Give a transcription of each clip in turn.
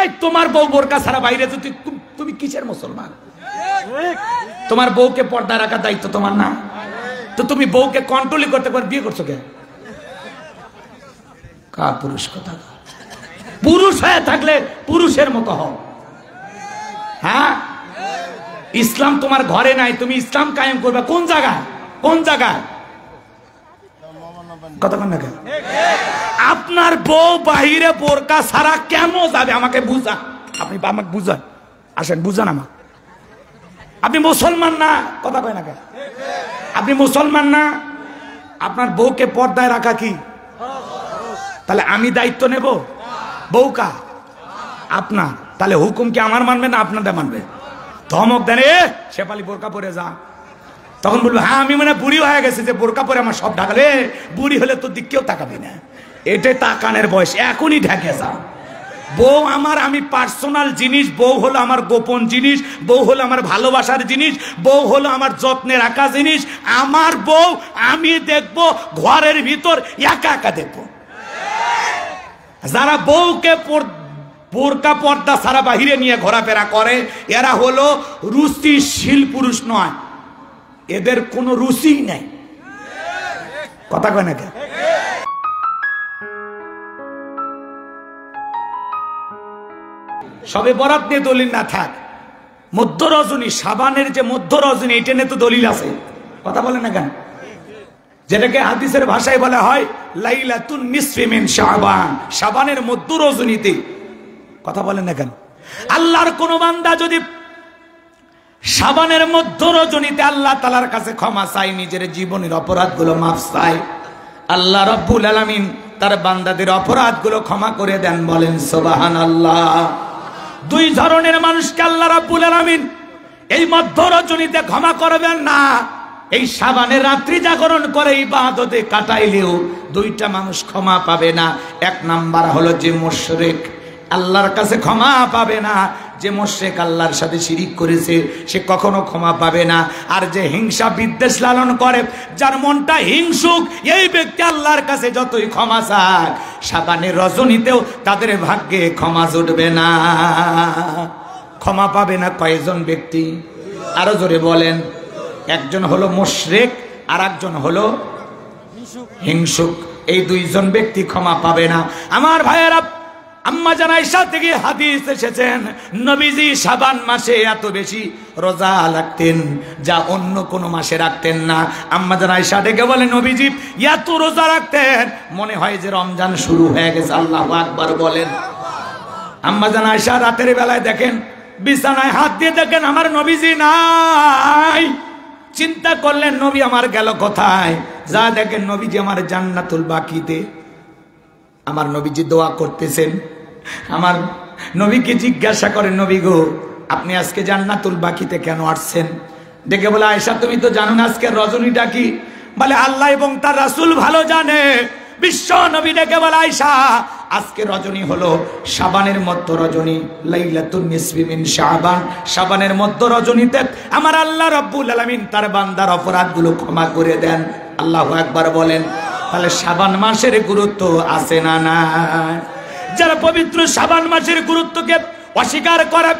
এই তোমার বউ বোরকা ছাড়া বাইরে যদি তুমি কিসের মুসলমান? তোমার বউকে পর্দা রাখার দায়িত্ব তোমার না? তো তুমি বউকে কন্ট্রোল করতে পারো, বিয়ে করছো কেন? কা পুরুষ কথা, পুরুষ হয়ে থাকলে পুরুষের মতো হও। হ্যাঁ, ইসলাম তোমার ঘরে নাই, তুমি ইসলাম কায়েম করবে কোন জায়গায়? কোন জায়গায়? কথা বল না কেন? আপনার বউ বাহিরে বোরকা ছাড়া কেন যাবে? আমাকে বুঝান, আপনি আমাকে বুঝান, আসেন বুঝান আমাকে। আপনি মুসলমান না? কথা কয় না কেন? আপনি মুসলমান না? আপনার বউকে পর্দায় রাখা কি? তাহলে আমি দায়িত্ব নেব? বউ কা? আপনার। তাহলে হুকুম কি আমার মানবে না আপনারটা মানবে? ধমক দেন, এ শেফালি বোরকা পরে যা, তখন বলবো হ্যাঁ আমি মানে বুড়ি হয়ে গেছে যে বোরকা পরে আমার সব ঢাকালে। বুড়ি হলে তো দিক কেউ তাকাবি না, এটাই তাকানের বয়স, এখনই ঢেকে যা। বউ আমার, আমি পার্সোনাল জিনিস, বউ হলো আমার গোপন জিনিস, বউ হলো আমার ভালোবাসার জিনিস, বউ হলো আমার যত্নে রাখা জিনিস। আমার বউ আমি দেখবো, ঘরের ভিতর একা একা দেখবো। যারা বউকে বোরকা পর্দা সারা বাহিরে নিয়ে ঘোরাফেরা করে এরা হলো রুচিশীল পুরুষ নয়, এদের কোনো রুচি নাই। কথা কয় না কেন? সবে বরাত নিয়ে দলিল না থাক, মধ্য রজনী, সাবানের যে মধ্য রজনী, এটা নিয়ে তো দলিল আছে। কথা বলে না কেন? যেটাকে হাদিসের ভাষায় বলা হয় লাইলাতুন নিসফি মিন শাবান, শাবানের মধ্য রজনীতে। কথা বলেন না কেন? আল্লাহর কোন বান্দা যদি শাবানের মধ্য রজনীতে আল্লাহ তাআলার কাছে ক্ষমা চায়, নিজের জীবনের অপরাধগুলো মাফ চায়, আল্লাহ রাব্বুল আলামিন তার বান্দাদের অপরাধগুলো ক্ষমা করে দেন। বলেন সুবহানাল্লাহ। দুই ধরনের মানুষকে আল্লাহ রাব্বুল আলামিন এই মধ্য রজনীতে ক্ষমা করবেন না। এই শাবানের রাত্রি জাগরণ করে ইবাদতে কাটাইলেও দুইটা মানুষ ক্ষমা পাবে না। এক নাম্বার হলো যে মুশরিক, আল্লাহর কাছে ক্ষমা পাবে না। যে মুশরিক আল্লাহর সাথে শিরিক করেছে সে কখনো ক্ষমা পাবে না। আর যে হিংসা বিদ্বেষ লালন করে, যার মনটা হিংসুক, এই ব্যক্তি আল্লাহর কাছে যতই ক্ষমা চায় শাবানের রজনীতেও তাদের ভাগ্যে ক্ষমা জুটবে না। ক্ষমা পাবে না কয়জন ব্যক্তি? আরো জোরে বলেন। একজন হলো মুশরিক আর একজন হলো হিংসুক। এই দুইজন ব্যক্তি ক্ষমা পাবে না। আমার ভাইয়েরা, আম্মা জান আয়েশা থেকে হাদিস এসেছেন, নবীজি শাবান মাসে এত বেশি রোজা রাখতেন যা অন্য কোনো মাসে রাখতেন না। আম্মা জান আয়েশা ডেকে বলে, নবীজি এত রোজা রাখতেন মনে হয় যে রমজান শুরু হয়ে গেছে। আল্লাহু আকবার বলেন। আম্মা জান আয়েশা রাতের বেলায় দেখেন, বিছানায় হাত দিয়ে দেখেন আমার নবীজি নাই। চিন্তা করলেন নবী আমার গেল কোথায়? যা দেখেন নবীজি আমার জান্নাতুল বাকিতে। আমার নবীজি দোয়া করতেছেন। আমার নবীকে জিজ্ঞাসা করেন, নবী গো আপনি আজকে জান্নাতুল বাকিতে কেন আসছেন? ডেকে বলে, আয়েশা তুমি তো জানো না আজকে রজনীটা কি? বলে, আল্লাহ এবং তার রাসূল ভালো জানে। বিশ্ব নবী ডেকে বলে, আয়েশা আজকে রজনী হলো শাবানের মধ্য রজনী, লাইলাতুন নিসফি মিন শাবান। শাবানের মধ্য রজনীতে আমার আল্লাহ রাব্বুল আলামিন তার বান্দার অপরাধগুলো ক্ষমা করে দেন। আল্লাহু আকবার বলেন। তাহলে শাবান মাসের গুরুত্ব আছে না নাই? যারা পবিত্র শাবান মাসের গুরুত্বকে অস্বীকার করে,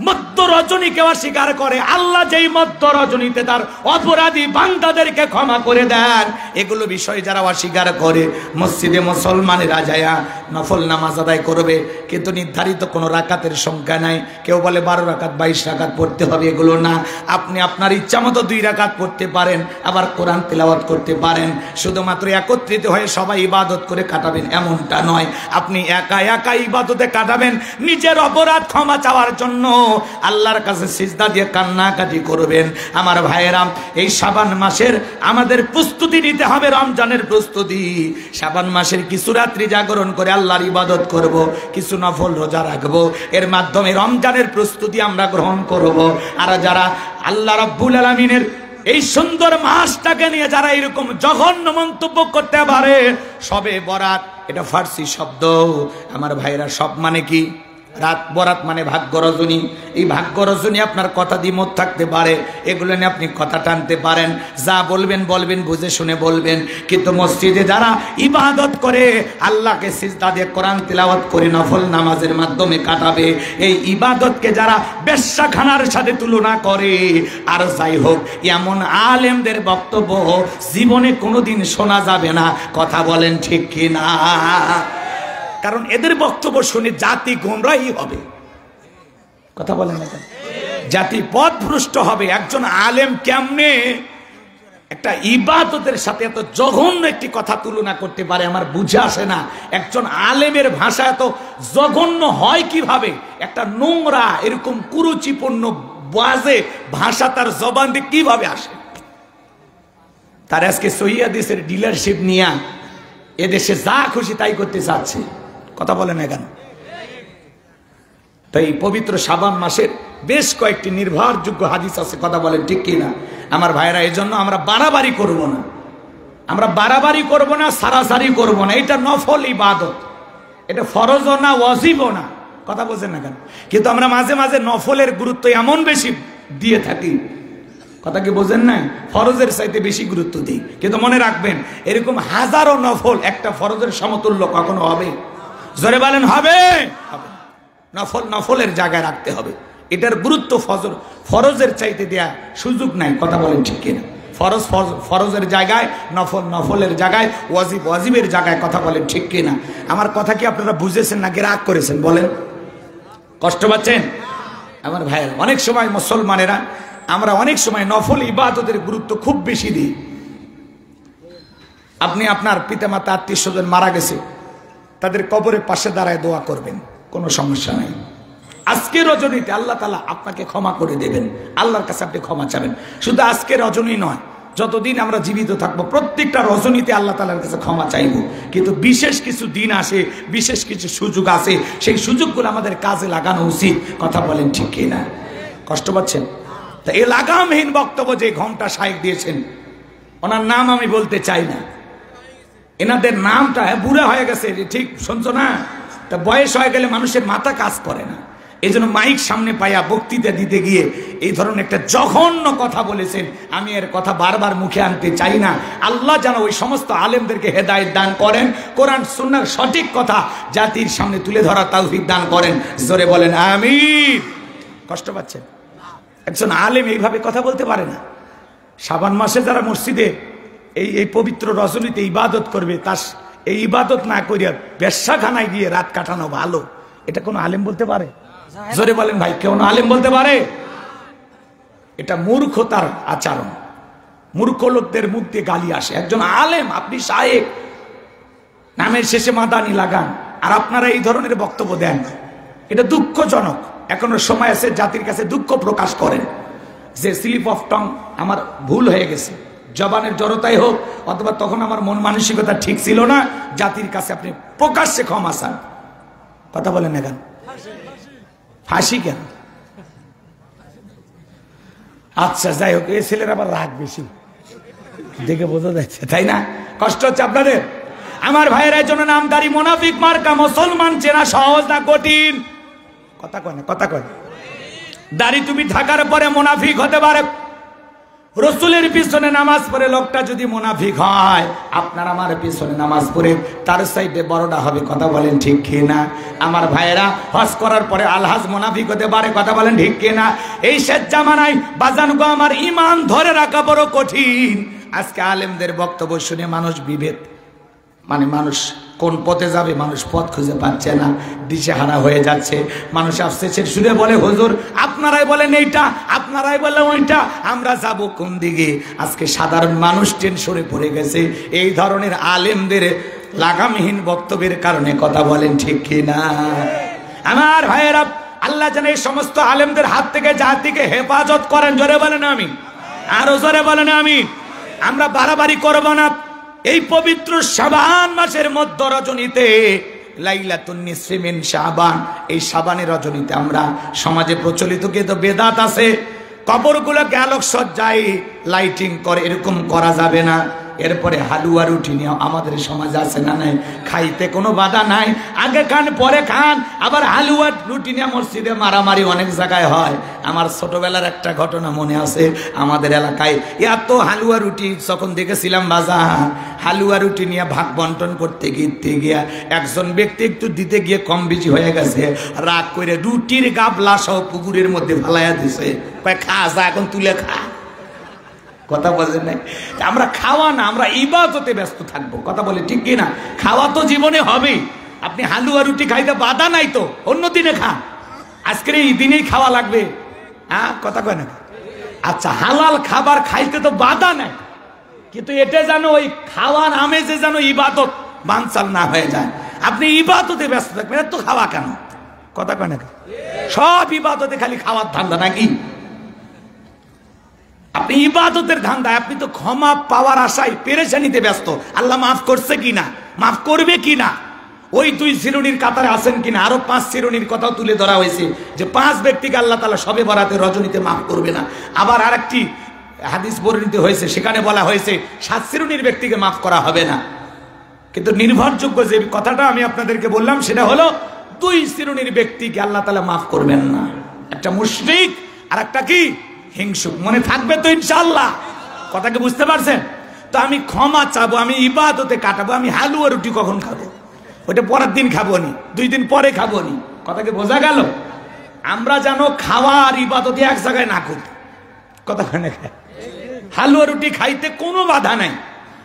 মধ্য রজনীকে অস্বীকার করে, আল্লাহ যেই মধ্য রজনীতে তার অপরাধী বান্দাদেরকে ক্ষমা করে দেন, এগুলো বিষয় যারা অস্বীকার করে, মসজিদে মুসলমানেরা যায় নফল নামাজ আদায় করবে, কিন্তু নির্ধারিত কোনো রাকাতের সংখ্যা নাই। কেউ বলে 12 রাকাত 22 রাকাত পড়তে হবে, এগুলো না। আপনি আপনার ইচ্ছা মতো 2 রাকাত পড়তে পারেন, আবার কোরআন তিলাওয়াত করতে পারেন। শুধুমাত্র একত্রিত হয়ে সবাই ইবাদত করে কাটাবেন এমনটা নয়। আপনি একা একা ইবাদতে কাটাবেন, নিজের অপরাধ ক্ষমা চাওয়ার জন্য আল্লাহর কাছে সিজদা দিয়ে কান্নাকাটি করবেন। আমার ভাইয়েরা, এই শাবান মাসের আমাদের প্রস্তুতি নিতে হবে, রমজানের প্রস্তুতি। শাবান মাসের কিছু রাত্রি জাগরণ করে আল্লাহর ইবাদত করব, কিছু নফল রোজা রাখবো, এর মাধ্যমে রমজানের প্রস্তুতি আমরা গ্রহণ করব। আর যারা আল্লাহ রাব্বুল আলামিনের এই সুন্দর মাসটাকে নিয়ে যারা এরকম জঘন্য মন্তব্য করতে পারে, সবে বরাত এটা ফার্সি শব্দ। আমার ভাইরা, সব মানে কি? রাত বরাত মানে ভাগ্য রজনী। এই ভাগ্য রজনী আপনার কথা দ্বিমত থাকতে পারে, এগুলো নিয়ে আপনি কথা টানতে পারেন, যা বলবেন বলবেন, বুঝে শুনে বলবেন। কিন্তু মসজিদে যারা ইবাদত করে, আল্লাহকে সিজদা দিয়ে কোরআন তিলাওয়াত করে নফল নামাজের মাধ্যমে কাটাবে, এই ইবাদতকে যারা বেশ্যাখানার সাথে তুলনা করে, আর যাই হোক, এমন আলেমদের বক্তব্য জীবনে কোনোদিন শোনা যাবে না। কথা বলেন ঠিক কিনা? কারণ এদের বক্তব্য শুনে জাতি গোমরাহী হবে। কথা বলেন না কেন? জাতি পথভ্রষ্ট হবে। একজন আলেম কেমনে একটা ইবাদতের সাথে এত জঘন্য একটি কথা তুলনা করতে পারে, আমার বুঝে আসে না। একজন আলেমের ভাষা এত জঘন্য হয় কিভাবে? একটা নোংরা এরকম কুরুচিপূর্ণ বাজে ভাষা তার জবান দিয়ে কিভাবে আসে? তার আজকে সহিহ হাদিসের ডিলারশিপ নিয়ে এদেশে যা খুশি তাই করতে চাচ্ছে। কথা বলেন না কেন? তাই পবিত্র শাবান মাসের বেশ কয়েকটি নির্ভরযোগ্য হাদিস আছে। কথা বলেন ঠিক কিনা আমার ভাইরা? এই জন্য আমরা বাড়াবাড়ি করব না, আমরা বাড়াবাড়ি করব না, সারাসারি করব না। এটা নফল ইবাদত, এটা ফরজও না, ওয়াজিবও না। কথা বলছেন না কেন? কিন্তু আমরা মাঝে মাঝে নফলের গুরুত্ব এমন বেশি দিয়ে থাকি, কথা কি বোঝেন না? ফরজের চাইতে বেশি গুরুত্ব দিই। কিন্তু মনে রাখবেন, এরকম হাজারো নফল একটা ফরজের সমতুল্য কখনো হবে? জোরে বলেন হবে? নফল নফলের জায়গায় রাখতে হবে। এটার গুরুত্ব ফরজের চাইতে দেয়া সুযোগ নাই। কথা বলেন ঠিক কিনা? ফরজ ফরজের জায়গায়, নফল নফলের জায়গায়, ওয়াজিব ওয়াজিবের জায়গায়। কথা বলেন ঠিক কিনা? আমার কথা কি আপনারা বুঝেছেন নাকি রাগ করেছেন? বলেন, কষ্ট পাচ্ছেন? আমার ভাইয়েরা, অনেক সময় মুসলমানেরা আমরা অনেক সময় নফল ইবাদতের গুরুত্ব খুব বেশি দিই। আপনি আপনার পিতামাতা আত্মীয় স্বজন মারা গেছে, তাদের কবরের পাশে দাঁড়ায় দোয়া করবেন, কোনো সমস্যা নাই। আজকে রজনীতে আল্লাহ তাআলা আপনাকে ক্ষমা করে দেবেন, আল্লাহর কাছে আপনি ক্ষমা চাবেন। শুধু আজকে রজনী নয়, যতদিন আমরা জীবিত থাকবো প্রত্যেকটা রজনীতে আল্লাহ তাআলার কাছে ক্ষমা চাইব। কিন্তু বিশেষ কিছু দিন আসে, বিশেষ কিছু সুযোগ আসে, সেই সুযোগগুলো আমাদের কাজে লাগানো উচিত। কথা বলেন ঠিক কিনা? কষ্ট পাচ্ছেন? তা এই লাগামহীন বক্তব্য যে ঘন্টা শায়েখ দিয়েছেন, ওনার নাম আমি বলতে চাই না, এনাদের নামটা বুড়া হয়ে গেছে, ঠিক শুনছো না? তা বয়স হয়ে গেলে মানুষের মাথা কাজ করে না। এই জন্য মাইক সামনে পাইয়া বক্তৃতা দিতে গিয়ে এই ধরনের একটা জঘন্য কথা বলেছেন। আমি এর কথা বারবার মুখে আনতে চাই না। আল্লাহ যেন ওই সমস্ত আলেমদেরকে হেদায়েত দান করেন, কোরআন সুন্নাহর সঠিক কথা জাতির সামনে তুলে ধরা তৌফিক দান করেন। জোরে বলেন আমিন। কষ্ট পাচ্ছেন? একজন আলেম এইভাবে কথা বলতে পারে না। শাবান মাসে যারা মসজিদে এই পবিত্র রজনীতে ইবাদত করবে, তার এই ইবাদত না করিয়া বেশ্যাখানায় গিয়ে রাত কাটানো ভালো, এটা কোনো আলেম বলতে পারে? জোরে বলেন ভাই, কেউ আলেম বলতে পারে? এটা মূর্খতার আচরণ। মূর্খ লোকদের মুখ দিয়ে গালি আসে। একজন আলেম, আপনি শায়েখ, নামের শেষে মাদানি লাগান, আর আপনারা এই ধরনের বক্তব্য দেন, এটা দুঃখজনক। এখনো সময় আছে জাতির কাছে দুঃখ প্রকাশ করেন যে স্লিপ অফ টং, আমার ভুল হয়ে গেছে, জবানের জড়তাই হোক অথবা তখন আমার মন মানসিকতা ঠিক ছিল না, জাতির কাছে আপনি প্রকাশ্যে ক্ষমা চান। কথা বলেন না কেন? ফাঁসি কেন? আচ্ছা যাই হোক, এই ছেলের আবার রাগ বেশি দেখে বোঝা যাচ্ছে, তাই না? কষ্ট হচ্ছে আপনাদের? আমার ভাইয়ের জন্য নামদারি মুনাফিক মার্কা মুসলমান চেনা সহজ না কঠিন? কথা কয় না? কথা কয়? দাড়ি তুমি থাকার পরে মুনাফিক হতে পারে। রসুলের পিছনে নামাজ পড়ে লোকটা যদি মুনাফিক হয়, আপনার আমার পিছনে নামাজ পড়ে তার সাইডে বড়টা হবে। কথা বলেন ঠিক কিনা আমার ভাইয়েরা? হজ করার পরে আলহাজ মুনাফিক হতে পারে। কথা বলেন ঠিক কিনা? এই শেষ জামানায় বাজানগো আমার ইমান ধরে রাখা বড় কঠিন। আজকে আলেমদের বক্তব্য শুনে মানুষ বিভেদ, মানে মানুষ কোন পথে যাবে মানুষ পথ খুঁজে পাচ্ছে না, দিশেহারা হয়ে যাচ্ছে। মানুষ আসছে শুনে বলে হুজুর আপনারাই বলেন এইটা, আপনারাই বলে ওইটা, আমরা যাব কোন দিকে? আজকে সাধারণ মানুষ টেনশনে পড়ে গেছে এই ধরনের আলেমদের লাগামহীন বক্তব্যের কারণে। কথা বলেন ঠিক কিনা আমার ভাইয়েরা? আল্লাহ যেন এই সমস্ত আলেমদের হাত থেকে জাতিকে হেফাজত করেন। জোরে বলেন আমিন। আরো জোরে বলেন আমিন। আমরা বাড়াবাড়ি করব না। এই পবিত্র শাবান মাসের মধ্য রজনীতে, লাইলাতুন নিসফি মিন শাবান, এই শাবানের রজনীতে আমরা সমাজে প্রচলিত কিন্তু বেদাত আছে, কবরগুলোকে আলোকসজ্জায় লাইটিং করে, এরকম করা যাবে না। এরপরে হালুয়া রুটি নিয়ে আমাদের সমাজ আছে না নাই? খাইতে কোনো বাধা নাই, আগে খান পরে খান। আবার হালুয়া রুটি নিয়ে মসজিদে মারামারি অনেক জায়গায় হয়। আমার ছোটবেলার একটা ঘটনা মনে আছে, আমাদের এলাকায় এত হালুয়া রুটি যখন দেখেছিলাম বাজার, হালুয়া রুটি নিয়ে ভাগ বন্টন করতে গিয়ে একজন ব্যক্তি একটু দিতে গিয়ে কম বেশি হয়ে গেছে, রাগ করে রুটির গাবলা সহ পুকুরের মধ্যে ফালাইয়া দিছে। খা যা, এখন তুলে খা। কথা বলেন নাই? আমরা খাওয়া না, আমরা ইবাদতে ব্যস্ত থাকবো। কথা বলে ঠিক কিনা? খাওয়া তো জীবনে হবে। আপনি হালুয়া রুটি খাইতে বাধা নাই তো, অন্য দিনে খান, আজকের এই দিনেই খাওয়া লাগবে। হ্যাঁ, কথা কয় না? আচ্ছা, হালাল খাবার খাইতে তো বাধা নাই, কিন্তু এটা যেন ওই খাওয়ার আমেজে যেন ইবাদত বানচাল না হয়ে যায়। আপনি ইবাদতে ব্যস্ত থাকবেন, এত খাওয়া কেন? কথা কয় না? সব ইবাদতে খালি খাওয়ার ধান্দা নাকি? আপনি ইবাদতের ধান্দায়, আপনি তো ক্ষমা পাওয়ার আশায় পেরেশানিতে ব্যস্ত। আল্লাহ মাফ করছে কিনা, মাফ করবে কিনা, ওই 2 শ্রেণীর কাতারে আছেন কিনা। আরো 5 শ্রেণীর কথাও তুলে ধরা হয়েছে যে 5 ব্যক্তিকে আল্লাহ তাআলা শবে বরাতে রজনীতে মাফ করবে না। আবার আরেকটি হাদিস বর্ণিত হয়েছে, সেখানে বলা হয়েছে 7 শ্রেণীর ব্যক্তিকে মাফ করা হবে না। কিন্তু নির্ভরযোগ্য যে কথাটা আমি আপনাদেরকে বললাম সেটা হলো 2 শ্রেণীর ব্যক্তিকে আল্লাহ তাআলা মাফ করবেন না। একটা মুশরিক আর একটা কি হিংসুক। মনে থাকবে তো ইনশাআল্লাহ? কথাকে বুঝতে পারছেন তো? আমি ক্ষমা চাবো, আমি ইবাদতে কাটাবো। আমি হালুয়া রুটি কখন খাবো? ওটা পরের দিন খাবো নি, 2 দিন পরে খাবো নি। কথাকে বোঝা গেল? আমরা যেন খাওয়া আর ইবাদতে এক জায়গায় না করি। কথা কেন? হালুয়া রুটি খাইতে কোনো বাধা নাই,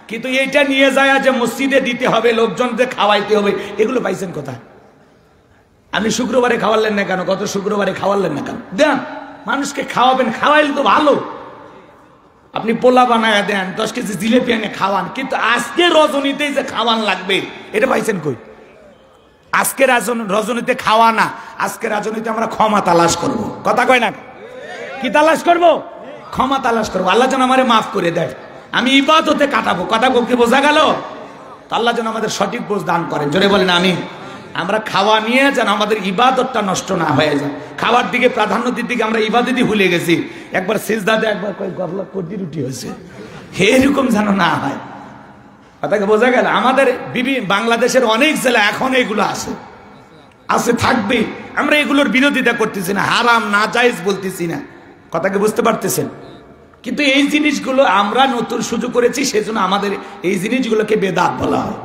কিন্তু এইটা নিয়ে যায় যে মসজিদে দিতে হবে, লোকজনকে খাওয়াইতে হবে, এগুলো পাইছেন কোথায়? আপনি শুক্রবারে খাওয়ালেন না কেন? গত শুক্রবারে খাওয়ালেন না কেন? দেন, মানুষকে খাওয়াবেন, খাওয়াইলে তো ভালো। আপনি পোলা বানায় দেন, 10 কেজি জিলেপি এনে খাওয়ান, কিন্তু আজকে রজনীতেই যে খাওয়ান লাগবে, এটা পাইছেন কই? আজকে রজনীতে খাওয়া না, আজকে রজনীতে আমরা ক্ষমা তালাশ করব। কথা কয় না? কি তালাশ করব? ক্ষমা তালাশ করবো। আল্লাহ যেন আমারে মাফ করে দেয়, আমি ইবাদতে কাটাবো। কথা কি বোঝা গেল? আল্লাহ যেন আমাদের সঠিক বোঝ দান করেন। জোরে বলেন আমিন। আমরা খাওয়া নিয়ে যেন আমাদের ইবাদতটা নষ্ট না হয়ে যায়। খাওয়ার দিকে প্রাধান্য দিকে আমরা ইবাদতই ভুলে গেছি। একবার সিজদাতে, একবার কই গবলা কর্দি রুটি হয়েছে, এরকম যেন না হয়। কথাকে বোঝা গেল? আমাদের বাংলাদেশের অনেক জেলা এখন এগুলো আছে, থাকবে। আমরা এগুলোর বিরোধিতা করতেছি না, হারাম না জায়েজ বলতেছি না। কথাকে বুঝতে পারতেছেন? কিন্তু এই জিনিসগুলো আমরা নতুন শুরু করেছি, সেজন্য আমাদের এই জিনিসগুলোকে বেদাত বলা হয়।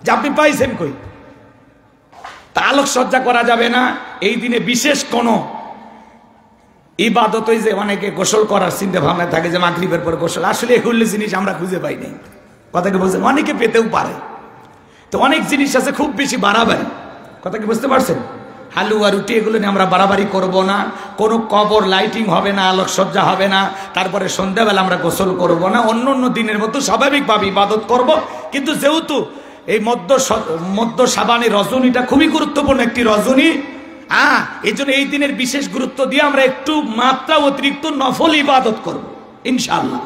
যে আপনি পাইছেন কই? তা আলোকসজ্জা করা যাবে না এই দিনে। বিশেষ কোন ইবাদত, যে অনেকে গোসল করার চিন্তা ভাবনা থাকে যে মাগরিবের পর গোসল, আসলে এগুলো জিনিস আমরা খুঁজে পাই নাই। কথাকে বলছেন? অনেকে পেতেও পারে, তো অনেক জিনিস আছে খুব বেশি বাড়াবাড়ি। কথা কি বুঝতে পারছেন? হালুয়া রুটি এগুলো নিয়ে আমরা বাড়াবাড়ি করব না। কোনো কবর লাইটিং হবে না, আলোকসজ্জা হবে না। তারপরে সন্ধ্যাবেলা আমরা গোসল করব না, অন্য অন্য দিনের মতো স্বাভাবিকভাবে ইবাদত করব। কিন্তু যেহেতু এই মধ্য শাবানের রজনীটা খুবই গুরুত্বপূর্ণ একটি রজনী, এই জন্য এই দিনের বিশেষ গুরুত্ব দিয়ে আমরা একটু মাত্রা অতিরিক্ত নফল ইবাদত করব ইনশাআল্লাহ।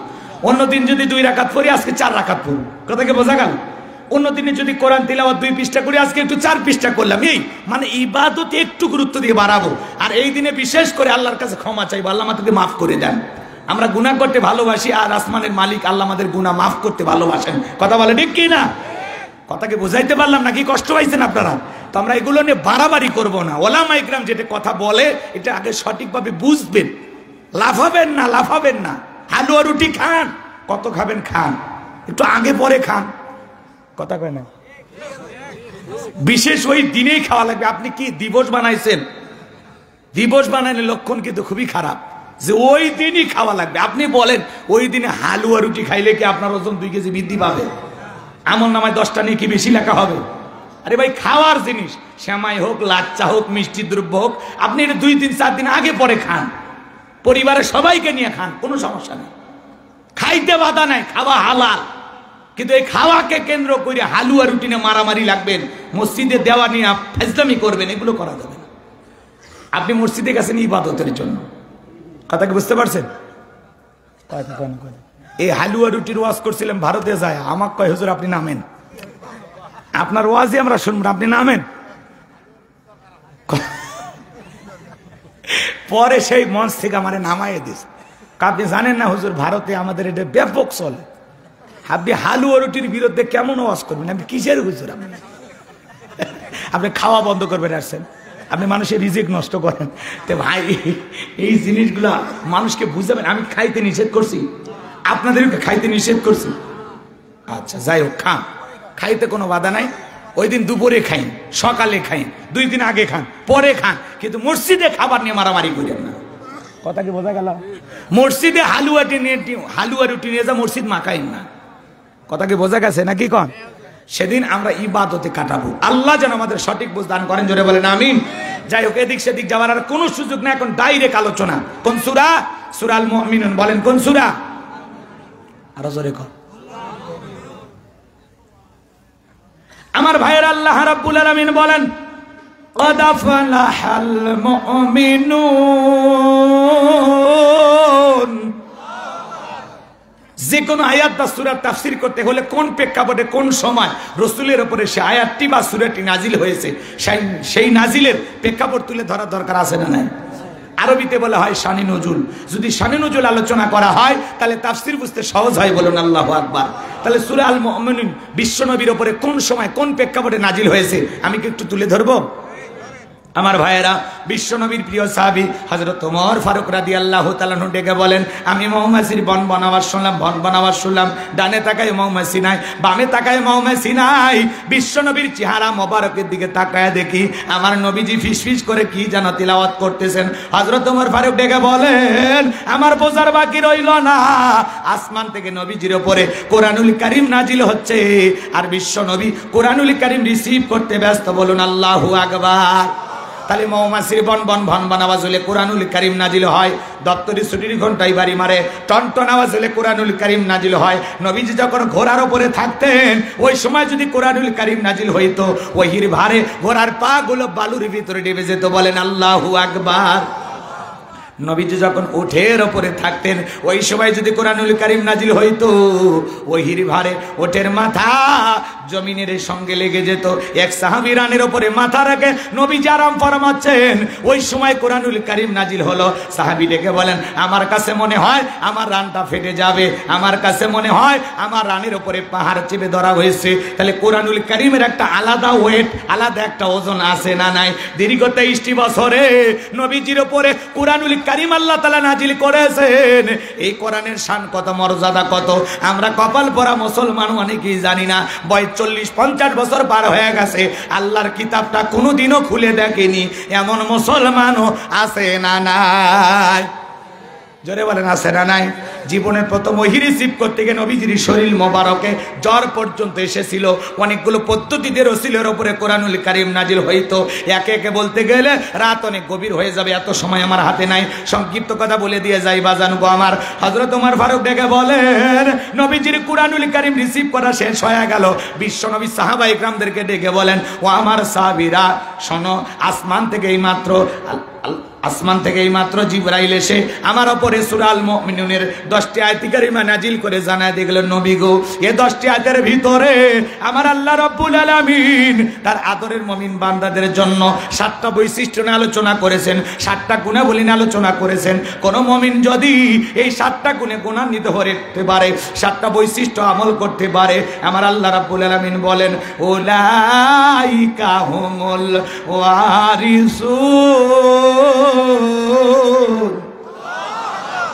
অন্য দিন যদি 2 রাকাত পড়ি, আজকে 4 রাকাত পড়ব। কথাকে বোঝা গেল? অন্য দিনে যদি কোরআন তিলাওয়াত 2 পৃষ্ঠা করি, আজকে একটু 4 পৃষ্ঠা করলাম। এই মানে ইবাদতে একটু গুরুত্ব দিয়ে বাড়াবো। আর এই দিনে বিশেষ করে আল্লাহর কাছে ক্ষমা চাইবো, আল্লাহ আমাদেরকে মাফ করে দেন। আমরা গুনাহ করতে ভালোবাসি, আর আসমানের মালিক আল্লাহ আমাদের গুনাহ মাফ করতে ভালোবাসেন। কথা বলে ঠিক কি না? কথাকে বোঝাইতে পারলাম নাকি? কষ্ট পাইছেন আপনারা? তো আমরা এগুলো নিয়ে বাড়াবাড়ি করব না। ওলামা ইকরাম যেটা কথা বলে, এটা আগে সঠিকভাবে বুঝবেন। লাফাবেন না। হালুয়া রুটি খান, কত খাবেন খান, একটু আগে পরে খান। কথা কয় না? বিশেষ ওই দিনেই খাওয়া লাগবে। আপনি কি দিবস বানাইছেন? দিবস বানাইলে লক্ষণ কিন্তু খুবই খারাপ, যে ওই দিনই খাওয়া লাগবে। আপনি বলেন ওই দিনে হালুয়া রুটি খাইলে কি আপনার ওজন 2 কেজি বৃদ্ধি পাবে? আমল নামায় 10টা নেকি বেশি লেখা হবে? আরে ভাই, খাওয়ার জিনিস, সেমাই হোক, লাচ্চা হোক, মিষ্টি দ্রব্য হোক, আপনি এটা 2 দিন 4 দিন আগে পরে খান, পরিবারের সবাইকে নিয়ে খান, কোনো সমস্যা নেই। খাইতে বাধা নাই, খাওয়া হালাল। কিন্তু এই খাওয়াকে কেন্দ্র করে হালুয়া রুটিনে মারামারি লাগবেন, মসজিদে দেওয়া নিয়ে ফাজলামি করবেন, এগুলো করা যাবে না। আপনি মসজিদে গেছেন ইবাদতের জন্য। কথা কি বুঝতে পারছেন? এই হালুয়া রুটির ওয়াজ করছিলাম ভারতে যায়, আমাকে কয় হুজুর আপনি নামেন, আপনার ওয়াজই আমরা শুনবো, আপনি নামেন। পরে সেই মঞ্চ থেকে আমারে নামাইয়ে দিস। আপনি জানেন না হুজুর, ভারতে আমাদের এটা ব্যাপক চলে, আপনি হালুয়া রুটির বিরুদ্ধে কেমন ওয়াজ করবেন? আপনি কিসের হুজুর? আপনি খাওয়া বন্ধ করবেন আসছেন, আপনি মানুষের রিজিক নষ্ট করেন। তো ভাই এই জিনিসগুলা মানুষকে বুঝাবেন। আমি খাইতে নিষেধ করছি, আপনাদেরকে খাইতে নিষেধ করছি। আচ্ছা যাই হোক, খান, খাইতে কোনো বাধা নাই। ওই দিন দুপুরে খাই, সকালে খাই, 2 দিন আগে খান, পরে খান, কিন্তু মসজিদে খাবার নিয়ে মারামারি করেন না। কথা কি বোঝা গেল? মসজিদে হালুয়া রুটি নিয়ে যা মসজিদ মাখাইন না। কথা কি বোঝা গেছে নাকি? কন সেদিন আমরা ইবাদতে কাটাবো। আল্লাহ যেন আমাদের সঠিক বুঝ দান করেন, জোরে বলেন আমিন। যাই হোক, এদিক সেদিক যাওয়ার আর কোনো সুযোগ না, এখন ডাইরেক্ট আলোচনা। কোন সূরা? সূরা আল মুমিনুন। বলেন কোন সূরা? আরো জোরে কর। আমার ভাইয়ের আল্লাহ রাব্বুল আলামিন বলেন, قد أفلح المؤمنون। যে কোনো আয়াত বা সূরার তাফসীর করতে হলে কোন প্রেক্ষাপটে, কোন সময় রাসূলের উপরে সে আয়াতটি বা সূরাটি নাজিল হয়েছে, সেই নাজিলের প্রেক্ষাপট তুলে ধরা দরকার আছে না নাই? আরবিতে বলা হয় শানে নজুল। যদি শানে নজুল আলোচনা করা হয় তাহলে তাফসীর বুঝতে সহজ হয়। বলুন আল্লাহু আকবার। তাহলে সূরা আল মুমিনুন বিশ্বনবীর উপরে কোন সময়, কোন প্রেক্ষাপটে নাজিল হয়েছে আমি কি একটু তুলে ধরবো? আমার ভাইয়েরা, বিশ্বনবীর প্রিয় সাহাবী হযরত ওমর ফারুক রাদিয়াল্লাহু তাআলা ডেকে বলেন, আমি মৌমাছির বন বানাবার শুনলাম। ডানে তাকায় মৌমাছি নাই, বামে তাকায় মৌমাছি নাই। বিশ্বনবীর চেহারা মোবারকের দিকে তাকায় দেখি আমার নবীজি ফিসফিস করে কি যেন তিলাওয়াত করতেছেন। হযরত ওমর ফারুক ডেকে বলেন, আমার বোঝার বাকি রইল না, আসমান থেকে নবীজির উপরে কোরআনুল কারীম নাজিল হচ্ছে, আর বিশ্বনবী কোরআনুল কারীম রিসিভ করতে ব্যস্ত। বলুন আল্লাহু আকবার। তাহলে মৌমাছির বন আওয়াজ হলে কোরআনুল কারীম নাজিল হয়। দপ্তরি ছুটির ঘন্টায় বাড়ি মারে টনটন আওয়াজ হলে কোরআনুল কারীম নাজিল হয়। নবীজি যখন ঘোড়ার উপরে থাকতেন, ওই সময় যদি কোরআনুল কারীম নাজিল হইতো, ওহির ভারে ঘোড়ার পা গুলো বালুর ভিতরে ডেবে যেত। বলেন আল্লাহু আকবার। নবীজি যখন উঠের ওপরে থাকতেন, ওই সময় যদি কোরআনুল কারীম নাজিল হইতো, ওহির ভারে ওঠের মাথা জমিনের সঙ্গে লেগে যেত। এক সাহাবী রানের ওপরে মাথা রেখে নবীজি আরাম ফরমাচ্ছেন, ওই সময় কোরআনুল কারীম নাজিল হলো। সাহাবী ডেকে বলেন, আমার কাছে মনে হয় আমার রানটা ফেটে যাবে, আমার কাছে মনে হয় আমার রানের ওপরে পাহাড় চেপে ধরা হয়েছে। তাহলে কোরআনুল কারীমের একটা আলাদা ওয়েট, আলাদা একটা ওজন আছে না নাই? দীর্ঘ 23 বছরে নবীজির ওপরে কোরআনুল কারীম আল্লাহ তাআলা নাজিল করেছেন। এই কোরআনের শান কত, মর্যাদা কত, আমরা কপাল পরা মুসলমান অনেকেই জানি না। বয়স 40-50 বছর পার হয়ে গেছে, আল্লাহর কিতাবটা কোনোদিনও খুলে দেখেনি এমন মুসলমানও আছে না নাই? জোরে বলেন আছে না নাই? জীবনের প্রথম ওহী রিসিভ করতে গিয়ে নবীজির শরীর মোবারকে জ্বর পর্যন্ত এসেছিল। অনেকগুলো পদ্ধতিতে রসুলের উপরে কোরআনুল কারীম নাজিল হইতো। একে একে বলতে গেলে রাত অনেক গভীর হয়ে যাবে, এত সময় আমার হাতে নাই। সংক্ষিপ্ত কথা বলে দিয়ে যাই বাজানগো আমার। হযরত ওমর ফারুক ডেকে বলেন, নবীজির কোরআনুল কারীম রিসিভ করা শেষ হয়ে গেল। বিশ্ব নবী সাহাবা ইকরামদেরকে ডেকে বলেন, ও আমার সাহাবীরা শোনো, আসমান থেকে এই মাত্র জিবরাইল এসে আমার উপরে সূরা আল মুমিনুনের 10টি আয়াত কারিমা নাজিল করে জানায় দিলেন, নবী গো, এই 10টি আয়াতের ভিতরে আমার আল্লাহ রাব্বুল আলামিন তার আদরের মুমিন বান্দাদের জন্য 7টা বৈশিষ্ট্য নিয়ে আলোচনা করেছেন, 7টা গুণাবলী নিয়ে আলোচনা করেছেন। কোন মুমিন যদি এই 7টা গুণে গুণান্বিত হতে পারে, 7টা বৈশিষ্ট্য আমল করতে পারে, আমার আল্লাহ রাব্বুল আলামিন বলেন, উলাইকা হুমুল ওয়ারিসুন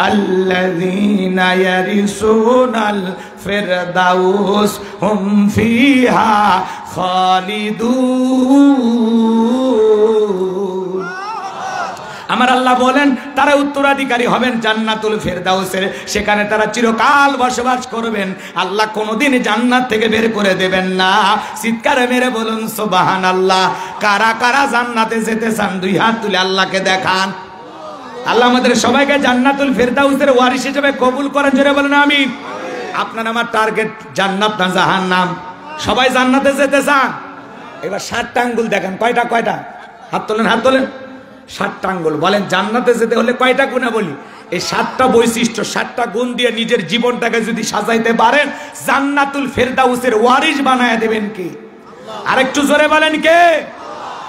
আল্লাযীনা ইয়ারিসুনাল ফিরদাউস হুম ফিহা খালিদুন। আমার আল্লাহ বলেন, তারা উত্তরাধিকারী হবেন জান্নাতুল ফেরদাউসের, সেখানে তারা চিরকাল বসবাস করবেন। আল্লাহ কোনোদিন জান্নাত থেকে বের করে দেবেন না। চিৎকারে মেরে বলুন সুবহানাল্লাহ। কারা কারা জান্নাতে যেতে চান? 2 হাত তুলে আল্লাহকে দেখান। আল্লাহ আমাদের সবাইকে জান্নাতুল ফেরদাউসের ওয়ারিস হিসেবে কবুল করেন, জোরে বলেন আমিন। আপনার আমার টার্গেট জান্নাত না জাহান্নাম? সবাই জান্নাতে যেতে চান? এবার 7টা আঙ্গুল দেখেন। কয়টা? হাত তোলেন, হাত তোলেন। 7টা আঙ্গুল। বলেন জান্নাতে যেতে হলে কয়টা গুণ বলি? এই 7টা বৈশিষ্ট্য, 7টা গুণ দিয়ে নিজের জীবনটাকে যদি সাজাইতে পারেন, জান্নাতুল ফেরদাউসের ওয়ারিস বানায় দেবেন কি? আরেকটু জোরে বলেন কে?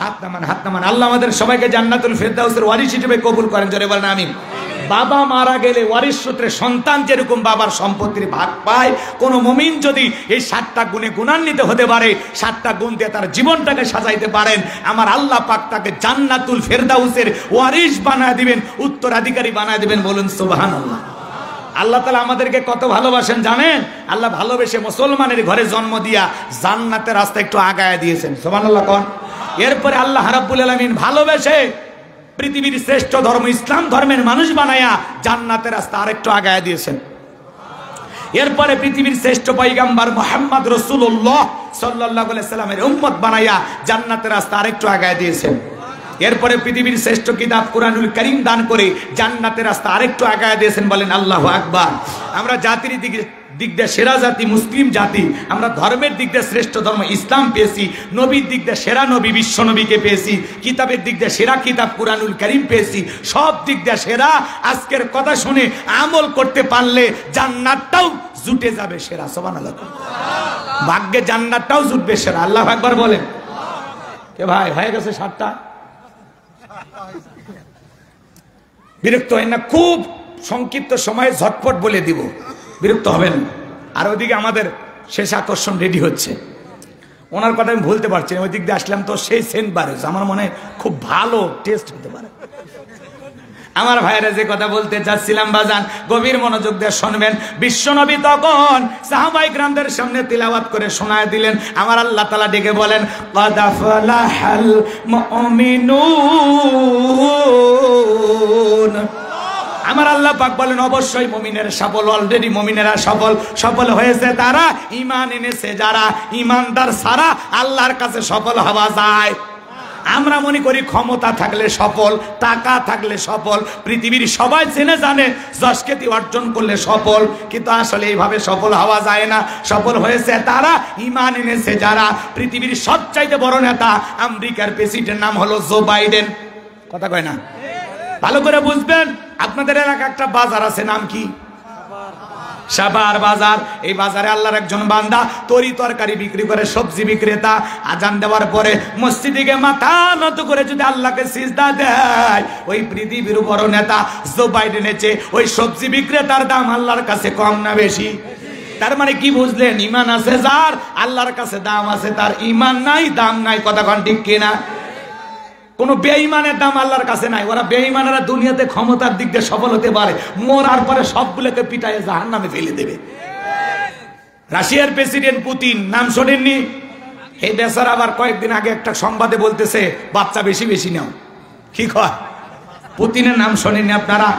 হাত নামান, হাত নামান। আল্লাহ আমাদের সবাইকে জান্নাতুল ফেরদাউসের ওয়ারিস হিসেবে কবুল করেন, জোরে বলেন আমিন। বাবা মারা গেলে ওয়ারিশ সূত্রে সন্তান যেরকম বাবার সম্পত্তির ভাগ পায়, কোন মুমিন যদি এই 7টা গুণে গুণান্বিত হতে পারে, 7টা গুণ দিয়ে তার জীবনটাকে সাজাইতে পারেন, আমার আল্লাহ পাক তাকে জান্নাতুল ফেরদাউসের ওয়ারিশ বানায় দিবেন, উত্তরাধিকারী বানায় দিবেন। বলুন সুবহানাল্লাহ। আল্লাহ তাআলা আমাদেরকে কত ভালোবাসেন জানেন? আল্লাহ ভালোবেসে মুসলমানের ঘরে জন্ম দিয়া জান্নাতের রাস্তা একটু আগায় দিয়েছেন। সুবহানাল্লাহ কোন। এরপরে আল্লাহ রাব্বুল আলামিন ভালোবেসে পৃথিবীর শ্রেষ্ঠ ধর্ম ইসলাম ধর্মের মানুষ বানায়া জান্নাতের রাস্তা আরেকটু আগায় দিয়েছেন। এরপরে পৃথিবীর শ্রেষ্ঠ পয়গম্বর মুহাম্মদ রাসূলুল্লাহ সাল্লাল্লাহু আলাইহি সাল্লামের উম্মত বানায়া জান্নাতের রাস্তা আরেকটু আগায় দিয়েছেন। এরপরে পৃথিবীর শ্রেষ্ঠ কিতাব কুরআনুল কারীম দান করে জান্নাতের রাস্তা আরেকটু আগায় দিয়েছেন। বলেন আল্লাহু আকবার। আমরা জাতির দিক দিয়ে সেরা জাতি মুসলিম জাতি, আমরা ধর্মের দিক দিয়ে শ্রেষ্ঠ ধর্ম ইসলাম পেয়েছি, নবীর দিক দিয়ে সেরা নবী বিশ্ব নবীকে পেয়েছি, কিতাবের দিক দিয়ে সেরা কিতাব কুরআনুল কারীম পেয়েছি, সব দিক দিয়ে সেরা। আজকের কথা শুনে আমল করতে পারলে জান্নাতটাও জুটে যাবে সেরা। সুবহানাল্লাহ। ভাগ্যে জান্নাতটাও জুটবে সেরা। আল্লাহু আকবার বলেন। কে ভাই হয়ে গেছে 7টা? বিরক্ত হয় না? খুব সংক্ষিপ্ত সময়ে ঝটপট বলে দিব, বিরক্ত হবেন। আর ওইদিকে আমাদের শেষ আকর্ষণ রেডি হচ্ছে, ওনার কথা আমি ভুলতে পারছি না। ওই দিক দিয়ে আসলাম তো সেই সেন্ট বার হয়েছে, আমার মনে খুব ভালো টেস্ট হতে পারে। আমার ভাইরা যে কথা বলতে যাচ্ছিলাম বাজান, গভীর মনোযোগ দিয়ে শুনবেন। বিশ্বনবী তখন সাহাবায়ে কিরামদের সামনে তিলাওয়াত করে শোনায় দিলেন। আমার আল্লাহ তাআলা ডেকে বলেন, ক্বাদ আফলাহাল মুমিনুন। আমার আল্লাহ পাক বলেন অবশ্যই মুমিনের সফল, অলরেডি মুমিনেরা সফল হয়েছে তারা, ঈমান এনেছে যারা। ঈমানদার ছাড়া আল্লাহর কাছে সফল হওয়া যায়? আমরা মনে করি ক্ষমতা থাকলে সফল, টাকা থাকলে সফল, পৃথিবীর সবাই জেনে জানে যশখ্যাতি অর্জন করলে সফল, কিন্তু আসলে এইভাবে সফল হওয়া যায় না। সফল হয়েছে তারা, ঈমান এনেছে যারা। পৃথিবীর সবচাইতে বড় নেতা আমেরিকার প্রেসিডেন্ট নাম হলো জো বাইডেন। কথা কয় না? ভালো করে বুঝবেন। আপনাদের এলাকা একটা বাজার আছে, নাম কি? সাভার বাজার। এই বাজারে আল্লাহর একজন বান্দা তরি তরকারি বিক্রি করে, সবজি বিক্রেতা। আজান দেওয়ার পরে মসজিদে গিয়ে মাথা নত করে যদি আল্লাহকে সিজদা দেয়, ওই পৃথিবীর বড় নেতা জো বাইডেনের চেয়ে ওই সবজি বিক্রেতার দাম আল্লাহর কাছে কম না বেশি? তার মানে কি বুঝলেন? ঈমান আছে যার, আল্লাহর কাছে দাম আছে তার। ঈমান নাই, দাম নাই। কথা কোন ঠিক কিনা? কোন বেঈমানের দাম আল্লাহর কাছে নাই। ওরা বেঈমানেরা দুনিয়াতে ক্ষমতার দিক দিয়ে সফল হতে পারে, মরার পরে সবগুলোকে পিটাইয়ে জাহান্নামে ফেলে দেবে। রাশিয়ার প্রেসিডেন্ট পুতিন, নাম শোনেননি? এই বেচারা আবার কয়েকদিন আগে একটা সংবাদে বলতেছে বাচ্চা বেশি বেশি নাও। কি কয়? পুতিনের নাম শোনেননি আপনারা?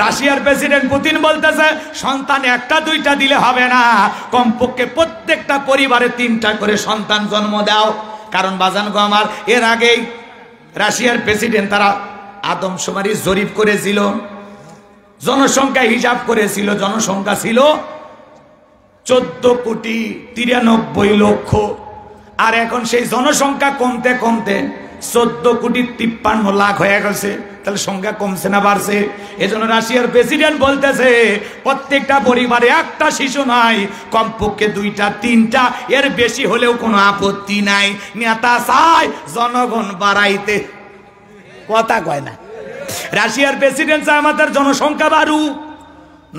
রাশিয়ার প্রেসিডেন্ট পুতিন বলতেছে সন্তান 1টা 2টা দিলে হবে না, কমপক্ষে প্রত্যেকটা পরিবারে 3টা করে সন্তান জন্ম দাও। কারণ বাজান গো আমার, এর আগেই রাশিয়ার প্রেসিডেন্ট তারা আদমশুমারি জরিপ করেছিল, জনসংখ্যা হিসাব করেছিল। জনসংখ্যা ছিল 14,93,00,000। আর এখন সেই জনসংখ্যা কমতে কমতে 14,53,00,000 হয়ে গেছে। তাহলে সংখ্যা কমছে না বাড়ছে? এজন্য রাশিয়ার প্রেসিডেন্ট বলতেছে প্রত্যেকটা পরিবারে 1টা শিশু নাই, কমপক্ষে 2টা 3টা, এর বেশি হলেও কোনো আপত্তি নাই। নেতা চায় জনগণ বাড়াইতে। কথা কয় না? রাশিয়ার প্রেসিডেন্ট চায় আমাদের জনসংখ্যা বাড়ুক,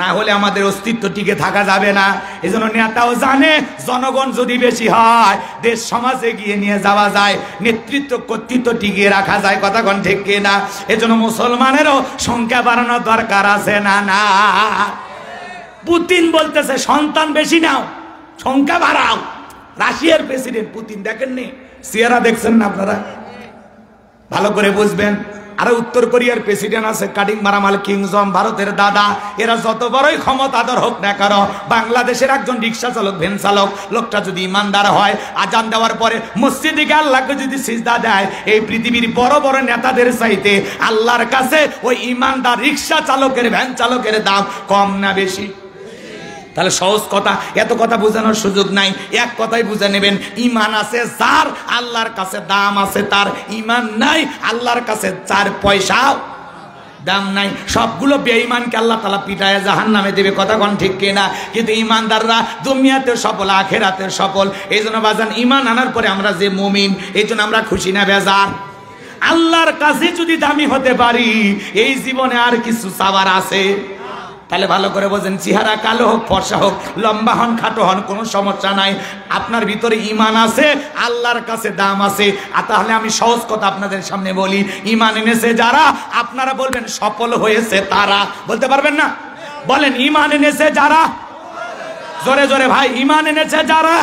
না হলে আমাদের অস্তিত্ব টিকে থাকা যাবে না। এজন্য নেতাও জানে জনগণ যদি বেশি হয় দেশ সমাজে এগিয়ে নিয়ে যাওয়া যায়, নেতৃত্ব কর্তৃত্ব টিকিয়ে রাখা যায়। কথা কোন ঠিক কিনা? এজন্য মুসলমানেরও সংখ্যা বাড়ানোর দরকার আছে না? না। পুতিন বলতেছে সন্তান বেশি নাও, সংখ্যা বাড়াও। রাশিয়ার প্রেসিডেন্ট পুতিন, দেখেননি চেহারা? দেখছেন না আপনারা? ভালো করে বুঝবেন। আর উত্তর কোরিয়ার প্রেসিডেন্ট আছে কাটিং মারামাল কিং জং, ভারতের দাদা। এরা যত বড়ই ক্ষমতাধর হোক না কেন, বাংলাদেশের একজন রিক্সা চালক, ভ্যান চালক, লোকটা যদি ইমানদার হয়, আজান দেওয়ার পরে মসজিদে গিয়ে আল্লাহকে যদি সিজদা দেয়, এই পৃথিবীর বড় বড় নেতাদের চাইতে আল্লাহর কাছে ওই ইমানদার রিক্সা চালকের, ভ্যান চালকের দাম কম না বেশি? তাহলে সহজ কথা, এত কথা বোঝানোর সুযোগ নাই। এক কথাই বুঝে নেবেন, ঈমান আছে যার, আল্লাহর কাছে দাম আছে তার। ঈমান নাই, আল্লাহর কাছে 4 পয়সাও দাম নাই। সবগুলো বেঈমানকে আল্লাহ তাআলা পিটায় জাহান্নামে দেবে। কথা কোন ঠিক কিনা? কিন্তু ঈমানদাররা দুনিয়াতে সফল, আখিরাতে সফল। এইজন্য বাজান ঈমান আনার পরে আমরা যে মুমিন, এইজন্য আমরা খুশি না বেজার? আল্লাহর কাছে যদি দামি হতে পারি, এই জীবনে আর কিছু চাওয়ার আছে? তাহলে ভালো করে বোঝেন, চেহারা কালো হোক ফর্সা হোক, লম্বা হন খাটো হন, কোনো সমস্যা নাই। আপনার ভিতরে ঈমান আছে, আল্লাহর কাছে দাম আছে। তাহলে আমি সহজ কথা আপনাদের সামনে বলি, ঈমান এনেছে যারা, আপনারা বলবেন সফল হয়েছে তারা। বলতে পারবেন না? বলেন ঈমান এনেছে যারা, জোরে জোরে ভাই, ঈমান এনেছে যারা,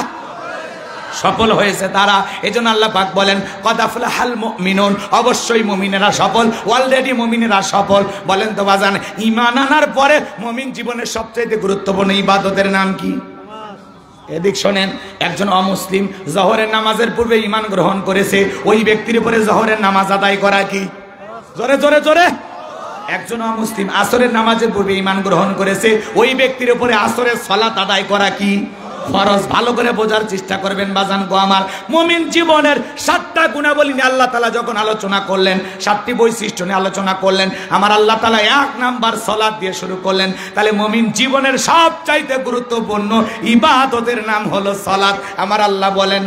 সফল হয়েছে তারা। এজন্য আল্লাহ পাক বলেন কদ আফলাহাল মুমিনুন, অবশ্যই মুমিনেরা সফল, অলরেডি মুমিনেরা সফল। বলেন তো বাজান, ঈমান আনার পরে মুমিন জীবনের সবচেয়ে গুরুত্বপূর্ণ ইবাদতের নাম কি? এদিক শোনেন, একজন অমুসলিম জোহরের নামাজের পূর্বে ঈমান গ্রহণ করেছে, ওই ব্যক্তির উপরে জোহরের নামাজ আদায় করা কি? জোরে জোরে জোরে। একজন অমুসলিম আসরের নামাজের পূর্বে ঈমান গ্রহণ করেছে, ওই ব্যক্তির উপরে আসরের সালাত আদায় করা কি? ফরজ। ভালো করে বোঝার চেষ্টা করবেন বাজান গো আমার। মুমিন জীবনের 7টা গুণাবলী নিয়ে আল্লাহ তাআলা যখন আলোচনা করলেন, 7টি বৈশিষ্ট্য নিয়ে আলোচনা করলেন, আমার আল্লাহ তাআলা 1 নাম্বার সালাত দিয়ে শুরু করলেন। তাহলে মুমিন জীবনের সবচাইতে গুরুত্বপূর্ণ ইবাদতের নাম হলো সালাত। আমার আল্লাহ বলেন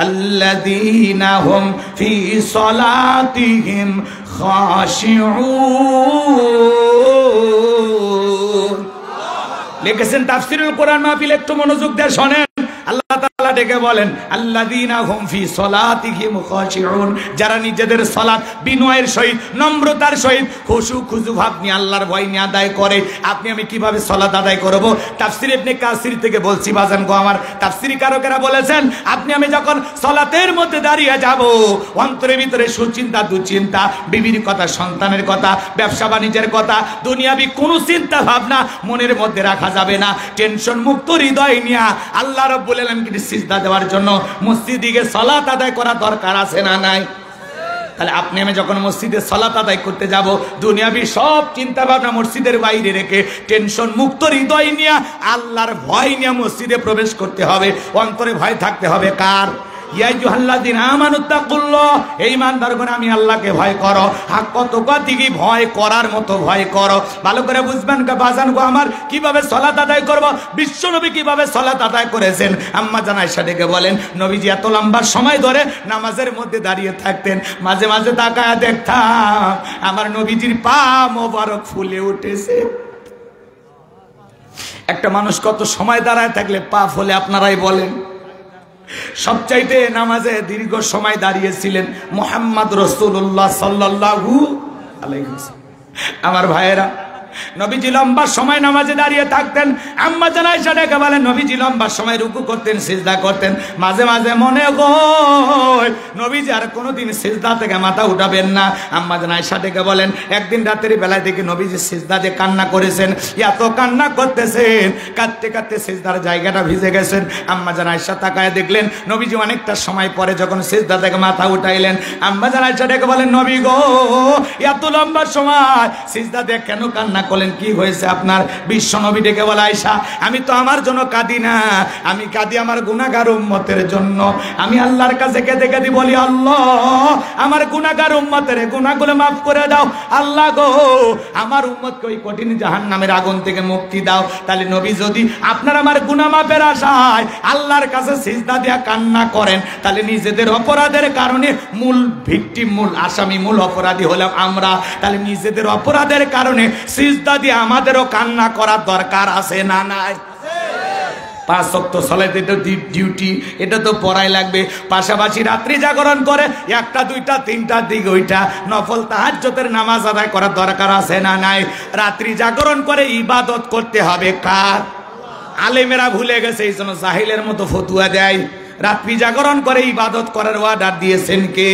আল্লাযীনা হুম ফি সালাতিহিম খাশিউন। লিখেছেন তাফসীরুল কোরআন মাহফিল, একটু মনোযোগ দিয়ে শোনেন। আল্লাহ তাআলা ডেকে বলেন আল্লাযীনা হুম ফি সালাতিহিম খাশিউন, যারা নিজেদের সালাত বিনয়ের সহিত, নম্রতার সহিত, খুশু খুজু ভাব নিয়ে, আল্লাহর ভয় নিয়ে আদায় করে। আপনি আমি কিভাবে সালাত আদায় করব? তাফসীর ইবনে কাসির থেকে বলছি বাজান গো আমার। তাফসীরি কারকেরা বলেছেন, আপনি আমি যখন সালাতের মধ্যে দাঁড়িয়ে যাব, অন্তরের ভিতরে সুচিন্তা দুশ্চিন্তা, বিবির কথা, সন্তানের কথা, ব্যবসা বাণিজ্যের কথা, দুনিয়াবি কোনো চিন্তা ভাবনা মনের মধ্যে রাখা যাবে না। টেনশন মুক্ত হৃদয় নিয়ে আল্লাহ রাব্বুল আলামিনকে সিজদা দেওয়ার জন্য মসজিদে গিয়ে সালাত আদায় করা দরকার আছে না নাই? তাহলে আপনি আমি যখন মসজিদে সালাত আদায় করতে যাব, দুনিয়াবি সব চিন্তা ভাবনা মসজিদের বাইরে রেখে টেনশন মুক্ত হৃদয় নিয়ে, আল্লাহর ভয় নিয়ে মসজিদে প্রবেশ করতে হবে। অন্তরে ভয় থাকতে হবে কার? ইয়া আইয়ুহাল্লাযীনা আমানুত্তাকুল্লাহ, এই ইমানদারগণ আমি আল্লাহকে ভয় করো। হাক্কা তুকাতিহি, ভয় করার মতো ভয় করো। ভালো করে বুঝবেন বাজান গো আমার, কিভাবে সালাত আদায় করব, বিশ্বনবী কিভাবে সালাত আদায় করেছেন। আম্মা জান আয়েশা ডেকে বলেন, নবীজি এত লম্বা সময় ধরে নামাজের মধ্যে দাঁড়িয়ে থাকতেন, মাঝে মাঝে তাকায়া দেখতাম আমার নবীজির পা মোবারক ফুলে উঠেছে। একটা মানুষ কত সময় দাঁড়ায় থাকলে পা ফুলে আপনারাই বলেন? সবচাইতে নামাজে দীর্ঘ সময় দাঁড়িয়েছিলেন মুহাম্মদ রাসূলুল্লাহ সাল্লাল্লাহু আলাইহি ওয়াসাল্লাম। আমার ভাইয়েরা, নবীজি লম্বা সময় নামাজে দাঁড়িয়ে থাকতেন। আম্মা জান আয়েশা ডেকে বলেন, নবীজি লম্বা সময় রুকু করতেন, সিজদা করতেন। মাঝে মাঝে মনে হয় নবীজি আর কোনোদিন সিজদা থেকে মাথা উঠাবেন না। আম্মা জান আয়েশা ডেকে বলেন, একদিন রাতের বেলায় দেখে নবীজি সিজদা দিয়ে কান্না করেছেন, এত কান্না করতেছেন, কাঁদতে কাঁদতে সিজদার জায়গাটা ভিজে গেছেন। আম্মা জান আয়েশা তাকায় দেখলেন নবীজি অনেকটা সময় পরে যখন সিজদা থেকে মাথা উঠাইলেন। আম্মা জান আয়েশা ডেকে বলেন, নবী গো, এত লম্বা সময় সিজদা দিয়ে কেন কান্না করলেন? কি হয়েছে আপনার? বিশ্ব নবী ডেকে বলে, আয়েশা, আমি তো আমার জন্য কাঁদি না, আমি কাঁদি আমার গুনাহগার উম্মতের জন্য। আমি আল্লাহর কাছে কেঁদে কেঁদে বলি, আল্লাহ আমার গুনাহগার উম্মতের গুনাহগুলো মাফ করে দাও। আল্লাহ গো, আমার উম্মতকে ওই কঠিন জাহান্নামের আগুন থেকে মুক্তি দাও। তাহলে নবী যদি আপনার আমার গুনাহ মাফের আশায় আল্লাহর কাছে সিজদা দিয়া কান্না করেন, তাহলে নিজেদের অপরাধের কারণে মূল ভিকটিম, মূল আসামি, মূল অপরাধী হলাম আমরা। তাহলে নিজেদের অপরাধের কারণে সিজদা দিয়ে আমাদেরও কান্না করার দরকার আছে না নাই? 5 ওয়াক্ত সালাত এটা ডিউটি, এটা তো পড়াই লাগবে। পাশাপাশি রাত্রি জাগরণ করে 1টা 2টা 3টার দিকে ওইটা নফল তাহাজ্জুদের নামাজ আদায় করার দরকার আছে না নাই? রাত্রি জাগরণ করে ইবাদত করতে হবে কার? আলেমেরা ভুলে গেছে, এই জন্য জাহিলের মতো ফতুয়া দেয়। রাত্রি জাগরণ করে ইবাদত করার অর্ডার দিয়েছেন কে?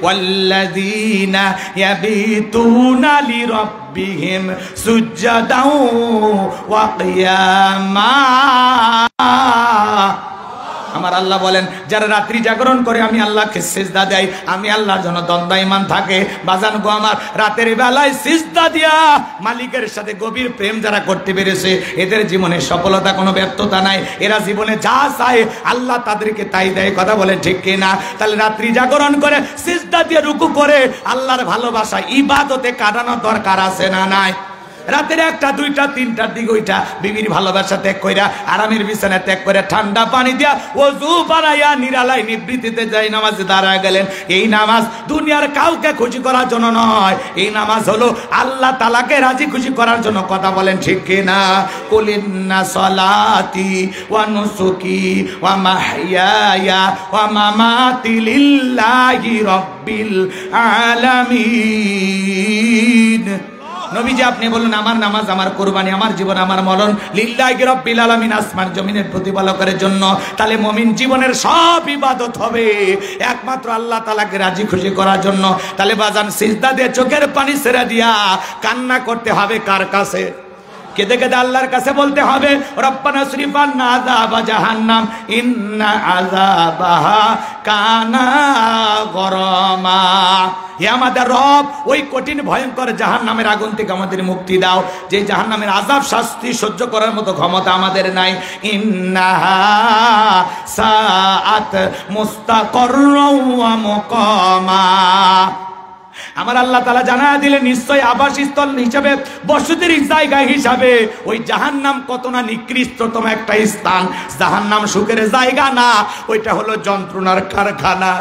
ওয়াল্লাযীনা ইয়াবিতুনা লিরাব্বিহিম সুজদাও ওয়া কিয়ামা। আমার আল্লাহ বলেন, যারা রাত্রি জাগরণ করে আমি আল্লাহকে সিজদা দেয়, আমি আল্লাহর জন্য দণ্ডায়মান থাকে। বাজান গো আমার, রাতের বেলায় সিজদা দিয়া মালিকের সাথে গভীর প্রেম যারা করতে পেরেছে, এদের জীবনে সফলতা, কোনো ব্যর্থতা নাই। এরা জীবনে যা চায় আল্লাহ তাদেরকে তাই দেয়। কথা বলে ঠিক কিনা? তাহলে রাত্রি জাগরণ করে সিজদা দিয়ে রুকু করে আল্লাহর ভালোবাসা ইবাদতে কাটানোর দরকার আছে না নাই? রাতের 1টা 2টা 3টার দিকে ওইটা বিবির ভালোবাসা ত্যাগ কইরা আরামের বিছানা ত্যাগ করে ঠান্ডা পানি দিয়া ওযু বানাইয়া নিরালাই নিবৃত্তিতে যাই নামাজে দাঁড়ায় গেলেন। এই নামাজ দুনিয়ার কাউকে খুশি করার জন্য নয়, এই নামাজ হলো আল্লাহ তাআলাকে রাজি খুশি করার জন্য। কথা বলেন ঠিক কিনা? কুলিন্না সলাতি ওয়া নুসুকি ওয়া মাহইয়ায়া ওয়া মামাতি লিল্লাহি রাব্বিল আলামিন। নবীজি আপনি বলুন আমার নামাজ, আমার কুরবানি, আমার জীবন, আমার মরণ লিল্লাহি রাব্বিল আলামিন, আসমান জমিনের প্রতিপালকের জন্য। তাহলে মুমিন জীবনের সব ইবাদত হবে একমাত্র আল্লাহ তাআলাকে রাজি খুশি করার জন্য। তাহলে বাজান সিজদা দিয়ে চোখের পানি ছেড়ে দিয়া কান্না করতে হবে কার কাছে? কেঁদে কেঁদে আল্লাহর কাছে বলতে হবে রব্বানা সরিফ আন্না আযাবা জাহান্নাম ইন্না আযাবাহা কানা গরামা। হে আমাদের রব, ওই কঠিন ভয়ঙ্কর জাহান্নামের আগুন থেকে আমাদের মুক্তি দাও, যে জাহান্নামের আযাব শাস্তি সহ্য করার মতো ক্ষমতা আমাদের নাই। ইন্নাহা সাআত মুস্তাকাররাও ওয়া মুকামা। আমার আল্লাহ তাআলা জানা দিলেন নিশ্চয় আবাসস্থল হিসাবে, বসতির জায়গা হিসাবে ওই জাহান্নাম কত না নিকৃষ্টতম একটা স্থান। জাহান্নাম সুখের জায়গা না, ওইটা হলো যন্ত্রণার কারখানা।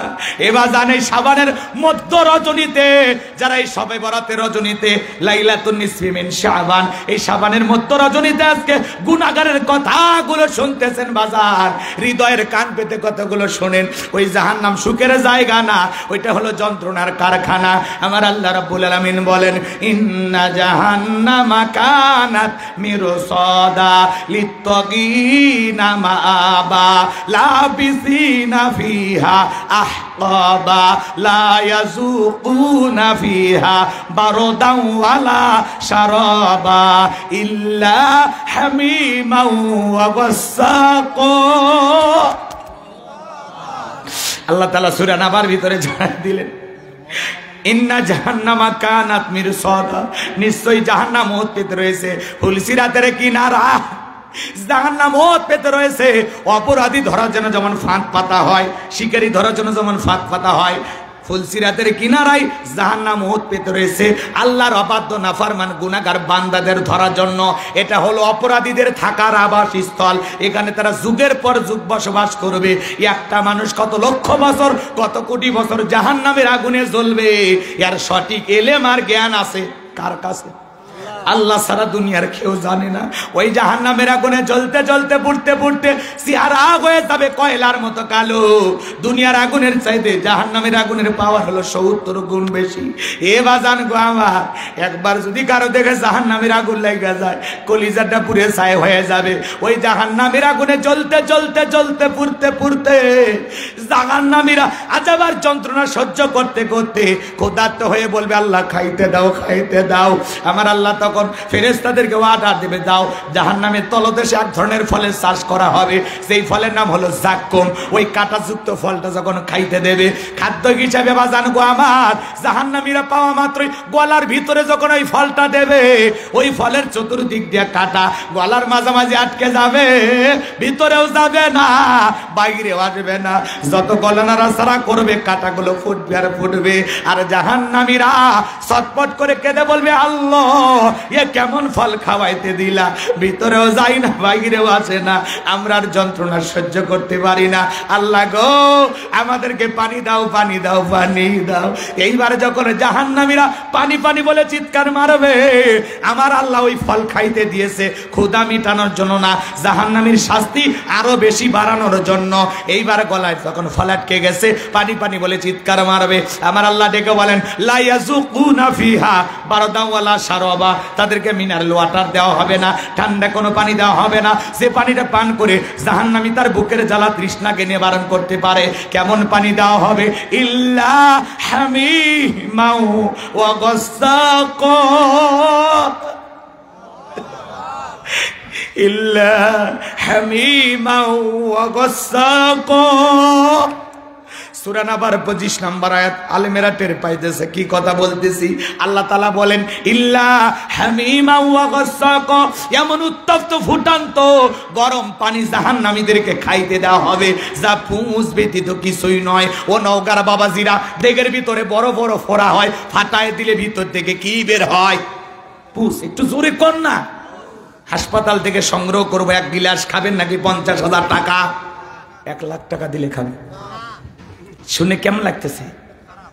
এবার জানেন শাবানের মধ্য রজনীতে, যারা এই শবে বরাতের রজনীতে লাইলাতুন নিসফি মিন শাবান, এই শাবানের মধ্য রজনীতে আজকে গুনাহগারের কথাগুলো শুনতেছেন বাজার, হৃদয়ের কান পেতে কথাগুলো শোনেন। ওই জাহান্নাম সুখের জায়গা না, ওইটা হলো যন্ত্রণার কারখানা। আমার আল্লাহ রাব্বুল আলামিন বলেন ইন্না জাহান্নামা কানাত মিরসাদা লিত্তাগিনা মাআবা লাবিসিনা ফিহা আহকাবা লা ইয়াযুকুনা ফিহা বারদান ওয়ালা শারাবা ইল্লা হামিমান ওয়া গাসসাকা। আল্লাহ তাআলা সূরা নাবার ভিতরে জানাই দিলেন ইন্না জাহান্নামা কানাত মিরসাদা, নিশ্চয়ই জাহান্নাম ওত পেতে রয়েছে ফুলসিরাতের কিনারা। জাহান্নাম ওত পেতে রয়েছে, অপরাধী ধরার জন্য যেমন ফাঁদ পাতা হয়, শিকারী ধরার জন্য যেমন ফাঁদ পাতা হয়, ফুলসিরাতের কিনারায় জাহান্নাম ওত পেতে রয়েছে আল্লাহর অবাধ্য নাফরমান গুনাহগার বান্দাদের ধরার জন্য। এটা হলো অপরাধীদের থাকার আবাসস্থল। এখানে তারা যুগের পর যুগ বসবাস করবে। একটা মানুষ কত লক্ষ বছর, কত কোটি বছর জাহান্নামের আগুনে জ্বলবে, এর সঠিক এলেম আর জ্ঞান আছে কার কাছে? আল্লাহ সারা দুনিয়ার কেউ জানে না। ওই জাহান্নামের আগুনে জ্বলতে জ্বলতে পুড়তে পুড়তে চেহারা হয়ে যাবে কয়লার মতো কালো। দুনিয়ার আগুনের চাইতে জাহান্নামের আগুনের পাওয়ার হলো 70 গুণ বেশি। এ বাজান গো আমার, একবার যদি কারো দেখে জাহান্নামের আগুন লাগা যায়, কলিজাটা পুড়ে ছাই হয়ে যাবে। ওই জাহান্নামের আগুনে জ্বলতে জ্বলতে জ্বলতে পুড়তে পুড়তে জাহান্নামীরা আযাবার যন্ত্রণা সহ্য করতে করতে ক্ষুধার্ত হয়ে বলবে আল্লাহ খাইতে দাও, খাইতে দাও। আমার আল্লাহ তখন ফেরেশতাদেরকে অর্ডার দেবে, দাও জাহান্নামের তলদেশে এক ধরনের ফলের চাষ করা হবে, সেই ফলের নাম হলো জাক্কুম। ওই কাঁটাযুক্ত ফলটা যখন খাইতে দেবে, খাদ্য হিসাবে বাজান গো আমার, জাহান্নামীরা পাওয়া মাত্রই গলার ভিতরে যখন ওই ফলটা দেবে, ওই ফলের চতুর্দিক দিয়ে কাটা, গলার মাঝামাঝি আটকে যাবে, ভিতরেও যাবে না, বাইরেও আসবে না। যত গলা নাড়াচাড়া করবে কাটাগুলো ফুটবে আর ফুটবে। আর জাহান্নামীরা ছটফট করে কেঁদে বলবে আল্লাহ এ কেমন ফল খাওয়াইতে দিলা, ভিতরেও যাই না, বাইরেও আসে না, আমরা আর যন্ত্রণা সহ্য করতে পারি না। আল্লাহ গো আমাদেরকে পানি দাও, পানি দাও, পানি দাও। এইবার যখন জাহান্নামীরা পানি পানি বলে চিৎকার মারবে, আমার আল্লাহ ওই ফল খাইতে দিয়েছে ক্ষুধা মিটানোর জন্য না, জাহান্নামীর শাস্তি আরো বেশি বাড়ানোর জন্য। এইবার গলায় যখন ফল আটকে গেছে, পানি পানি বলে চিৎকার মারবে, আমার আল্লাহ ডেকে বলেন লা ইয়াযুকুনা ফিহা বারদান ওয়ালা শারাবা, তাদেরকে মিনারেল ওয়াটার দেওয়া হবে না, ঠান্ডা কোনো পানি দেওয়া হবে না। যে পানিটা পান করে জাহান্নামী তার বুকের জ্বালা তৃষ্ণাকে নিবারণ করতে পারে, কেমন পানি দেওয়া হবে? ইল্লা হামিমাও ওয়া গাসসাকা, ইল্লা হামিমাও ওয়া গাসসাকা। সূরা নাবার 25 নম্বর আয়াত। আলেমেরা টের পাইতেছে কি কথা বলতেছি। আল্লাহ তাআলা বলেন ইল্লা হামিমা ওয়া গাসসাকা, এমন উত্তপ্ত ফুটান্ত গরম পানি জাহান্নামীদেরকে খাইতে দেওয়া হবে যা পুঁজ ব্যতীত কিছুই নয়। ও নওগার বাবাজিরা, দেগের ভিতরে বড় বড় ফোড়া হয়, ফাটায় দিলে ভিতর থেকে কি বের হয়? পুষ একটু জোরে কর না। হাসপাতাল থেকে সংগ্রহ করবো, এক গিলাস খাবেন নাকি 50,000 টাকা? 1 লাখ টাকা দিলে খাবেন। শুনে কেমন লাগতেছে?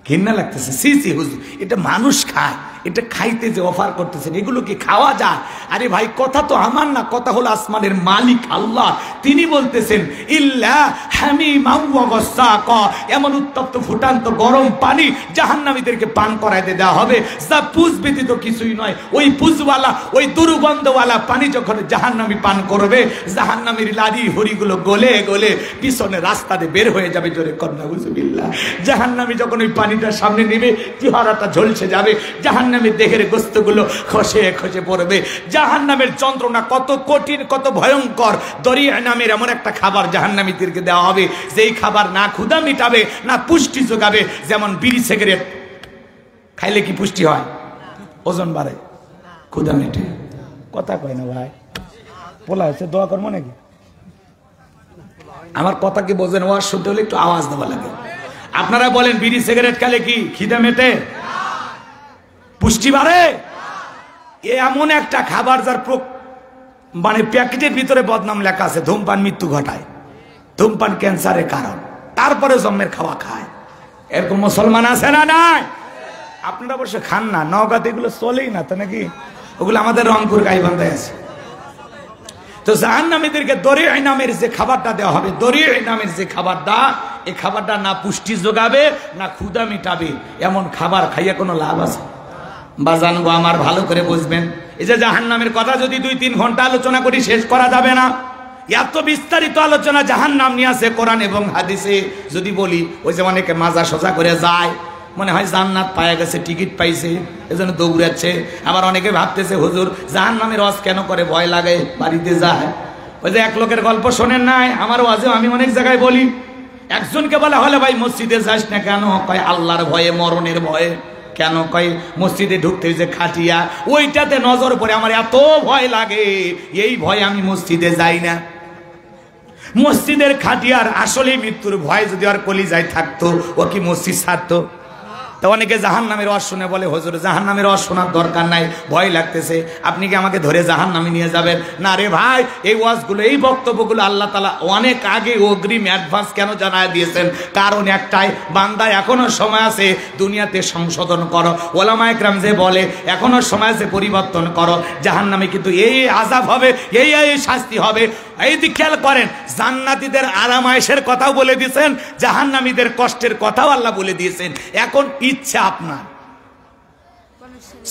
ঘৃণা লাগতেছে। সি সি হুজুর, এটা মানুষ খায়, এটা খাইতে যে অফার করতেছেন, এগুলো কি খাওয়া যায়? আরে ভাই, কথা তো আমার না, কথা হলো আসমানের মালিক আল্লাহ। তিনি বলতেছেন ইল্লা হামিমান ওয়া গাসসাকা, এমন উত্তপ্ত ফুটান্ত গরম পানি জাহান্নামীদেরকে পান করাইতে দেওয়া হবে, যা পুজ ব্যতীত কিছুই নয়। ওই পুজওয়ালা, ওই দুর্গন্ধওয়ালা পানি যখন জাহান্নামী পান করবে, জাহান্নামীর লাড়ি হরিগুলো গলে গলে পিছনে রাস্তাতে বের হয়ে যাবে। জোরে কন্যা বুঝবিল্লাহ। জাহান্নামী যখন ওই পানিটার সামনে নেবে, চেহারাটা ঝলসে যাবে, জাহান্নামের দেহের গোস্তগুলো খসে খসে পড়বে। জাহান্নামের যন্ত্রণা কত কঠিন, কত ভয়ঙ্কর। দরিয়া নামের এমন একটা খাবার জাহান্নামীদেরকে দেওয়া হবে, যেই খাবার না ক্ষুধা মিটাবে না পুষ্টি যোগাবে। যেমন বিড়ি সিগারেট খাইলে কি পুষ্টি হয়? ওজন বাড়ে, ক্ষুধা মেটে। কথা কয় না ভাই, বলা হয়েছে দোয়া করবো নাকি? আমার কথা কি বোঝেন? ওয়াজ শুনতে হলে একটু আওয়াজ দেওয়া লাগে। আপনারা বলেন বিড়ি সিগারেট খেলে কি খিদে মেটে, পুষ্টি বাড়ে? এমন একটা খাবার যার মানে প্যাকেটের ভিতরে বদনাম লেখা আছে, ধূমপান মৃত্যু ঘটায়, ধূমপান ক্যান্সারের কারণ, তারপরে জন্মের খাওয়া খায়। এরকম মুসলমান আছে না নাই? আপনারা অবশ্য খান না, নওগাঁতে এগুলো চলেই না তো নাকি? ওগুলো আমাদের রংপুর গাইবান্ধায় আছে। তো জাহান্নামীদেরকে দরিয়া নামের যে খাবারটা দেওয়া হবে, দরিয়া নামের যে খাবারটা, এই খাবারটা না পুষ্টি যোগাবে না ক্ষুধা মিটাবে। এমন খাবার খাইয়া কোনো লাভ আছে? বাজান গো আমার, ভালো করে বুঝবেন। এই যে জাহান্নামের কথা যদি 2-3 ঘন্টা আলোচনা করি শেষ করা যাবে না। এত বিস্তারিত আলোচনা জাহান্নাম নিয়ে আছে কোরআন এবং হাদিসে। যদি বলি, ওই যে অনেকে মাজা সোজা করে যায়, মনে হয় জান্নাত পায়ে গেছে, টিকিট পাইছে, এজন্য দৌড়াচ্ছে। আবার অনেকে ভাবতেছে হুজুর জাহান্নামের ওয়াজ কেন করে, ভয় লাগে, বাড়িতে যায়। ওই যে এক লোকের গল্প শোনেন নাই? আমার ওয়াজেও আমি অনেক জায়গায় বলি। একজনকে বলা হলে ভাই মসজিদে যাস না কেন? কয় আল্লাহর ভয়ে, মরণের ভয়ে। কেন? কয় মসজিদে ঢুকতে যে খাটিয়া, ওইটাতে নজর পড়ে, আমার এত ভয় লাগে, এই ভয়ে আমি মসজিদে যাই না। মসজিদের খাটিয়ার আসলে মৃত্যুর ভয় যদি আর কলিজায় থাকতো, ও কি মসজিদ ছাড়তো? তো অনেকে জাহান্নামের ওয়াজ শুনে বলে হুজুর জাহান্নামের ওয়াজ শোনার দরকার নাই, ভয় লাগতেছে, আপনি কি আমাকে ধরে জাহান্নামে নিয়ে যাবেন? না রে ভাই, এই ওয়াজগুলো, এই বক্তব্যগুলো আল্লাহ তাআলা অনেক আগে অগ্রিম অ্যাডভান্স কেন জানায় দিয়েছেন? কারণ একটাই, বান্দা এখনো সময় আছে, দুনিয়াতে সংশোধন করো। ওলামায়ে কেরাম যে বলে এখনো সময় আছে, পরিবর্তন করো। জাহান্নামে কিন্তু এই আযাব হবে, এই শাস্তি হবে। এই দিক খেয়াল করেন, জান্নাতীদের আরামায়েশের কথাও বলে দিয়েছেন, জাহান্নামীদের কষ্টের কথাও আল্লাহ বলে দিয়েছেন। এখন ইচ্ছা আপনার,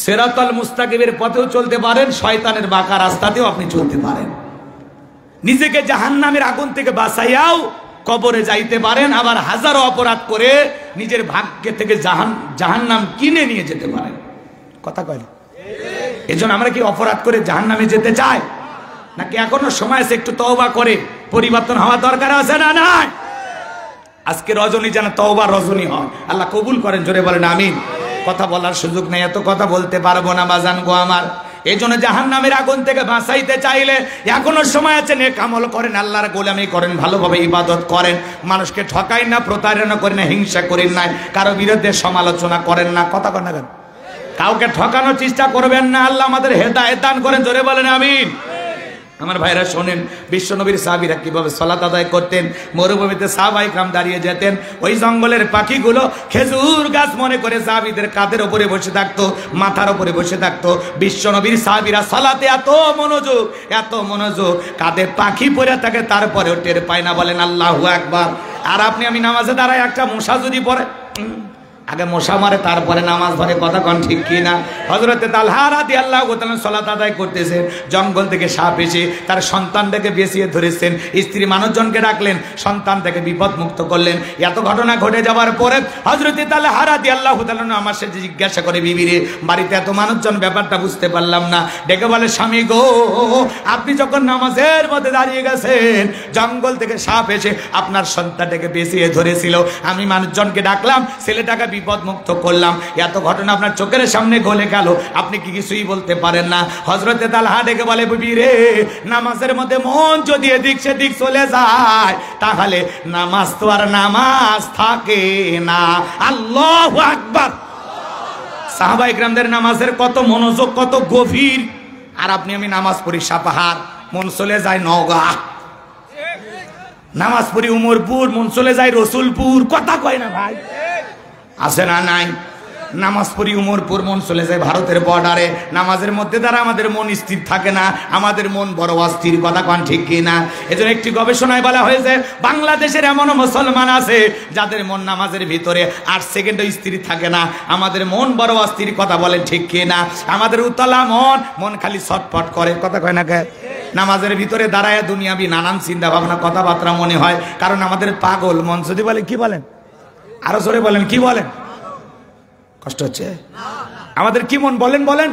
সিরাতাল মুস্তাকিমের পথেও চলতে পারেন, শয়তানের বাঁকা রাস্তাতেও আপনি চলতে পারেন। নিজেকে জাহান্নামের আগুন থেকে বাঁচাইয়াও কবরে যাইতে পারেন, আবার হাজারো অপরাধ করে নিজের ভাগ্য থেকে জাহান্নাম কিনে নিয়ে যেতে পারেন। কথা কয় না? এজন্য আমরা কি অপরাধ করে জাহান্নামে যেতে চাই? নাকি এখনো সময় আছে একটু তওবা করে পরিবর্তন হওয়া দরকার আছে না নাই? আজকে রজনী যেন তওবার রজনী হয়, আল্লাহ কবুল করেন। জোরে বলেন আমিন। কথা বলার সুযোগ নেই, এত কথা বলতে পারবো না বাজান গো আমার। এই জন্য জাহান্নামের আগুন থেকে বাঁচাইতে চাইলে এখনো সময় আছে, নেক আমল করেন, আল্লাহর গোলামি করেন, ভালোভাবে ইবাদত করেন, মানুষকে ঠকাই না, প্রতারণা করেন না, হিংসা করেন না, কারো বিরুদ্ধে সমালোচনা করেন না। কথা কন না কেন? কাউকে ঠকানোর চেষ্টা করবেন না। আল্লাহ আমাদের হেদায়েত দান করেন। জোরে বলেন আমিন। আমার ভাইরা শোনেন, বিশ্বনবীর সাহাবীরা কিভাবে সালাত আদায় করতেন। মরুভূমিতে সাহাবায়ে কেরাম দাঁড়িয়ে যেতেন, ওই জঙ্গলের পাখিগুলো খেজুর গাছ মনে করে সাহাবীদের কাঁধের উপরে বসে থাকতো, মাথার উপরে বসে থাকতো। বিশ্বনবীর সাহাবীরা সালাতে এত মনোযোগ, এত মনোযোগ, কাঁধে পাখি পড়ে থাকে, তারপরেও টের পায় না। বলেন আল্লাহু আকবার। আর আপনি আমি নামাজে দাঁড়ায় একটা মশা যদি পড়ে, আগে মশা মারে তারপরে নামাজ ধরে। কথা কন ঠিক কি না? হযরতে তালহা রাদিয়াল্লাহু তাআলা সালাত আদায় করতেছেন, জঙ্গল থেকে সাপ এসে তার সন্তানটাকে বেঁচিয়ে ধরেছেন। স্ত্রী মানুষজনকে ডাকলেন, সন্তান থেকে বিপদ মুক্ত করলেন। এত ঘটনা ঘটে যাওয়ার পরে হযরতে তালহা রাদিয়াল্লাহু তাআলা আমার সাথে জিজ্ঞাসা করে, বিবি রে, বাড়িতে এত মানুষজন, ব্যাপারটা বুঝতে পারলাম না। ডেকে বলে, স্বামী গো, আপনি যখন নামাজের মধ্যে দাঁড়িয়ে গেছেন, জঙ্গল থেকে সাপ এসে আপনার সন্তানটাকে বেঁচিয়ে ধরেছিল, আমি মানুষজনকে ডাকলাম, ছেলেটাকে বিপদ মুক্ত করলাম। এত ঘটনা আপনার চোখের সামনে গলে গেল, আপনি কি কিছুই বলতে পারেন না? হযরতে তালহা ডেকে বলে, বিবি রে, নামাজের মধ্যে মন যদি এদিক সেদিক চলে যায়, তাহলে নামাজ তো আর নামাজ থাকে না। আল্লাহু আকবার। সাহাবায়ে কেরামদের নামাজের কত মনোযোগ, কত গভীর। আর আপনি আমি নামাজ পড়ি সাপাহার, মন চলে যায় নওগাঁ। নামাজ পড়ি উমরপুর, মন চলে যায় রসুলপুর। কথা কয় না ভাই? আছে না নাই? নামাজ পড়ি উমরপুর, মন চলে যায় ভারতের বর্ডারে। নামাজের মধ্যে দ্বারা আমাদের মন স্থির থাকে না, আমাদের মন বড় অস্থির। কথা কন ঠিক কিনা? এজন্য একটি গবেষণায় বলা হয়েছে বাংলাদেশের এমন মুসলমান আছে যাদের মন নামাজের ভিতরে 8 সেকেন্ডও স্থির থাকে না। আমাদের মন বড় অস্থির। কথা বলেন ঠিক কিনা? আমাদের উতলা মন খালি ছটফট করে। কথা কয় না কে? নামাজের ভিতরে দাঁড়ায় দুনিয়াবি নানান চিন্তা ভাবনা, কথাবার্তা মনে হয়। কারণ আমাদের পাগল মন। যদি বলেন কি বলেন, আরো জোরে বলেন, কি বলেন? কষ্ট হচ্ছে? আমাদের কি মন বলেন? বলেন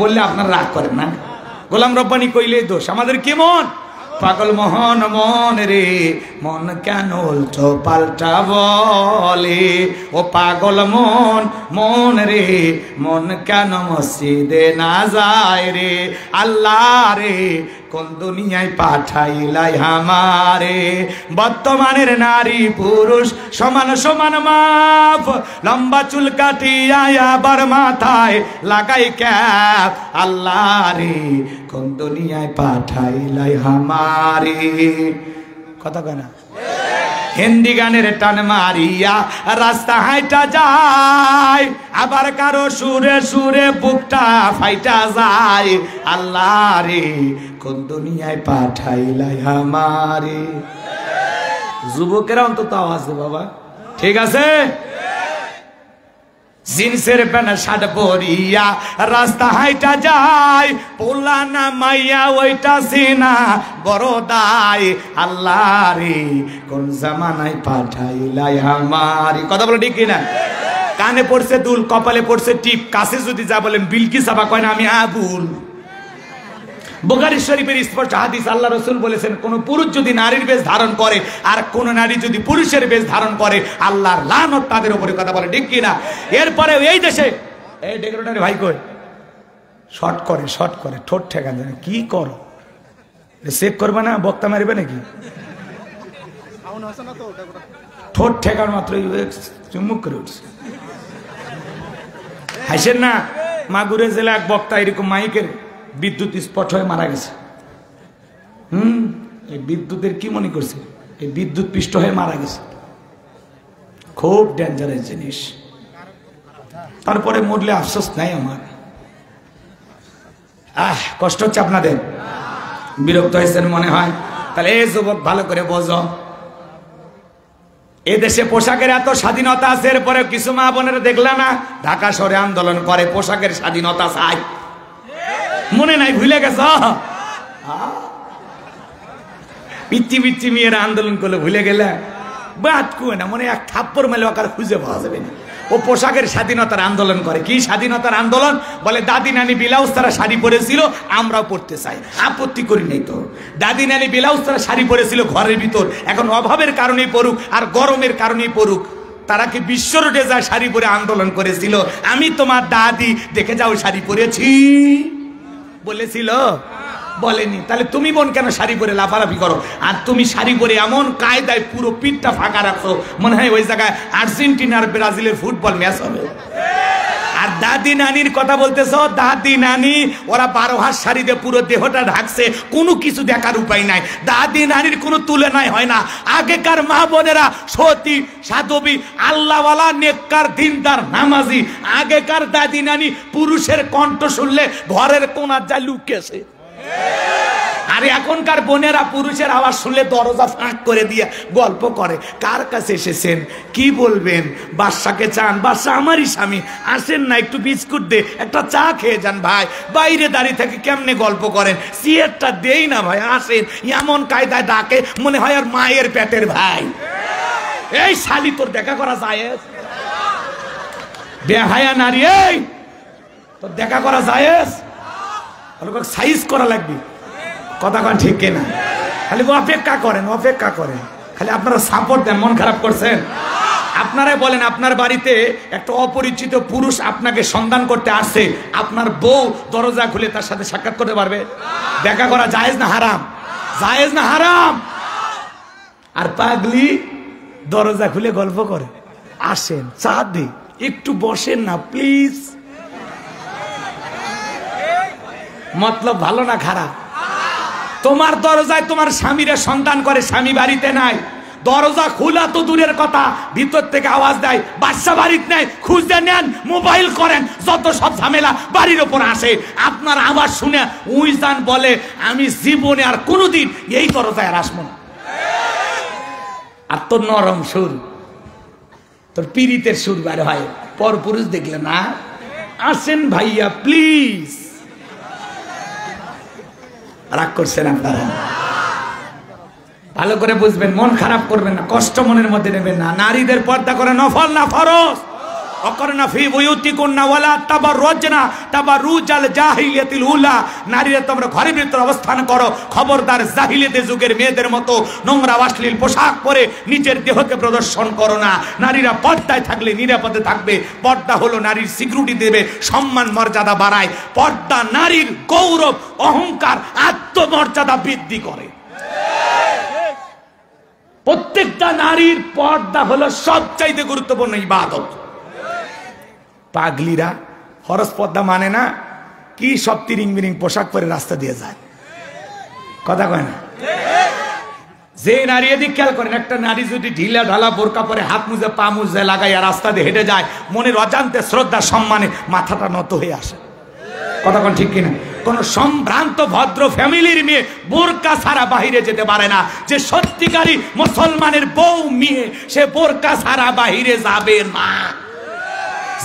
বললে আপনারা রাগ করেন না? গোলাম রব্বানি কইলেই দোষ। আমাদের কি মন? পাগল মোহন মন রে, মন কেন উল্টো পাল্টা বলে? ও পাগল মন রে, মন কেন মসজিদে না যায় রে? আল্লাহ রে, কোন দুনিয়ায় পাঠাইলাই আমারে? বর্তমানের নারী পুরুষ সমান সমান মাপ, লম্বা চুল কাটিয়া আবার মাথায় লাগাই ক্যাপ। আল্লাহ রে, কোন দুনিয়ায় পাঠাইলাই আমারে? কথা কয় না? হিন্দি গানের টান মারিয়া রাস্তা হাইটা যায়, আবার কারো সুরে সুরে বুকটা ফাইটা যায়। আল্লাহ রে, কোন দুনিয়ায় পাঠাইলাই আমারে? যুবকেরা অন্তত আওয়াজ দে বাবা, ঠিক আছে? জিন্সের প্যান্ট শার্ট পরিয়া রাস্তা হাইটা যায়, পোলা না মাইয়া ওইটা সিনা বড় দায়। আল্লাহ রে, কোন জামানায় পাঠাইলাই আমারে? কথা বলো ঠিক কিনা? কানে পড়ছে দুল, কপালে পড়ছে টিপ, কাছে যদি যা বলেন বিলকিস আবা কয় না আমি আবুল। বুখারী শরীফের স্পষ্ট হাদিস, আল্লাহ রাসূল বলেছেন কোন পুরুষ যদি নারীর বেশ ধারণ করে আর কোন নারী যদি পুরুষের বেশ ধারণ করে, আল্লাহর লানত তাদের উপরে। কথা বলে ঠিক কিনা? এরপরে এই দেশে এই ডেকোরেটর ভাই কই শর্ট করে ঠোঁট ঠেকান জানে কি করো? চেক করবে না, বক্তা মারবে নাকি? ঠোঁট ঠেকার মাত্র চুমুক করে উঠছে। হাসেন না? মাগুরে জেলা এক বক্তা এরকম মাইকের বিদ্যুৎ স্পট হয়ে মারা গেছে। এই বিদ্যুতের কি মনে করছে? এই বিদ্যুৎ পৃষ্ঠ হয়ে মারা গেছে। খুব ডেঞ্জারাস জিনিস। তারপরে মরলে আফসোস নাই আমার। কষ্ট হচ্ছে আপনাদের? বিরক্ত হয়েছেন মনে হয়? তাহলে এই যুবক ভালো করে বোঝো, এ দেশে পোশাকের এত স্বাধীনতা আছে, এরপরে কিছু মা বোনেরা দেখলা না ঢাকা শহরে আন্দোলন করে পোশাকের স্বাধীনতা চাই। মনে নাই? ভুলে গেছ? পিচ্ছি পিচ্ছি মেয়েরা আন্দোলন করলে ভুলে গেলে বাদ কুয়ে না, মনে এক থাপ্পড় মেলে ওকার খুঁজে পাওয়া যাবে না। ও পোশাকের স্বাধীনতার আন্দোলন করে। কি স্বাধীনতার আন্দোলন? বলে দাদি নানি ব্লাউজ তারা শাড়ি পরেছিল, আমরাও পড়তে চাই। আপত্তি করি নাই তো। দাদি নানি ব্লাউজ তারা শাড়ি পরেছিল ঘরের ভিতর, এখন অভাবের কারণেই পড়ুক আর গরমের কারণেই পড়ুক। তারা কি বিশ্ব রোডে যায় শাড়ি পরে আন্দোলন করেছিল? আমি তোমার দাদি দেখে যাও শাড়ি পরেছি বলেছিল? বলেনি। তাহলে তুমি বোন কেন শাড়ি পরে লাফালাফি করো? আর তুমি শাড়ি পরে এমন কায়দায় পুরো পিঠটা ফাঁকা রাখছো, মনে হয় ওই জায়গায় আর্জেন্টিনা আর ব্রাজিলের ফুটবল ম্যাচ হবে। আর দাদি নানির কথা বলতেছ, দাদি নানি ওরা 12 হাত শাড়িতে পুরো দেহটা ঢাকছে, কোনো কিছু দেখার উপায় নাই। দাদি নানির কোনো তুলনায় হয় না। আগেকার মা বোনেরা সতী সাধবী আল্লাহওয়ালা নেককার দিনদার নামাজি। আগেকার দাদি নানি পুরুষের কণ্ঠ শুনলে ঘরের কোণার যা লুকেছে। আর এখনকার বোনেরা পুরুষের আওয়াজ শুনলে দরজা ফাঁক করে দিয়ে গল্প করে। কার কাছে এসেছেন, কি বলবেন? বাদশাকে চান? বাদশা আমারই স্বামী, আসেন না একটু বিস্কুট দে, একটা চা খেয়ে যান ভাই। বাইরে দাঁড়িয়ে থেকে কেমনে গল্প করেন? সিয়ারটা দেই না ভাই, আসেন। এমন কায়দায় ডাকে মনে হয় আর মায়ের পেটের ভাই। এই শালি তোর দেখা করা যায়? বেহায়া নারী, এই তোর দেখা করা যায়? সাইজ করা লাগবে। কথা কন ঠিক কিনা? খালি অপেক্ষা করেন, অপেক্ষা করেন। খালি আপনারা সাপোর্ট দেন। মন খারাপ করছেন? আপনারাই বলেন, আপনার বাড়িতে একটা অপরিচিত পুরুষ আপনাকে সন্ধান করতে আসছে, আপনার বউ দরজা খুলে তার সাথে সাক্ষাৎ করতে পারবে? দেখা করা জায়েজ না হারাম? জায়েজ না হারাম? আর পাগলি দরজা খুলে গল্প করে, আসেন চা দিই, একটু বসেন না প্লিজ। মতলব ভালো না খারাপ? তোমার দরজায় তোমার স্বামীরা সন্তান করে, স্বামী বাড়িতে নাই, দরজা খোলা তো দূরের কথা, ভিতর থেকে আওয়াজ দেয় বাচ্চা বাড়িতে নাই, খুঁজতে নেন, মোবাইল করেন, যত সব ঝামেলা বাড়ির ওপর আসে। আপনার আওয়াজ শুনে উইজান বলে আমি জীবনে আর কোনোদিন এই দরজায় আর আসবো না। আর তোর নরম সুর, তোর পীড়িতের সুর বার হয়, পর পুরুষ দেখলে না, আসেন ভাইয়া প্লিজ। রাগ করছেন আপনারা? ভালো করে বুঝবেন, মন খারাপ করবেন না, কষ্ট মনের মধ্যে নেবেন না। নারীদের পর্দা করে নফল না ফরজ। অকরনা ফি বুয়ুতিকুন্না ওয়ালা তাবাররুজনা তাবাররুজাল জাহিলিয়াতিল উলা। নারীরা তোমরা ঘরের ভিতর অবস্থান করো, খবরদার জাহিলিয়াতের যুগের মেয়েদের মতো নোংরা অশ্লীল পোশাক পরে নিজের দেহকে প্রদর্শন করো না। নারীরা পর্দায় থাকলে নিরাপদে থাকবে। পর্দা হলো নারীর সিকিউরিটি দেবে, সম্মান মর্যাদা বাড়ায়। পর্দা নারীর গৌরব, অহংকার, আত্মমর্যাদা বৃদ্ধি করে। প্রত্যেকটা নারীর পর্দা হলো সবচাইতে গুরুত্বপূর্ণ ইবাদত। পাগলিরা ফরজ পর্দা মানে না, কি সব তিরিং বিরিং পোশাক পরে রাস্তা দিয়ে যায়, কথা কয় না? যে নারী এদিক খেয়াল করেন, একটা নারী যদি ঢিলা ঢালা বোরকা পরে হাত মুজে পা মুজে লাগাইয়া রাস্তা দিয়ে হেঁটে যায়, মনের অজান্তে শ্রদ্ধা সম্মানে মাথাটা নত হয়ে আসে, কথা কোন ঠিক কিনা? কোন সম্ভ্রান্ত ভদ্র ফ্যামিলির মেয়ে বোরকা ছাড়া বাহিরে যেতে পারে না। যে সত্যিকারী মুসলমানের বউ মেয়ে, সে বোরকা ছাড়া বাহিরে যাবে না।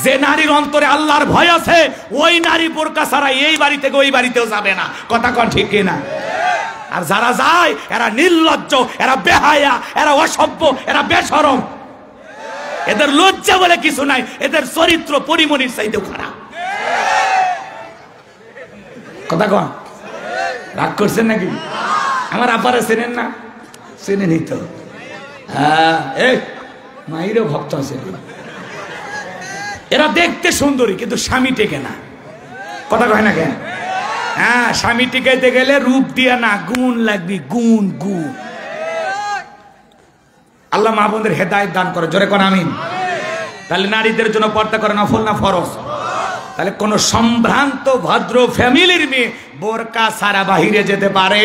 যে নারীর অন্তরে আল্লাহর ভয় আছে, ওই নারী বোরকা ছাড়া এই বাড়ি থেকে ওই বাড়িতেও যাবে না, কথা কোন ঠিক কিনা? আর যারা যায় এরা নির্লজ্জ, এরা বেহায়া, এরা অসভ্য, এরা বেশরম। এদের লজ্জা বলে কিছু নাই, এদের চরিত্র পরিমণির চাইতেও খারাপ, কথা কন? রাগ করছেন নাকি? আমার আপারে চেনেন না? চেনেনি তো? হ্যাঁ, এই মাইরও ভক্ত আছে। এরা দেখতে সুন্দরী কিন্তু স্বামী টেকে না, কথা কয় না কেন? হ্যাঁ, স্বামী টিকাইতে গেলে রূপ দিয়া না, গুণ লাগবে, গুণ গুণ। আল্লাহ মা বোনদের হেদায়েত দান করে, জোরে কোন আমিন। তাহলে নারীদের জন্য পর্দা করে নফল না ফরজ? তাহলে কোন সম্ভ্রান্ত ভদ্র ফ্যামিলির মেয়ে বোরকা সারা বাহিরে যেতে পারে?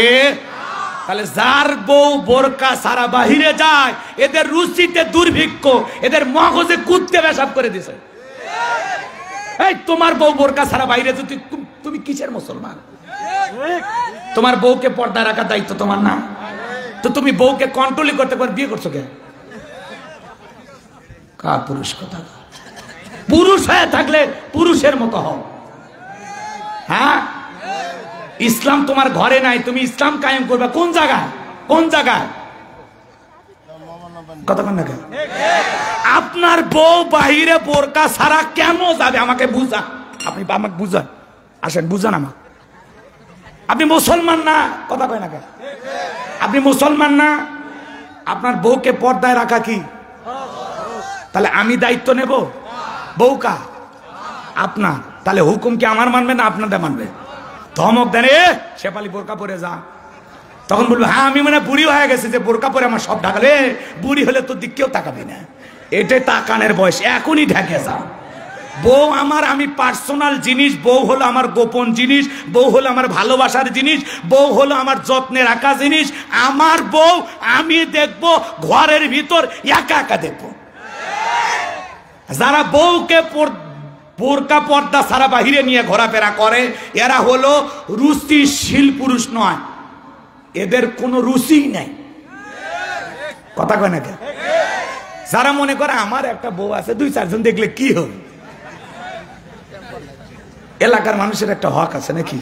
তাহলে যার বউ বোরকা সারা বাহিরে যায়, এদের রুচিতে দুর্ভিক্ষ, এদের মগজে কুত্তে পেশাব করে দিছে। এই তোমার বউ বোরকা সারা বাইরে, তুমি কিসের মুসলমান? তোমার বউকে পর্দা রাখার দায়িত্ব তোমার না? তো তুমি বউকে কন্ট্রোল করতে পারো, বিয়ে করছো কেন? কা পুরুষ কথা, পুরুষ হয়ে থাকলে পুরুষের মতো হও। হ্যাঁ, ইসলাম তোমার ঘরে নাই, তুমি ইসলাম কায়েম করবে কোন জায়গায়? কোন জায়গায়? কথা বল না কেন? আপনার বউ বাহিরে বোরকা ছাড়া কেন যাবে? আমাকে বুঝা, আপনি আমাকে বুঝান, আসেন বুঝান আমাকে। আপনি মুসলমান না, কথা কয় না কেন? আপনি মুসলমান না? আপনার বউকে পর্দায় রাখা কি? তাহলে আমি দায়িত্ব নেব? বউকা আপনার, তাহলে হুকুম কি আমার মানবে না আপনাদের মানবে? ধমক দেন, এ শেফালি বোরকা পরে যা, তখন বলবো হ্যাঁ আমি মানে বুড়ি হয়ে গেছে যে বোরকা পরে আমার সব ঢাকালে। বুড়ি হলে তোর দিক কেউ তাকাবি না, এটাই তাকানের বয়স, এখনই ঢেকে যা। বউ আমার, আমি পার্সোনাল জিনিস, বউ হলো আমার গোপন জিনিস, বউ হলো আমার ভালোবাসার জিনিস, বউ হলো আমার যত্নে রাখা জিনিস। আমার বউ আমি দেখবো, ঘরের ভিতর একা একা দেখবো। যারা বউকে বোরকা পর্দা সারা বাহিরে নিয়ে ঘোরাফেরা করে, এরা হলো রুচিশীল পুরুষ নয়, এদের কোনো রুচিই নাই, কথা কয় না কেন? যারা মনে করে আমার একটা বউ আছে, দুই চারজন দেখলে কি হবে, এলাকার মানুষের একটা হক আছে নাকি?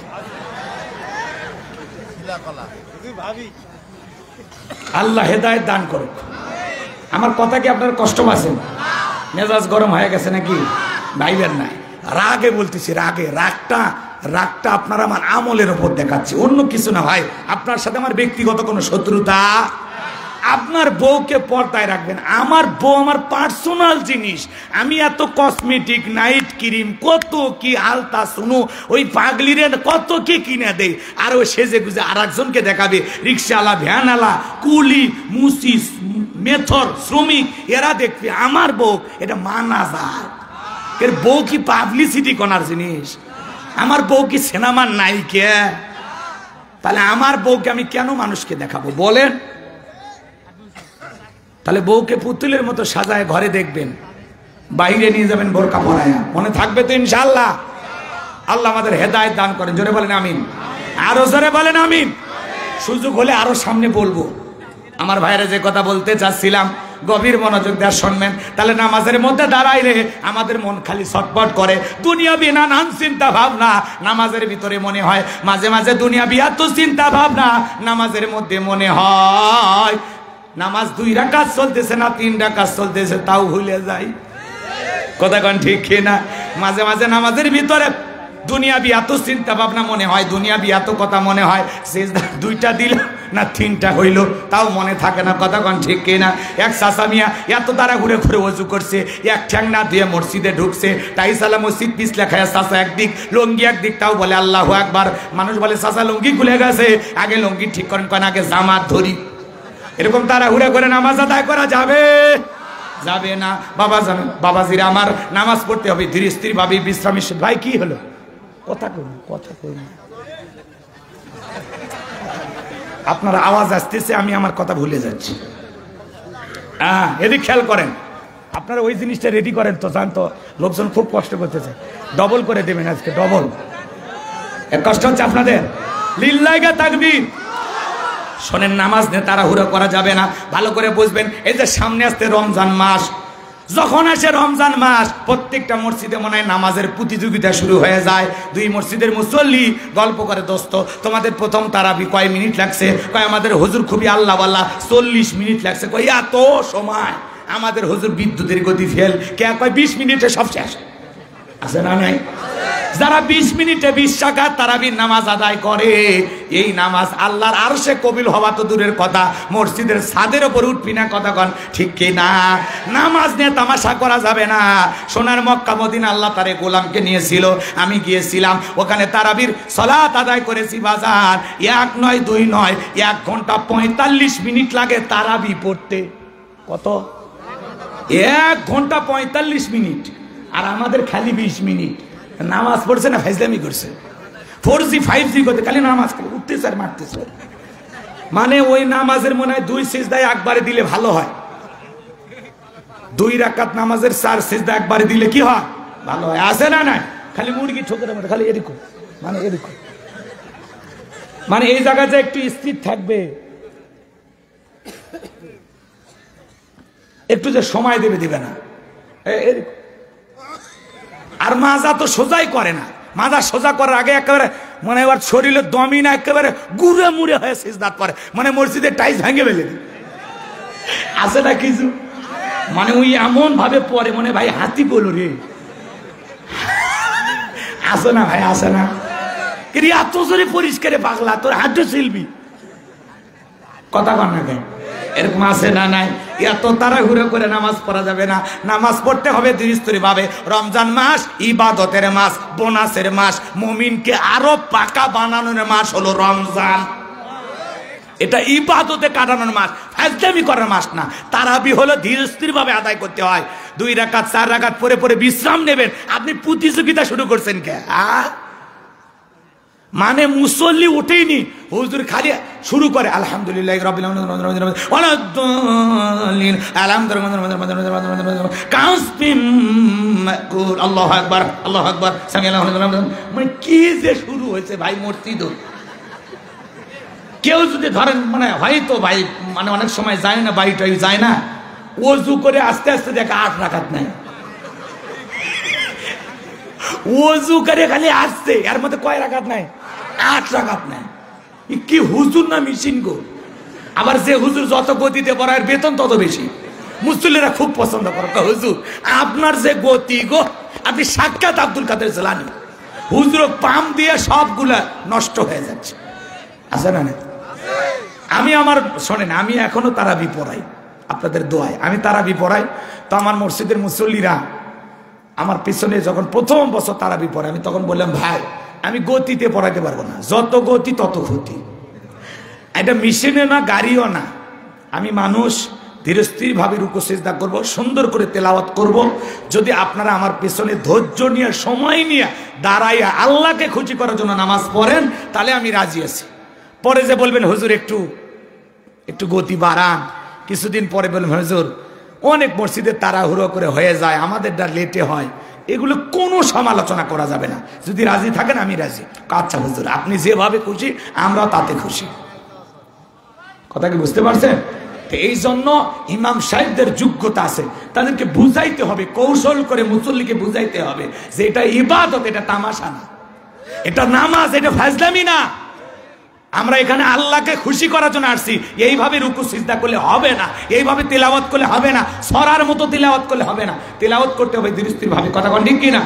আল্লাহ হেদায়েত দান করুক। আমার কথা কি আপনার কষ্ট পাচ্ছেন? মেজাজ গরম হয়ে গেছে নাকি? ভাইবেন না, রাগে বলতেছি, রাগে। রাগটা আপনার আমার আমলের উপর দেখাচ্ছি, অন্য কিছু না ভাই। আপনার সাথে আমার ব্যক্তিগত কোনো শত্রুতা। আপনার বউকে পর্দায় রাখবেন। আমার বউ আমার পার্সোনাল জিনিস। আমি এত কসমেটিক, নাইট ক্রিম, কত কি আলতা, শুনো ওই পাগলিরে কত কি কিনে দেয়, আর ও সেজে গুজে আর একজনকে দেখাবে। রিক্সাওয়ালা, ভ্যানওয়ালা, কুলি, মুসি, মেথর, শ্রমিক, এরা দেখবে। আমার বউ, এটা মানা যায়। এর বউ কি পাবলিসিটি করার জিনিস? আমার বউ কি সিনেমার নায়িকা? তাহলে আমার বউকে আমি কেন মানুষকে দেখাবো বলেন? তাহলে বউকে পুতুলের মতো সাজায় ঘরে দেখবেন, বাইরে নিয়ে যাবেন বোরকা পরায়া, মনে থাকবে তো ইনশাআল্লাহ? আল্লাহ আমাদের হেদায়েত দান করেন, জোরে বলেন আমিন। আরো জোরে বলেন আমিন। সুযোগ হলে আরো সামনে বলবো। আমার ভাইরা যে কথা বলতে চাচ্ছিলাম, গভীর মনোযোগ দেওয়া শুনবেন। তাহলে নামাজের মধ্যে দাঁড়াইলে আমাদের মন খালি ছটফট করে, দুনিয়াবি নানান চিন্তা ভাবনা নামাজের ভিতরে মনে হয়, মাঝে মাঝে দুনিয়াবি এত চিন্তা ভাবনা নামাজের মধ্যে মনে হয়। নামাজ 2 রাকাত চলতেছে না 3 রাকাত চলতেছে তাও ভুলে যাই। কথা কোন ঠিক কিনা? মাঝে মাঝে নামাজের ভিতরে দুনিয়াবি এত চিন্তা ভাবনা মনে হয়, দুনিয়াবি এত কথা মনে হয়, সিজদা 2টা দিল না 3টা হইল তাও মনে থাকে না। কথা কোন ঠিক কিনা? এক চাচা মিয়া এত তারা ঘুরে ঘুরে ওযু করছে, এক ঠ্যাং না দিয়ে মসজিদে ঢুকছে, টাইসালা মসজিদ পিছলে খায়, চাচা একদিক লুঙ্গি একদিক, তাও বলে আল্লাহু আকবার। মানুষ বলে চাচা লুঙ্গি খুলে গেছে, আগে লুঙ্গি ঠিক করেন, কেন আগে জামাত ধরি। এরকম তারা ঘুরে করে নামাজ আদায় করা যাবে? যাবে না। বাবাজিরা আমার, নামাজ পড়তে হবে ধীরে স্থির ভাবে, বিশ্রামী। ভাই কি হলো? কথা কই, কথা কই। আপনার আওয়াজ আসতেছে, আমি আমার কথা ভুলে যাচ্ছি। এদিক খেয়াল করেন, আপনারা ওই জিনিসটা রেডি করেন তো, জান তো লোকজন খুব কষ্ট করতেছে, ডবল করে দেবেন আজকে, ডবল। এর কষ্ট হচ্ছে আপনাদের? লিল্লাহি তাকবীর। শোনেন, নামাজ নিয়ে তাড়াহুড়ো করা যাবে না, ভালো করে বুঝবেন। এই যে সামনে আসতে রমজান মাস, যখন আসে রমজান মাস প্রত্যেকটা মসজিদে মনে হয় নামাজের প্রতিযোগিতা শুরু হয়ে যায়। 2 মসজিদের মুসল্লি গল্প করে, দোস্ত তোমাদের প্রথম তারাবি কয় মিনিট লাগছে? কয় আমাদের হুজুর খুবই আল্লাহওয়ালা, 40 মিনিট লাগছে। কয় এত সময়? আমাদের হুজুর বিদ্যুতের গতি ফেল। কে কয় 20 মিনিটে সব শেষ। আছে না নাই? যারা 20 মিনিটে 20 রাকাত তারাবির নামাজ আদায় করে, এই নামাজ আল্লাহর আরশে কবিল হওয়া তো দূরের কথা, মসজিদের ছাদের উপর উঠবি না। কথা কন ঠিক কি না? নামাজ নিয়ে তামাশা করা যাবে না। সোনার মক্কা মদিনা আল্লাহ তারে গোলামকে নিয়েছিল, আমি গিয়েছিলাম ওখানে, তারাবির সালাত আদায় করেছি বাজার। 1 নয় 2 নয়, 1 ঘন্টা 45 মিনিট লাগে তারাবি পড়তে। কত? 1 ঘন্টা 45 মিনিট। আর আমাদের খালি 20 মিনিট। নামাজ পড়ছে না ফাইজলামি করছে? 4G 5G করতে খালি নামাজ করে উঠতেছে আর মারতেছে। মানে ওই নামাজের মনে হয় 2 সিজদায় একবারে দিলে ভালো হয়। 2 রাকাত নামাজের 4 সিজদা একবারে দিলে কি হয়? ভালো হয়। আছে না নাই? খালি মুরগি ঠোকরে মারে, খালি এরকম, মানে এরকম, মানে এই জায়গাতে একটু স্থির থাকবে, একটু যে সময় দেবে, দিবে না এরকম। আর মাজা তো সোজাই করে না, মাজা সোজা করার আগে একেবারে মানে এবার শরীরের দমই না, একেবারে গুড়ে মুড়ে হয়ে সিজদাত পড়ে, মানে মসজিদের টাইস ভেঙে ফেলে দিই। আছে না কিছু? মানে ওই এমন ভাবে পড়ে মনে ভাই হাতি বলো রে। আসে না ভাই? আসে না? এত জোরে পরিষ্কারে পাগলা, তোর হাঁটু শিল্পী। কথা কন না কেন? এরকম আছে না নাই? এত তাড়াহুড়ো করে নামাজ পড়া যাবে না। নামাজ পড়তে হবে ধীরস্থির ভাবে। রমজান মাস ইবাদতের মাস, বোনাসের মাস, মুমিনকে আরো পাকা বানানোর মাস হলো রমজান। এটা ইবাদতে কাটানোর মাস, ফাজলামি করার মাস না। তারাবি হলো ধীরস্থির ভাবে আদায় করতে হয়। 2 রাকাত 4 রাকাত পরে পরে বিশ্রাম নেবেন। আপনি প্রতিযোগিতা শুরু করছেন কে? মানে মুসল্লি উঠেইনি, হুজুর খালি শুরু করে আলহামদুলিল্লাহ রাব্বিল আলামিন আল্লাহু আকবার আল্লাহু আকবার সামিআল্লাহু লিমান। মানে কি যে শুরু হয়েছে ভাই মসজিদ। কেউ যদি ধরেন মানে হয়তো ভাই মানে অনেক সময় যায় না, বাড়িটাই যায় না, ওযু করে আস্তে আস্তে দেখে 8 রাকাত নাই। ওযু করে খালি আসছে, এর মধ্যে কয় রাকাত নাই? 8 রাকাত নাই। কি হুজুর না মেশিন গো? আবার যে হুজুর যত গতিতে পড়ায় বেতন তত বেশি। মুসল্লিরা খুব পছন্দ করে, হুজুর আপনার যে গতি গো, আপনি সাক্ষাৎ আব্দুল কাদের জিলানী। হুজুর পাম দিয়ে সবগুলা নষ্ট হয়ে যাচ্ছে। আছে না? আমি আমার শোনেন, আমি এখনো তারাবি পড়াই আপনাদের দোয়ায়। আমি তারাবি পড়াই তো আমার মসজিদের মুসল্লিরা আমার পিছনে যখন প্রথম বছর তারাবি পড়ে, আমি তখন বললাম ভাই আমি গতিতে পড়াইতে পারবো না, যত গতি তত ক্ষতি। এটা মেশিনে না, গাড়িও না, আমি মানুষ, ধীরে স্থির ভাবে রুকু সিজদা করব, সুন্দর করে তেলাওয়াত করব। যদি আপনারা আমার পেছনে ধৈর্য নিয়ে সময় নিয়ে দাঁড়াইয়া আল্লাহকে খুশি করার জন্য নামাজ পড়েন, তাহলে আমি রাজি আছি। পরে যে বলবেন হুজুর একটু একটু গতি বাড়ান, কিছুদিন পরে বলবেন হুজুর অনেক মসজিদে তাড়াহুড়ো করে হয়ে যায়, আমাদেরটা লেটে হয়, এগুলো কোনো সমালোচনা করা যাবে না। যদি রাজি থাকেন আমি রাজি। আচ্ছা হুজুর আপনি যেভাবে খুশি আমরাও তাতে খুশি। কথা কি বুঝতে পারছেন? এই জন্য ইমাম সাহেবদের যোগ্যতা আছে, তাদেরকে বুঝাইতে হবে, কৌশল করে মুসল্লিকে বুঝাইতে হবে যে এটা ইবাদত, এটা তামাশা না, এটা নামাজ, এটা ফাজলামি না। আমরা এখানে আল্লাহকে খুশি করার জন্য আসছি। এইভাবে রুকু সিজদা করলে হবে না, এইভাবে তেলাওয়াত করলে হবে না, সরার মতো তেলাওয়াত করলে হবে না। তেলাওয়াত করতে হবে ধীরে স্থির ভাবে। কথা কোন ঠিক কিনা?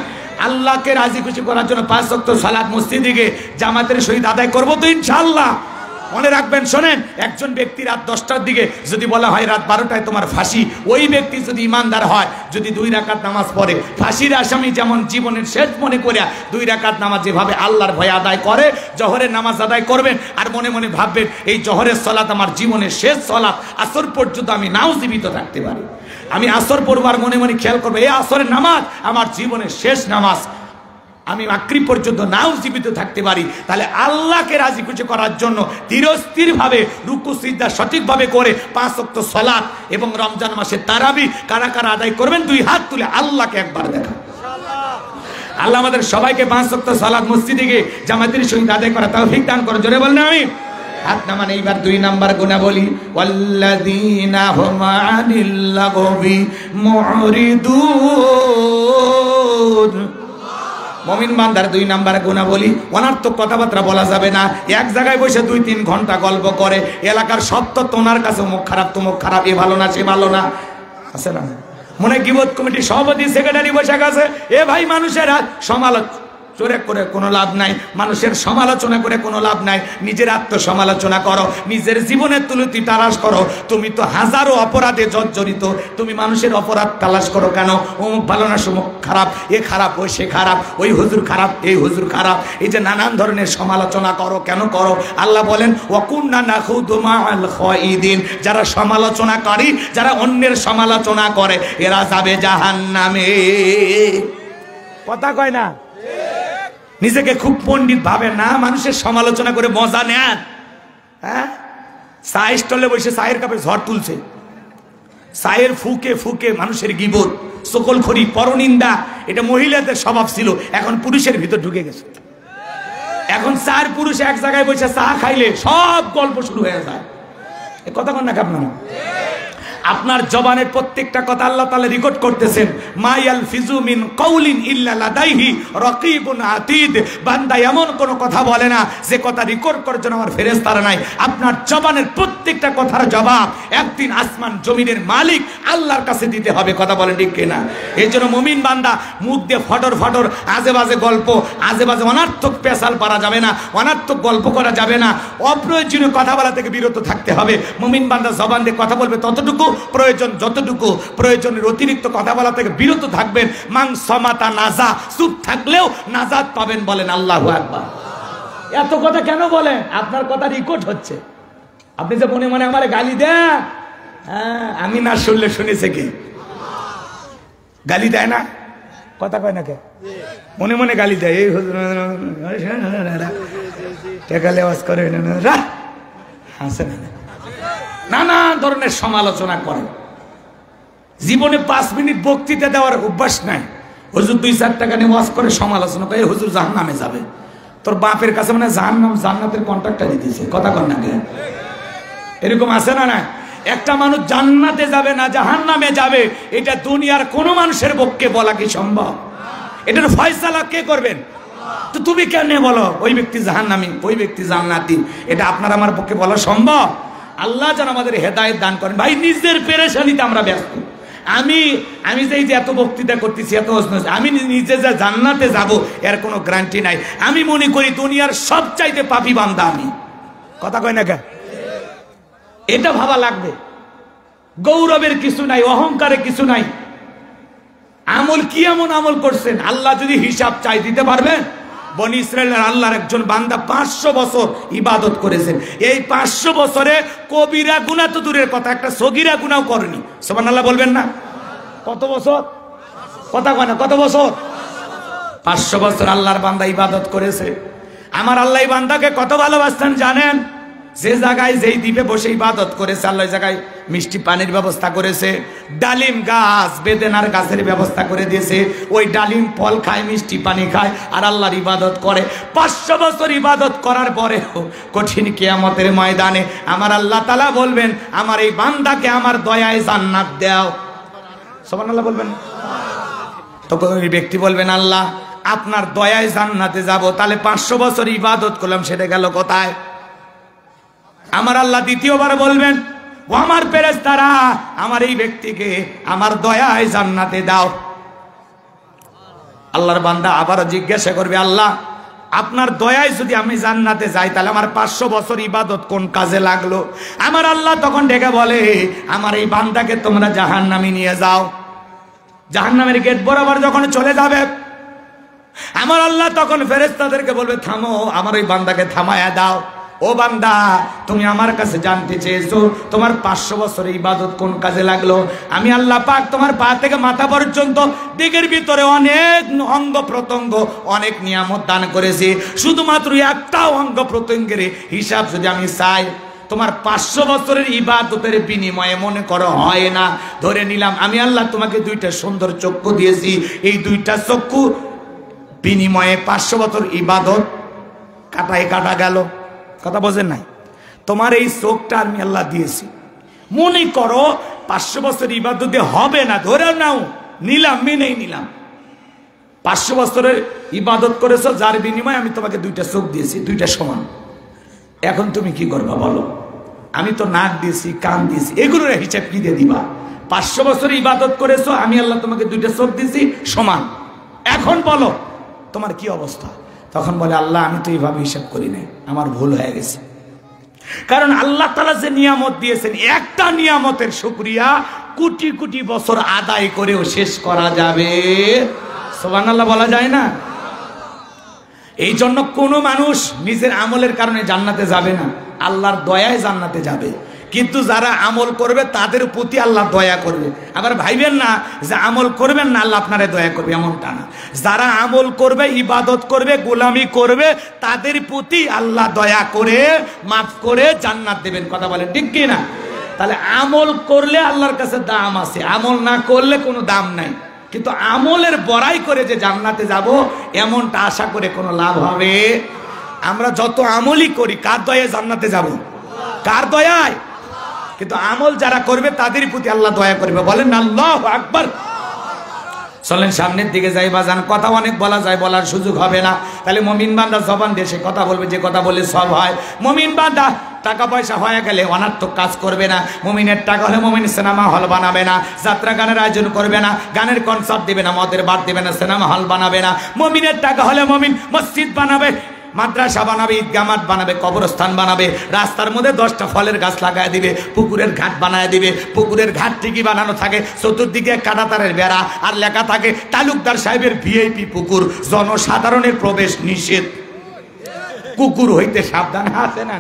আল্লাহকে রাজি খুশি করার জন্য 5 ওয়াক্ত সালাত মসজিদে গিয়ে জামাতের সহিত আদায় করবো তো ইনশাআল্লাহ। মনে রাখবেন, শোনেন, একজন ব্যক্তি রাত 10টার দিকে যদি বলা হয় রাত 12টায় তোমার ফাঁসি, ওই ব্যক্তি যদি ইমানদার হয়, যদি 2 রাকাত নামাজ পড়ে, ফাঁসির আসামি যেমন জীবনের শেষ মনে করে 2 রাকাত নামাজ যেভাবে আল্লাহর ভয়ে আদায় করে, জহরের নামাজ আদায় করবেন আর মনে মনে ভাববেন এই জহরের সালাত আমার জীবনের শেষ সালাত, আসর পর্যন্ত আমি নাও জীবিত থাকতে পারি। আমি আসর পড়বার মনে মনে খেয়াল করবো এই আসরের নামাজ আমার জীবনের শেষ নামাজ, আমি মাগরিব পর্যন্ত নাও জীবিত থাকতে পারি। তাহলে আল্লাহকে রাজি খুশি করার জন্য ধীরস্থির ভাবে রুকু সিজদা সঠিকভাবে করে 5 ওয়াক্ত সালাত এবং রমজান মাসে তারাবি কারা কারা আদায় করবেন 2 হাত তুলে আল্লাহকে একবার দেখা। আল্লাহ আমাদের সবাইকে 5 ওয়াক্ত সালাত মসজিদে গিয়ে জামাতের সহিত আদায় করা তৌফিক দান করুন। জোরে বলেন আমিন। হাত নামান। এইবার 2 নাম্বার গুনাহ বলি, ওয়াল্লাযীনা হুম আনিল লাগবি মুরিদুন। মুমিন বান্দার 2 নাম্বার গুনাহ বলি, অনার্থক কথাবার্তা বলা যাবে না। এক জায়গায় বসে 2-3 ঘন্টা গল্প করে, এলাকার সব তো তোনার কাছে মুখ খারাপ, তো মুখ খারাপ, এ ভালো না সে ভালো না, আছে না? মনে গিবত কমিটি সভাপতি সেক্রেটারি বসে গেছে, এ ভাই মানুষের সমালোচনা করে কোনো লাভ নাই, মানুষের সমালোচনা করে কোনো লাভ নাই। নিজের আত্মসমালোচনা করো, নিজের জীবনের তুলতি তালাশ করো। তুমি তো হাজারো অপরাধে জর্জরিত, তুমি মানুষের অপরাধ তালাশ করো কেন? অমুক ভালো না, সমুক খারাপ, এ খারাপ, ওই সে খারাপ, ওই হুজুর খারাপ, এই হুজুর খারাপ, এই যে নানান ধরনের সমালোচনা করো কেন করো? আল্লাহ বলেন ওয়াকুন্না নাখুদু মাআল খায়িদিন, যারা সমালোচনা করে, যারা অন্যের সমালোচনা করে এরা যাবে জাহান্নামে। কথা কয় না? নিজেকে খুব পণ্ডিত ভাবে না, মানুষের সমালোচনা করে মজা নেন। হ্যাঁ, চা স্টলে বসে চায়ের কাপে ঝড় তুলছে, চায়ের ফুকে ফুকে মানুষের গিবত, সকলখড়ি, পরনিন্দা, এটা মহিলাদের স্বভাব ছিল, এখন পুরুষের ভিতর ঢুকে গেছে। এখন 4 পুরুষ এক জায়গায় বসে চা খাইলে সব গল্প শুরু হয়ে যায়। এ কথা কন না আপনারা? আপনার জবানের প্রত্যেকটা কথা আল্লাহ তাআলা রেকর্ড করতেছেন। মায়াল ফিজু মিন কাউলিন ইল্লা লাদাইহি রাকিবুন আতীদ। বান্দা এমন কোন কথা বলে না যে কথা রেকর্ড করার জন্য আমার ফেরেশতারা নাই। আপনার জবানের প্রত্যেকটা কথার জবাব একদিন আসমান জমিনের মালিক আল্লাহর কাছে দিতে হবে। কথা বলেন ঠিক কিনা? এই জন্য মুমিন বান্দা মুখ দিয়ে ফটর ফটর আজে বাজে গল্প, আজে বাজে অনার্থক পেশাল পারা যাবে না, অনার্থক গল্প করা যাবে না, অপ্রয়োজনীয় কথা বলা থেকে বিরত থাকতে হবে। মুমিন বান্দা জবান দিয়ে কথা বলবে ততটুকু, প্রয়োজন যতটুকু, প্রয়োজনের অতিরিক্ত কথা বলা থেকে বিরত থাকবেন। মান সমাতা নাজা, চুপ থাকলেও নাজাত পাবেন। বলেন আল্লাহু আকবার। এত কথা কেন বলেন? আপনার কথা রেকর্ড হচ্ছে। আপনি যে মনে মনে আমারে গালি দেন, হ্যাঁ, আমি না শুনলে শুনেছে কি? গালি দেয় না? কথা কয় না কে? মনে মনে গালি দেয়, এই টেকালে আওয়াজ করে, হাসে না, নানা ধরনের সমালোচনা করে। জীবনে 5 মিনিট বক্তৃতা দেওয়ার অভ্যাস নাই। হুজুর 2-4 টাকা নিয়ে ওয়াজ করে সমালোচনা করে, হুজুর জাহান্নামে যাবে। তোর বাপের কাছে মানে জাহান্নাম, জান্নাতের কন্ট্রাক্টটা দিতেছে। কথা কন না কে? এরকম আছে না? না, একটা মানুষ জান্নাতে যাবে না জাহান্নামে যাবে, এটা দুনিয়ার কোনো মানুষের পক্ষে বলা কি সম্ভব? এটার ফয়সালা কে করবেন? তো তুমি কেন বলো ওই ব্যক্তি জাহান্নামী, ওই ব্যক্তি জান্নাতি? এটা আপনার আমার পক্ষে বলা সম্ভব? আল্লাহ যেন আমাদের হেদায়েত দান করেন। ভাই, নিজের পেরেশানিতে আমরা ব্যস্ত। আমি যে এত বক্তৃতা করতেছি, এত আমি নিজে যে জান্নাতে যাব এর কোনো গ্যারান্টি নাই। আমি মনে করি দুনিয়ার সবচাইতে পাপী বান্দা আমি। কথা কয় না কে? এটা ভাবা লাগবে। গৌরবের কিছু নাই, অহংকারের কিছু নাই। আমল কি এমন আমল করছেন, আল্লাহ যদি হিসাব চাই দিতে পারবেন? বনি ইসরায়েলের আল্লাহর একজন বান্দা 500 বছর ইবাদত করেছেন। এই 500 বছরে কবিরা গুনাহ তো দূরের কথা, একটা সগীরা গুনাহও করেনি। সুবহানাল্লাহ বলবেন না? কত বছর? কথা কয় না, কত বছর? 500 বছর আল্লাহর বান্দা ইবাদত করেছে। আমার আল্লাহ এই বান্দাকে কত ভালোবাসতেন জানেন? যে জায়গায় যেই দ্বীপে বসে ইবাদত করেছে, আল্লাহ জায়গায় মিষ্টি পানির ব্যবস্থা করেছে, ডালিম গাছ বেদেনার গাছের ব্যবস্থা করে দিয়েছে। ওই ডালিম ফল খায়, মিষ্টি পানি খায়, আর আল্লাহর ইবাদত করে। 500 বছর ইবাদত করার পরে কঠিন কিয়ামতের ময়দানে আমার আল্লাহ তাআলা বলবেন, আমার এই বান্দাকে আমার দয়ায় জান্নাত দাও। সুবহানাল্লাহ বলবেন? তখন ওই ব্যক্তি বলবেন, আল্লাহ আপনার দয়ায় জান্নাতে যাব, তাহলে 500 বছর ইবাদত করলাম, সেটা গেল কোথায়? আমার আল্লাহ দ্বিতীয়বার বলবেন, ও আমার ফেরেশতারা, আমার এই ব্যক্তিকে আমার দয়ায় জান্নাতে দাও। আল্লাহর বান্দা আবারও জিজ্ঞাসা করবে, আল্লাহ আপনার দয়ায় যদি আমি জান্নাতে যাই, তাহলে আমার 500 বছর ইবাদত কোন কাজে লাগলো? আমার আল্লাহ তখন ডেকে বলে, আমার এই বান্দাকে তোমরা জাহান্নামে নিয়ে যাও। জাহান্নামের গেট বরাবর যখন চলে যাবে, আমার আল্লাহ তখন ফেরেশতাদেরকে বলবে, থামো, আমার ওই বান্দাকে থামায়া দাও। ও বান্দা, তুমি আমার কাছে জানতে চেয়েছো তোমার 500 বছরের ইবাদত কোন কাজে লাগলো? আমি আল্লাহ পাক তোমার পা থেকে মাথা পর্যন্ত দিকের ভিতরে অনেক অঙ্গ প্রত্যঙ্গ, অনেক নিয়ামত দান করেছি। শুধুমাত্র একটা অঙ্গ প্রত্যঙ্গের হিসাব যদি আমি চাই, তোমার 500 বছরের ইবাদতের বিনিময়ে মনে করো হয় না। ধরে নিলাম আমি আল্লাহ তোমাকে 2টা সুন্দর চক্ষু দিয়েছি, এই 2টা চক্ষু বিনিময়ে 500 বছর ইবাদত কাটায় কাটা গেল। কথা বোঝেন নাই? তোমার এই চোখটা আমি আল্লাহ দিয়েছি, মনে করো 500 বছর ইবাদতে হবে না, ধরে নাও, নিলাম, মেনেই নিলাম। 500 বছরের ইবাদত করেছো, যার বিনিময়ে আমি তোমাকে 2টা চোখ দিয়েছি, 2টা সমান। এখন তুমি কি করবা বলো? আমি তো নাক দিয়েছি, কান দিয়েছি, এগুলোর হিসাব কি দিয়ে দিবা? 500 বছর ইবাদত করেছো, আমি আল্লাহ তোমাকে 2টা চোখ দিয়েছি, সমান। এখন বলো তোমার কি অবস্থা? তখন বলে, আল্লাহ আমি তো এইভাবে হিসাব করি নাই, আমার ভুল হয়ে গেছে। কারণ আল্লাহ তাআলা যে নিয়ামত দিয়েছেন, একটা নিয়ামতের শুকরিয়া কোটি কোটি বছর আদায় করেও শেষ করা যাবে। সুবহানাল্লাহ বলা যায় না? এই জন্য কোনো মানুষ নিজের আমলের কারণে জান্নাতে যাবে না, আল্লাহর দয়ায় জান্নাতে যাবে। কিন্তু যারা আমল করবে তাদের প্রতি আল্লাহ দয়া করবে। আবার ভাইবেন না যে আমল করবেন না আল্লাহ আপনারে দয়া করবে, এমনটা না। যারা আমল করবে, ইবাদত করবে, গোলামি করবে, তাদের প্রতি আল্লাহ দয়া করে মাফ করে জান্নাত দেবেন। কথা বলেন ঠিক কি না? তাহলে আমল করলে আল্লাহর কাছে দাম আছে, আমল না করলে কোনো দাম নাই। কিন্তু আমলের বড়াই করে যে জান্নাতে যাব, এমনটা আশা করে কোনো লাভ হবে? আমরা যত আমলই করি, কার দয়ায় জান্নাতে যাব? কার দয়ায়? কিন্তু আমল যারা করবে তাদের প্রতি আল্লাহ দয়া করবে। বলেন আল্লাহু আকবার। চলেন সামনের দিকে যাই বাজান, কথা অনেক বলা যায়, বলার সুযোগ হবে না। তাহলে মুমিন বান্দা জবান দিয়ে সে কথা বলবে যে কথা বলে সব হয়। মুমিন বান্দা টাকা পয়সা হয়ে গেলে অনার্থক কাজ করবে না। মুমিনের টাকা হলে মুমিন সিনেমা হল বানাবে না, যাত্রা গানের আয়োজন করবে না, গানের কনসার্ট দেবে না, মদের বার দেবে না, সিনেমা হল বানাবে না। মুমিনের টাকা হলে মুমিন মসজিদ বানাবে, মাদ্রাসা বানাবে, ঈদগাহ মাঠ বানাবে, কবরস্থান বানাবে, রাস্তার মধ্যে 10টা ফলের গাছ লাগায় দিবে, পুকুরের ঘাট বানায় দিবে। পুকুরের ঘাট ঠিকই বানানো থাকে, চতুর্দিকে কাঁটাতারের বেড়া, আর লেখা থাকে তালুকদার সাহেবের ভিআইপি পুকুর, জনসাধারণের প্রবেশ নিষেধ, কুকুর হইতে সাবধান। আছে না?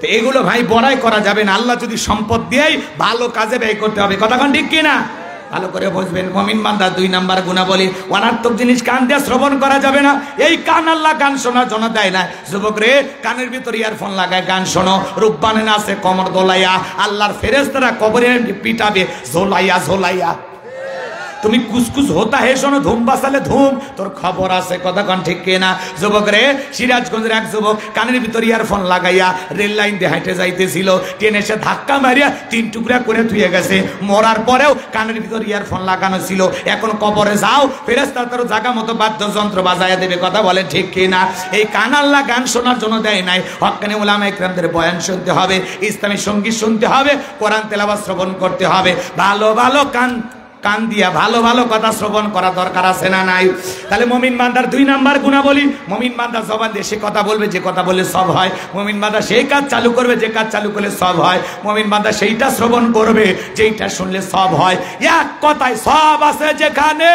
তো এগুলো ভাই বড়াই করা যাবে না। আল্লাহ যদি সম্পদ দেয়, ভালো কাজে ব্যয় করতে হবে। কথা কোন ঠিক কিনা? ভালো করে বুঝবেন। মুমিন বান্দা 2 নাম্বার গুণাবলী, অনার্থক জিনিস কান দিয়ে শ্রবণ করা যাবে না। এই কান আল্লাহ গান শোনার জন্য দেয় না। যুবক রে, কানের ভিতর ইয়ারফোন লাগায় গান শোনো, রূপবানে নাচে কমর দোলাইয়া, আল্লাহর ফেরেশতারা কবরে পিটাবে ঝোলাইয়া ঝোলাইয়া। তুমি কুসকুস হতা হে শোনো, ধুম বাসালে ধুম, তোর খবর আছে। কথা কন ঠিক কিনা? যুবক রে, সিরাজগঞ্জের এক যুবক কানের ভিতর ইয়ারফোন লাগাইয়া রেল লাইন দিয়ে হাঁটে যাইতেছিল, ট্রেনে এসে ধাক্কা মারিয়া 3 টুকরা করে ধুয়ে গেছে। মরার পরেও কানের ভিতর ইয়ারফোন লাগানো ছিল। এখন কবরে যাও, ফেরেশতা তার জায়গা মতো বাদ্যযন্ত্র বাজায়া দেবে। কথা বলে ঠিক কিনা? এই কান আল্লাহ গান শোনার জন্য দেয় নাই। হক্কানি উলামায়ে কেরামদের বয়ান শুনতে হবে, ইসলামী সঙ্গীত শুনতে হবে, কোরআন তেলাওয়াত শ্রবণ করতে হবে। ভালো ভালো কান দিয়া ভালো ভালো কথা শ্রবণ করা দরকার আছে না নাই? তাহলে মুমিন বান্দার 2 নাম্বার গুণাবলী, মুমিন বান্দা জবান দিয়ে সে কথা বলবে যে কথা বলে সব হয়। মুমিন বান্দা সেই কাজ চালু করবে যে কাজ চালু করলে সব হয়। মুমিন বান্দা সেইটা শ্রবণ করবে যেইটা শুনলে সব হয়। এক কথায় সব আছে যেখানে,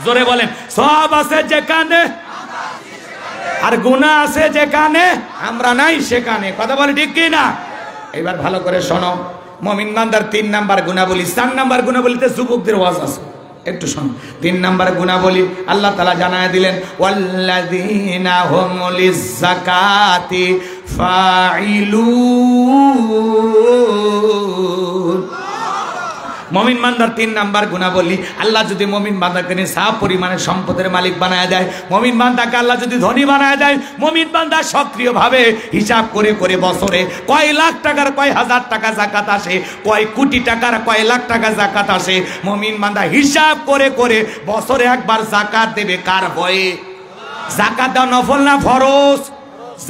জোরে বলেন, সব আছে যেখানে আর গুনাহ আছে যেখানে আমরা নাই সেখানে। কথা বলে ঠিক কি না? এবার ভালো করে শোনো, মুমিন বান্দার 3 নাম্বার গুণাবলী। 4 নাম্বার গুণাবলীতে যুবকদের ওয়াজ আছে, একটু শোনো। 3 নাম্বার গুণাবলী আল্লাহ তাআলা জানায় দিলেন, ওয়াল্লাযীনা হুম লিয-যাকাতি ফাইলুন। মুমিন বান্দার 3 নাম্বার গুণাবলী, আল্লাহ যদি মুমিন বান্দাকে নিসাব পরিমাণের সম্পদের মালিক বানায় দেয়, মুমিন বান্দাকে আল্লাহ যদি ধনী বানায় দেয়, মুমিন বান্দা সক্রিয়ভাবে হিসাব করে করে বছরে কয় লাখ টাকার কয় হাজার টাকা যাকাত আসে, কয় কোটি টাকার কয় লাখ টাকা যাকাত আসে, মুমিন বান্দা হিসাব করে করে বছরে একবার যাকাত দেবে। কার ভয়ে? যাকাত দেওয়া নফল না ফরজ?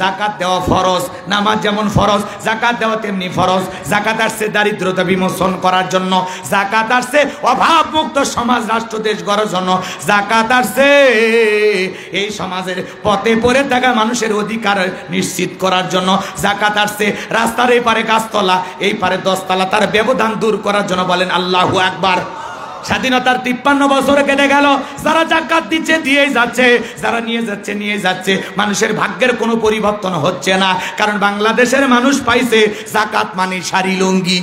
যাকাত দেওয়া ফরজ। নামাজ যেমন ফরজ, যাকাত দেওয়া তেমনি ফরজ। যাকাত আসছে দারিদ্রতা বিমোচন করার জন্য, যাকাত আসছে অভাব মুক্ত সমাজ রাষ্ট্র দেশ গড়ার জন্য, যাকাত আসছে এই সমাজের পথে পড়ে থাকা মানুষের অধিকার নিশ্চিত করার জন্য, যাকাত আসছে রাস্তার এই পারে গাছতলা এই পারে 10 তলা তার ব্যবধান দূর করার জন্য। বলেন আল্লাহু আকবার। স্বাধীনতার 53 বছর কেটে গেল, যারা যাকাত দিচ্ছে দিয়েই যাচ্ছে, যারা নিয়ে যাচ্ছে নিয়ে যাচ্ছে, মানুষের ভাগ্যের কোনো পরিবর্তন হচ্ছে না। কারণ বাংলাদেশের মানুষ পাইছে যাকাত মানে শাড়ি লুঙ্গি।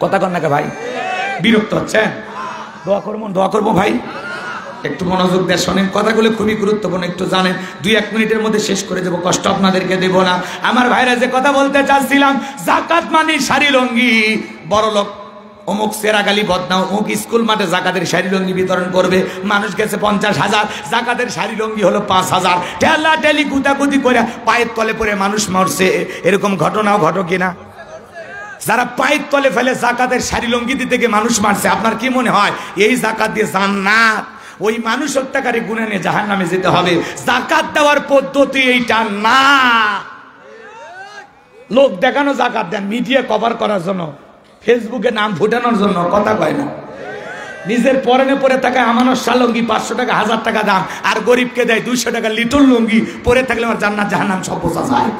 কথা কন নাকি ভাই? বিরক্ত হচ্ছে? দোয়া করবো, দোয়া করবো ভাই, একটু মনোযোগ দিয়ে শোনেন, কথাগুলো খুবই গুরুত্বপূর্ণ, একটু জানেন। 2-1 মিনিটের মধ্যে শেষ করে দেবো, কষ্ট আপনাদেরকে দেব না। আমার ভাইরা যে কথা বলতে চাচ্ছিলাম, যাকাত মানে শাড়ি লুঙ্গি। বড় লোক অমুক সেরাগালি বদনাও অমুক স্কুল মাঠে যাকাতের শাড়ি লুঙ্গি বিতরণ করবে, মানুষ গেছে 50,000, যাকাতের শাড়ি লুঙ্গি হলো 5,000। ঠেলা ঠেলি গুতাগুতি করে পায়ের তলে পড়ে মানুষ মরছে, এরকম ঘটনাও ঘটো কিনা? যারা পায়ের তলে ফেলে যাকাতের শাড়ি লুঙ্গি দিতে গিয়ে মানুষ মারছে, আপনার কি মনে হয় এই যাকাত দিয়ে জান্নাত? ওই মানুষ হত্যাকারী গুনাহ নিয়ে জাহান্নামে যেতে হবে। যাকাত দেওয়ার পদ্ধতি এইটা না। লোক দেখানো যাকাত দেন মিডিয়া কভার করার জন্য, ফেসবুকে নাম ফুটানোর জন্য, কথা কয় না। নিজের পরনে পরে থাকা আমানত শাহ লুঙ্গি 500 টাকা 1000 টাকা দাম, আর গরিবকে দেয় 200 টাকা লিটল লুঙ্গি, পরে থাকলে আমার জান্নাত জাহান্নাম সব বোঝা যায়।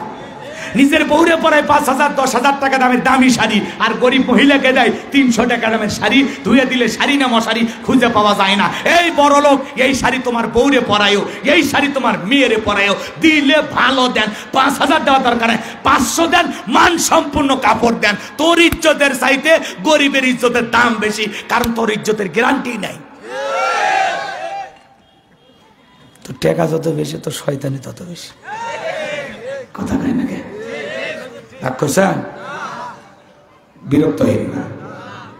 নিজের বউরে পরায় 5,000 10,000 টাকা দামের দামি শাড়ি, আর গরিব মহিলাকে দেয় 300 টাকা দামের শাড়ি, ধুয়ে দিলে শাড়ি না মশারি খুঁজে পাওয়া যায় না। এই বড় লোক, এই শাড়ি তোমার বউরে পরায়ও, এই শাড়ি তোমার মেয়েরে পরায়ও, দিলে ভালো দেন। 5,000 দেওয়া দরকার নেই, 500 দেন, মান সম্পূর্ণ কাপড় দেন। তোর ইজ্জতের চাইতে গরিবের ইজ্জতের দাম বেশি, কারণ তোর ইজ্জতের গ্যারান্টি নাই। তো টাকা যত বেশি তোর শয়তানি তত বেশি। কথা কয় না? রাগ করছেন? বিরক্ত হইন না,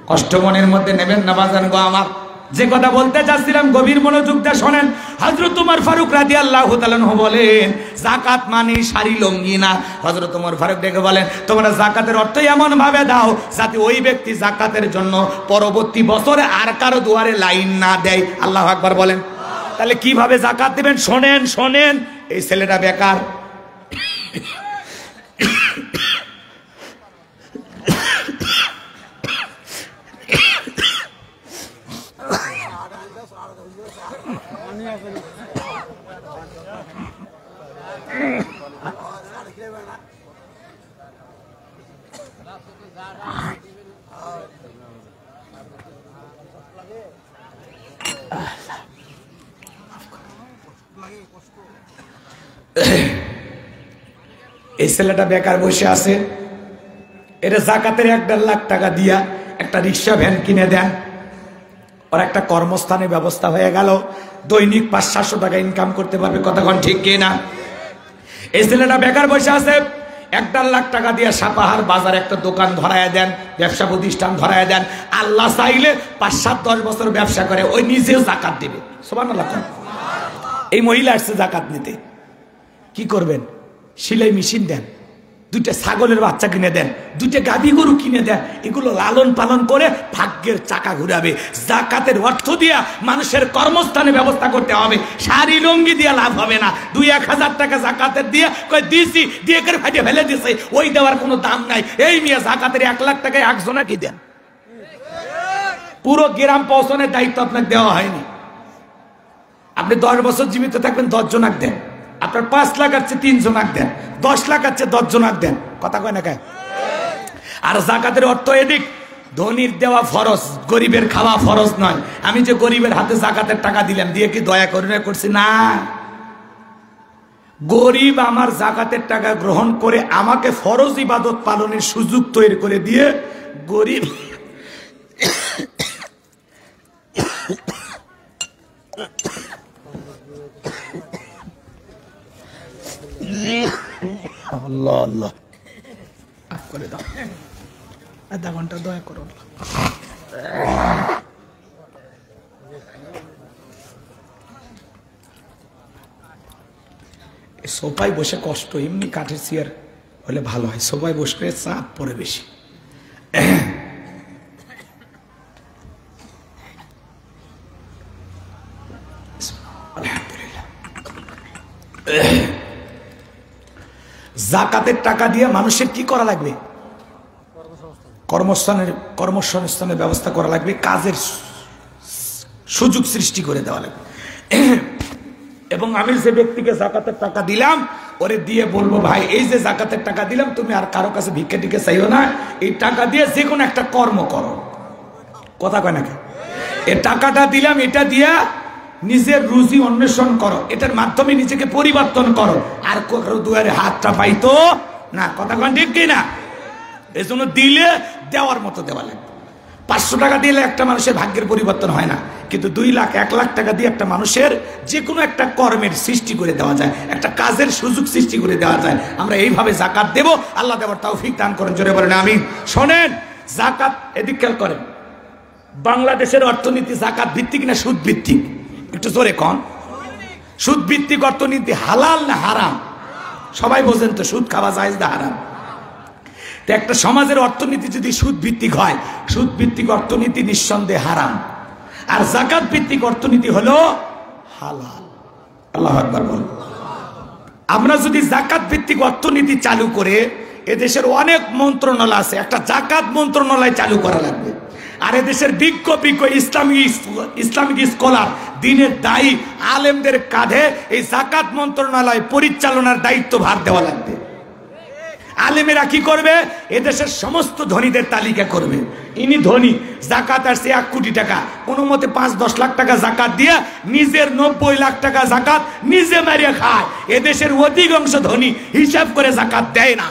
কষ্ট মনের মধ্যে নেবেন না বাজান গো আমার। যে কথা বলতে চাচ্ছিলাম গভীর মনোযোগ দিয়ে শোনেন। হযরত ওমর ফারুক রাদিয়াল্লাহু তাআলা আনহু বলেন, যাকাত মানে শাড়ি লুঙ্গি না। হযরত ওমর ফারুক ডেকে বলেন, তোমরা যাকাতের অর্থ এমন ভাবে দাও যাতে ওই ব্যক্তি যাকাতের জন্য পরবর্তী বছরে আর কারো দুয়ারে লাইন না দেয়। আল্লাহু আকবার বলেন। তাহলে কিভাবে যাকাত দিবেন শোনেন শোনেন। এই ছেলেটা বেকার, এই ছেলেটা বেকার বসে আছে, এটা যাকাতের 1.5 লাখ টাকা দিয়া একটা রিক্সা ভ্যান কিনে দেন, ওর একটা কর্মস্থানের ব্যবস্থা হয়ে গেল, দৈনিক 500-700 টাকা ইনকাম করতে পারবে। কতক্ষণ ঠিক কিনা? এই ছেলেটা বেকার বসে আছে, 1.5 লাখ টাকা দিয়ে সাপাহার বাজার একটা দোকান ধরায় দেন, ব্যবসা প্রতিষ্ঠান ধরায় দেন। আল্লাহ চাইলে 5-7-10 বছর ব্যবসা করে ওই নিজেও যাকাত দেবে। সুবহানাল্লাহ। এই মহিলা আসছে যাকাত নিতে, কি করবেন? সেলাই মেশিন দেন, 2টা ছাগলের বাচ্চা কিনে দেন, 2টা গাভী গরু কিনে দেন, এগুলো লালন পালন করে ভাগ্যের চাকা ঘুরাবে। যাকাতের অর্থ দিয়া মানুষের কর্মস্থানে ব্যবস্থা করতে হবে। শাড়ি লুঙ্গি দিয়ে লাভ হবে না। 2-1,000 টাকা যাকাতের দিয়ে কই দিছি দিয়ে করে ফাটিয়ে ফেলে দিছে, ওই দেওয়ার কোনো দাম নাই। এই মিয়া যাকাতের 1 লাখ টাকায় একজনা কি দেন? পুরো গ্রাম পৌঁছানোর দায়িত্ব আপনাকে দেওয়া হয়নি। আপনি 10 বছর জীবিত থাকবেন, 10 জনাক দেন। আপনার 5 লাখ আছে 3 জনাক দেন, 10 লাখ আছে 10 জনাক দেন। কথা কয় না কেন? আর যাকাতের অর্থ এদিক, ধনীর দেওয়া ফরজ, গরিবের খাওয়া ফরজ নয়। আমি যে গরিবের হাতে যাকাতের টাকা দিলাম দিয়ে কি দয়া করে করছি? না, গরিব আমার জাকাতের টাকা গ্রহণ করে আমাকে ফরজ ইবাদত পালনের সুযোগ তৈরি করে দিয়ে গরিব আল্লাহ আল্লাহ করে দাও, আধা ঘন্টা দয়া করো। সোফায় বসে কষ্ট, এমনি কাঠের চেয়ার হলে ভালো হয়, সোফায় বসে চাপ পড়ে বেশি। জাকাতের টাকা দিয়ে মানুষের কি করা লাগবে? কর্মসংস্থানের ব্যবস্থা করা লাগবে, কাজের সুযোগ সৃষ্টি করে দেওয়া লাগবে। এবং আমি যে ব্যক্তিকে জাকাতের টাকা দিলাম ওরে দিয়ে বলবো, ভাই এই যে জাকাতের টাকা দিলাম তুমি আর কারো কাছে ভিক্ষা টিকে চাইও না, এই টাকা দিয়ে যে কোনো একটা কর্ম করো। কথা কয় নাকি? এই টাকাটা দিলাম, এটা দিয়া নিজের রুজি অন্বেষণ করো, এটার মাধ্যমে নিজেকে পরিবর্তন করো, আর কারো দুয়ারে হাতটা পাইতো না। কথা কন ঠিক কিনা? এই জন্য দিলে দেওয়ার মতো দেওয়া লাগবে। 500 টাকা দিলে একটা মানুষের ভাগ্যের পরিবর্তন হয় না, কিন্তু 2 লাখ 1 লাখ টাকা দিয়ে একটা মানুষের যে কোনো একটা কর্মের সৃষ্টি করে দেওয়া যায়, একটা কাজের সুযোগ সৃষ্টি করে দেওয়া যায়। আমরা এইভাবে জাকাত দেব, আল্লাহ দেওয়ার তৌফিক দান করেন, জোরে বলেন আমিন। শোনেন, জাকাত এদিক খেয়াল করেন, বাংলাদেশের অর্থনীতি জাকাত ভিত্তিক না সুদ ভিত্তিক? একটু জোরে কন। সুদ ভিত্তিক অর্থনীতি হালাল না হারাম? সবাই বোঝেন তো, সুদ খাওয়া জায়েজ না হারাম? একটা সমাজের অর্থনীতি যদি সুদ ভিত্তিক হয়, সুদ ভিত্তিক অর্থনীতি নিঃসন্দেহে হারাম, আর যাকাত ভিত্তিক অর্থনীতি হলো হালাল। আল্লাহু আকবার বল। আমরা যদি যাকাত ভিত্তিক অর্থনীতি চালু করে, এদেশের অনেক মন্ত্রণালয় আছে, একটা যাকাত মন্ত্রণালয় চালু করা লাগবে। আর এদেশের বিজ্ঞ ইসলামিক স্কলার, দিনের দায়ী আলেমদের কাঁধে এই যাকাত মন্ত্রণালয় পরিচালনার দায়িত্ব ভার দেওয়া লাগবে। আলেমেরা কি করবে? এদেশের সমস্ত ধনীদের তালিকা করবে, ইনি ধনী, জাকাত আসছে 1 কোটি টাকা, কোনো মতে 5-10 লাখ টাকা জাকাত দিয়ে নিজের 90 লাখ টাকা জাকাত নিজে মারিয়ে খায়। এদেশের অধিকাংশ ধনী হিসাব করে জাকাত দেয় না।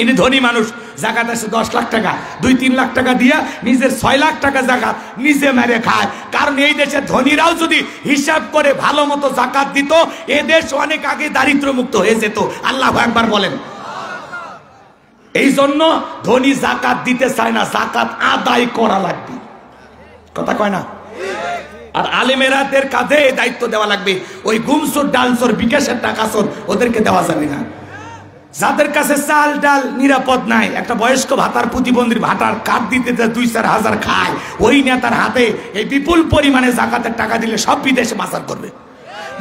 ইনি ধনী মানুষ, জাকাত আসছে 10 লাখ টাকা, 2-3 লাখ টাকা দিয়ে নিজের 6 লাখ টাকা জাকাত নিজে মেরে খায়। কারণ এই দেশের ধনীরাও যদি হিসাব করে ভালো মতো জাকাত দিত, এ দেশ অনেক আগে দারিদ্র মুক্ত হয়ে যেত। আল্লাহু আকবার বলেন। এই জন্য ধনী জাকাত দিতে চায় না, জাকাত আদায় করা লাগবে। কথা কয় না? আর আলেমেরাদের কাঁধে এই দায়িত্ব দেওয়া লাগবে। ওই গুমসুর ডালসোর বিকাশের টাকা চোর ওদেরকে দেওয়া যাবে না। যাদের কাছে চাল ডাল নিরাপদ নাই, একটা বয়স্ক ভাতার প্রতিবন্ধীর ভাতার কার্ড দিতে 2-4 হাজার খায়, ওই নেতার হাতে এই বিপুল পরিমাণে জাকাতের টাকা দিলে সব বিদেশে মাসার করবে।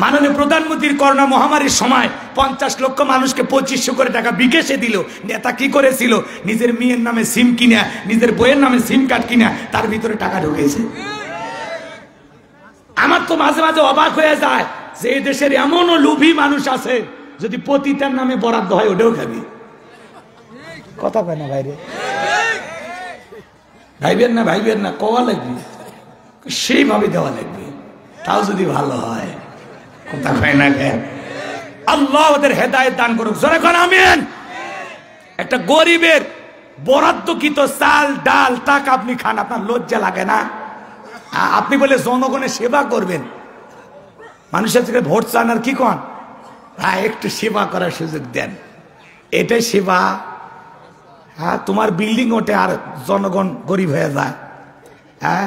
মাননীয় প্রধানমন্ত্রীর করোনা মহামারীর সময় 50 লক্ষ মানুষকে 2500 করে টাকা বিকাশে দিল। নেতা কি করেছিল? নিজের মেয়ের নামে সিম কিনা, নিজের বইয়ের নামে সিম কার্ড কিনা তার ভিতরে টাকা ঢুকেছে। আমার তো মাঝে মাঝে অবাক হয়ে যায় যে এই দেশের এমনও লোভী মানুষ আছে, যদি পতিতার নামে বরাদ্দ হয় ওটাও খাবি। কথা কয় না ভাইরে? ভাইবেন না কওয়া লাগবে, সেইভাবে দেওয়া লাগবে, তাও যদি ভালো হয়। কথা কয় না কেন? আল্লাহ ওদের হেদায়েত দান করুক, জোরে কোন আমিন। একটা গরিবের বরাদ্দকৃত চাল ডাল টাকা আপনি খান, আপনার লজ্জা লাগে না? আপনি বলে জনগণের সেবা করবেন, মানুষের থেকে ভোট চান আর কি কন? হ্যাঁ, একটু সেবা করার সুযোগ দেন, এটাই সেবা। হ্যাঁ, তোমার বিল্ডিং ওঠে আর জনগণ গরিব হয়ে যায়। হ্যাঁ,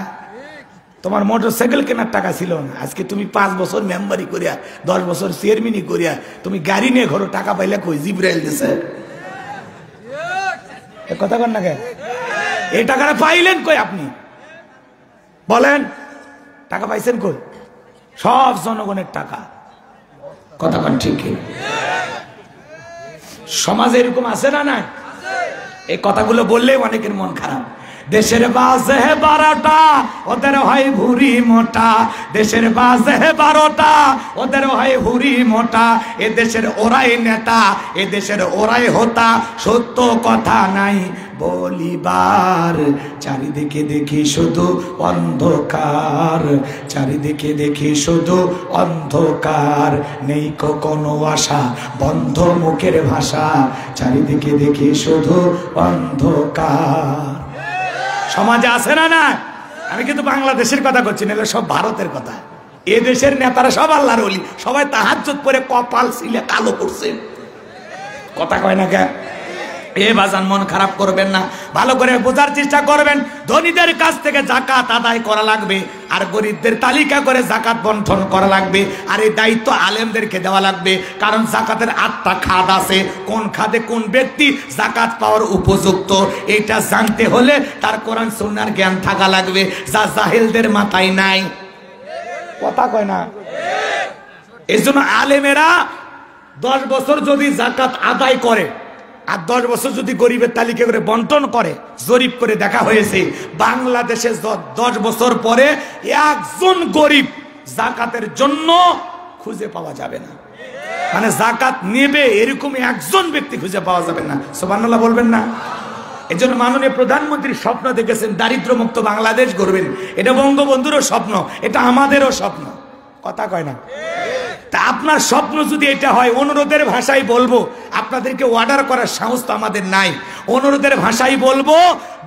তোমার মোটর সাইকেল কেনার টাকা ছিল না, আজকে তুমি 5 বছর মেম্বারি করিয়া 10 বছর চেয়ারম্যানই করিয়া তুমি গাড়ি নিয়ে ঘরে টাকা পাইলে কই? জিব্রাইল দিছে। কথা কন না কেন? এই টাকাটা পাইলেন কই আপনি? বলেন, টাকা পাইছেন কই? সব জনগণের টাকা। কথা কন ঠিক? সমাজে এরকম আছে না? না, এই কথাগুলো বললে অনেকের মন খারাপ। দেশের বাজে 12টা, ওদের হয় ভুরি মোটা। দেশের বাজে 12টা, ওদের হয় ভুরি মোটা। এ দেশের ওরাই নেতা, এ দেশের ওরাই হোতা, সত্য কথা নাই বলিবার, চারিদিকে দেখি শুধু অন্ধকার, চারিদিকে দেখি শুধু অন্ধকার, নেই কোনো আশা, বন্ধ মুখের ভাষা, চারিদিকে দেখি শুধু অন্ধকার। সমাজে আছে না? না, আমি কিন্তু বাংলাদেশের কথা করছি না, সব ভারতের কথা। এ দেশের নেতারা সব আল্লাহর ওলি, সবাই তাহাজ্জুদ পরে কপাল সিলে কালো করছে। কথা কয় না কে? এ বাজান, মন খারাপ করবেন না, ভালো করে বোঝার চেষ্টা করবেন। ধনীদের কাছ থেকে জাকাত আদায় করা লাগবে, আর গরিবদের তালিকা করে জাকাত বন্টন করা লাগবে, আর এই দায়িত্ব আলেমদেরকে দেওয়া লাগবে। কারণ জাকাতের 8টা খাত আছে, কোন খাতে কোন ব্যক্তি জাকাত পাওয়ার উপযুক্ত এটা জানতে হলে তার কোরআন সুন্নাহর জ্ঞান থাকা লাগবে, যা জাহেলদের মাথায় নাই। কথা কয় না? এই জন্য আলেমেরা 10 বছর যদি জাকাত আদায় করে আর 10 বছর যদি গরিবের তালিকা করে বন্টন করে, জরিপ করে দেখা হয়েছে বাংলাদেশে 10 বছর পরে একজন গরিব জাকাতের জন্য খুঁজে পাওয়া যাবে না। মানে জাকাত নেবে এরকম একজন ব্যক্তি খুঁজে পাওয়া যাবে না। সুবহানাল্লাহ বলবেন না? এই জন্য মাননীয় প্রধানমন্ত্রী স্বপ্ন দেখেছেন দারিদ্র মুক্ত বাংলাদেশ গড়বেন। এটা বঙ্গবন্ধুরও স্বপ্ন, এটা আমাদেরও স্বপ্ন। কথা কয় না? তা আপনার স্বপ্ন যদি এটা হয়, অনুরোধের ভাষায় বলবো, আপনাদেরকে অর্ডার করার সাহস তো আমাদের নাই, অনুরোধের ভাষায় বলবো,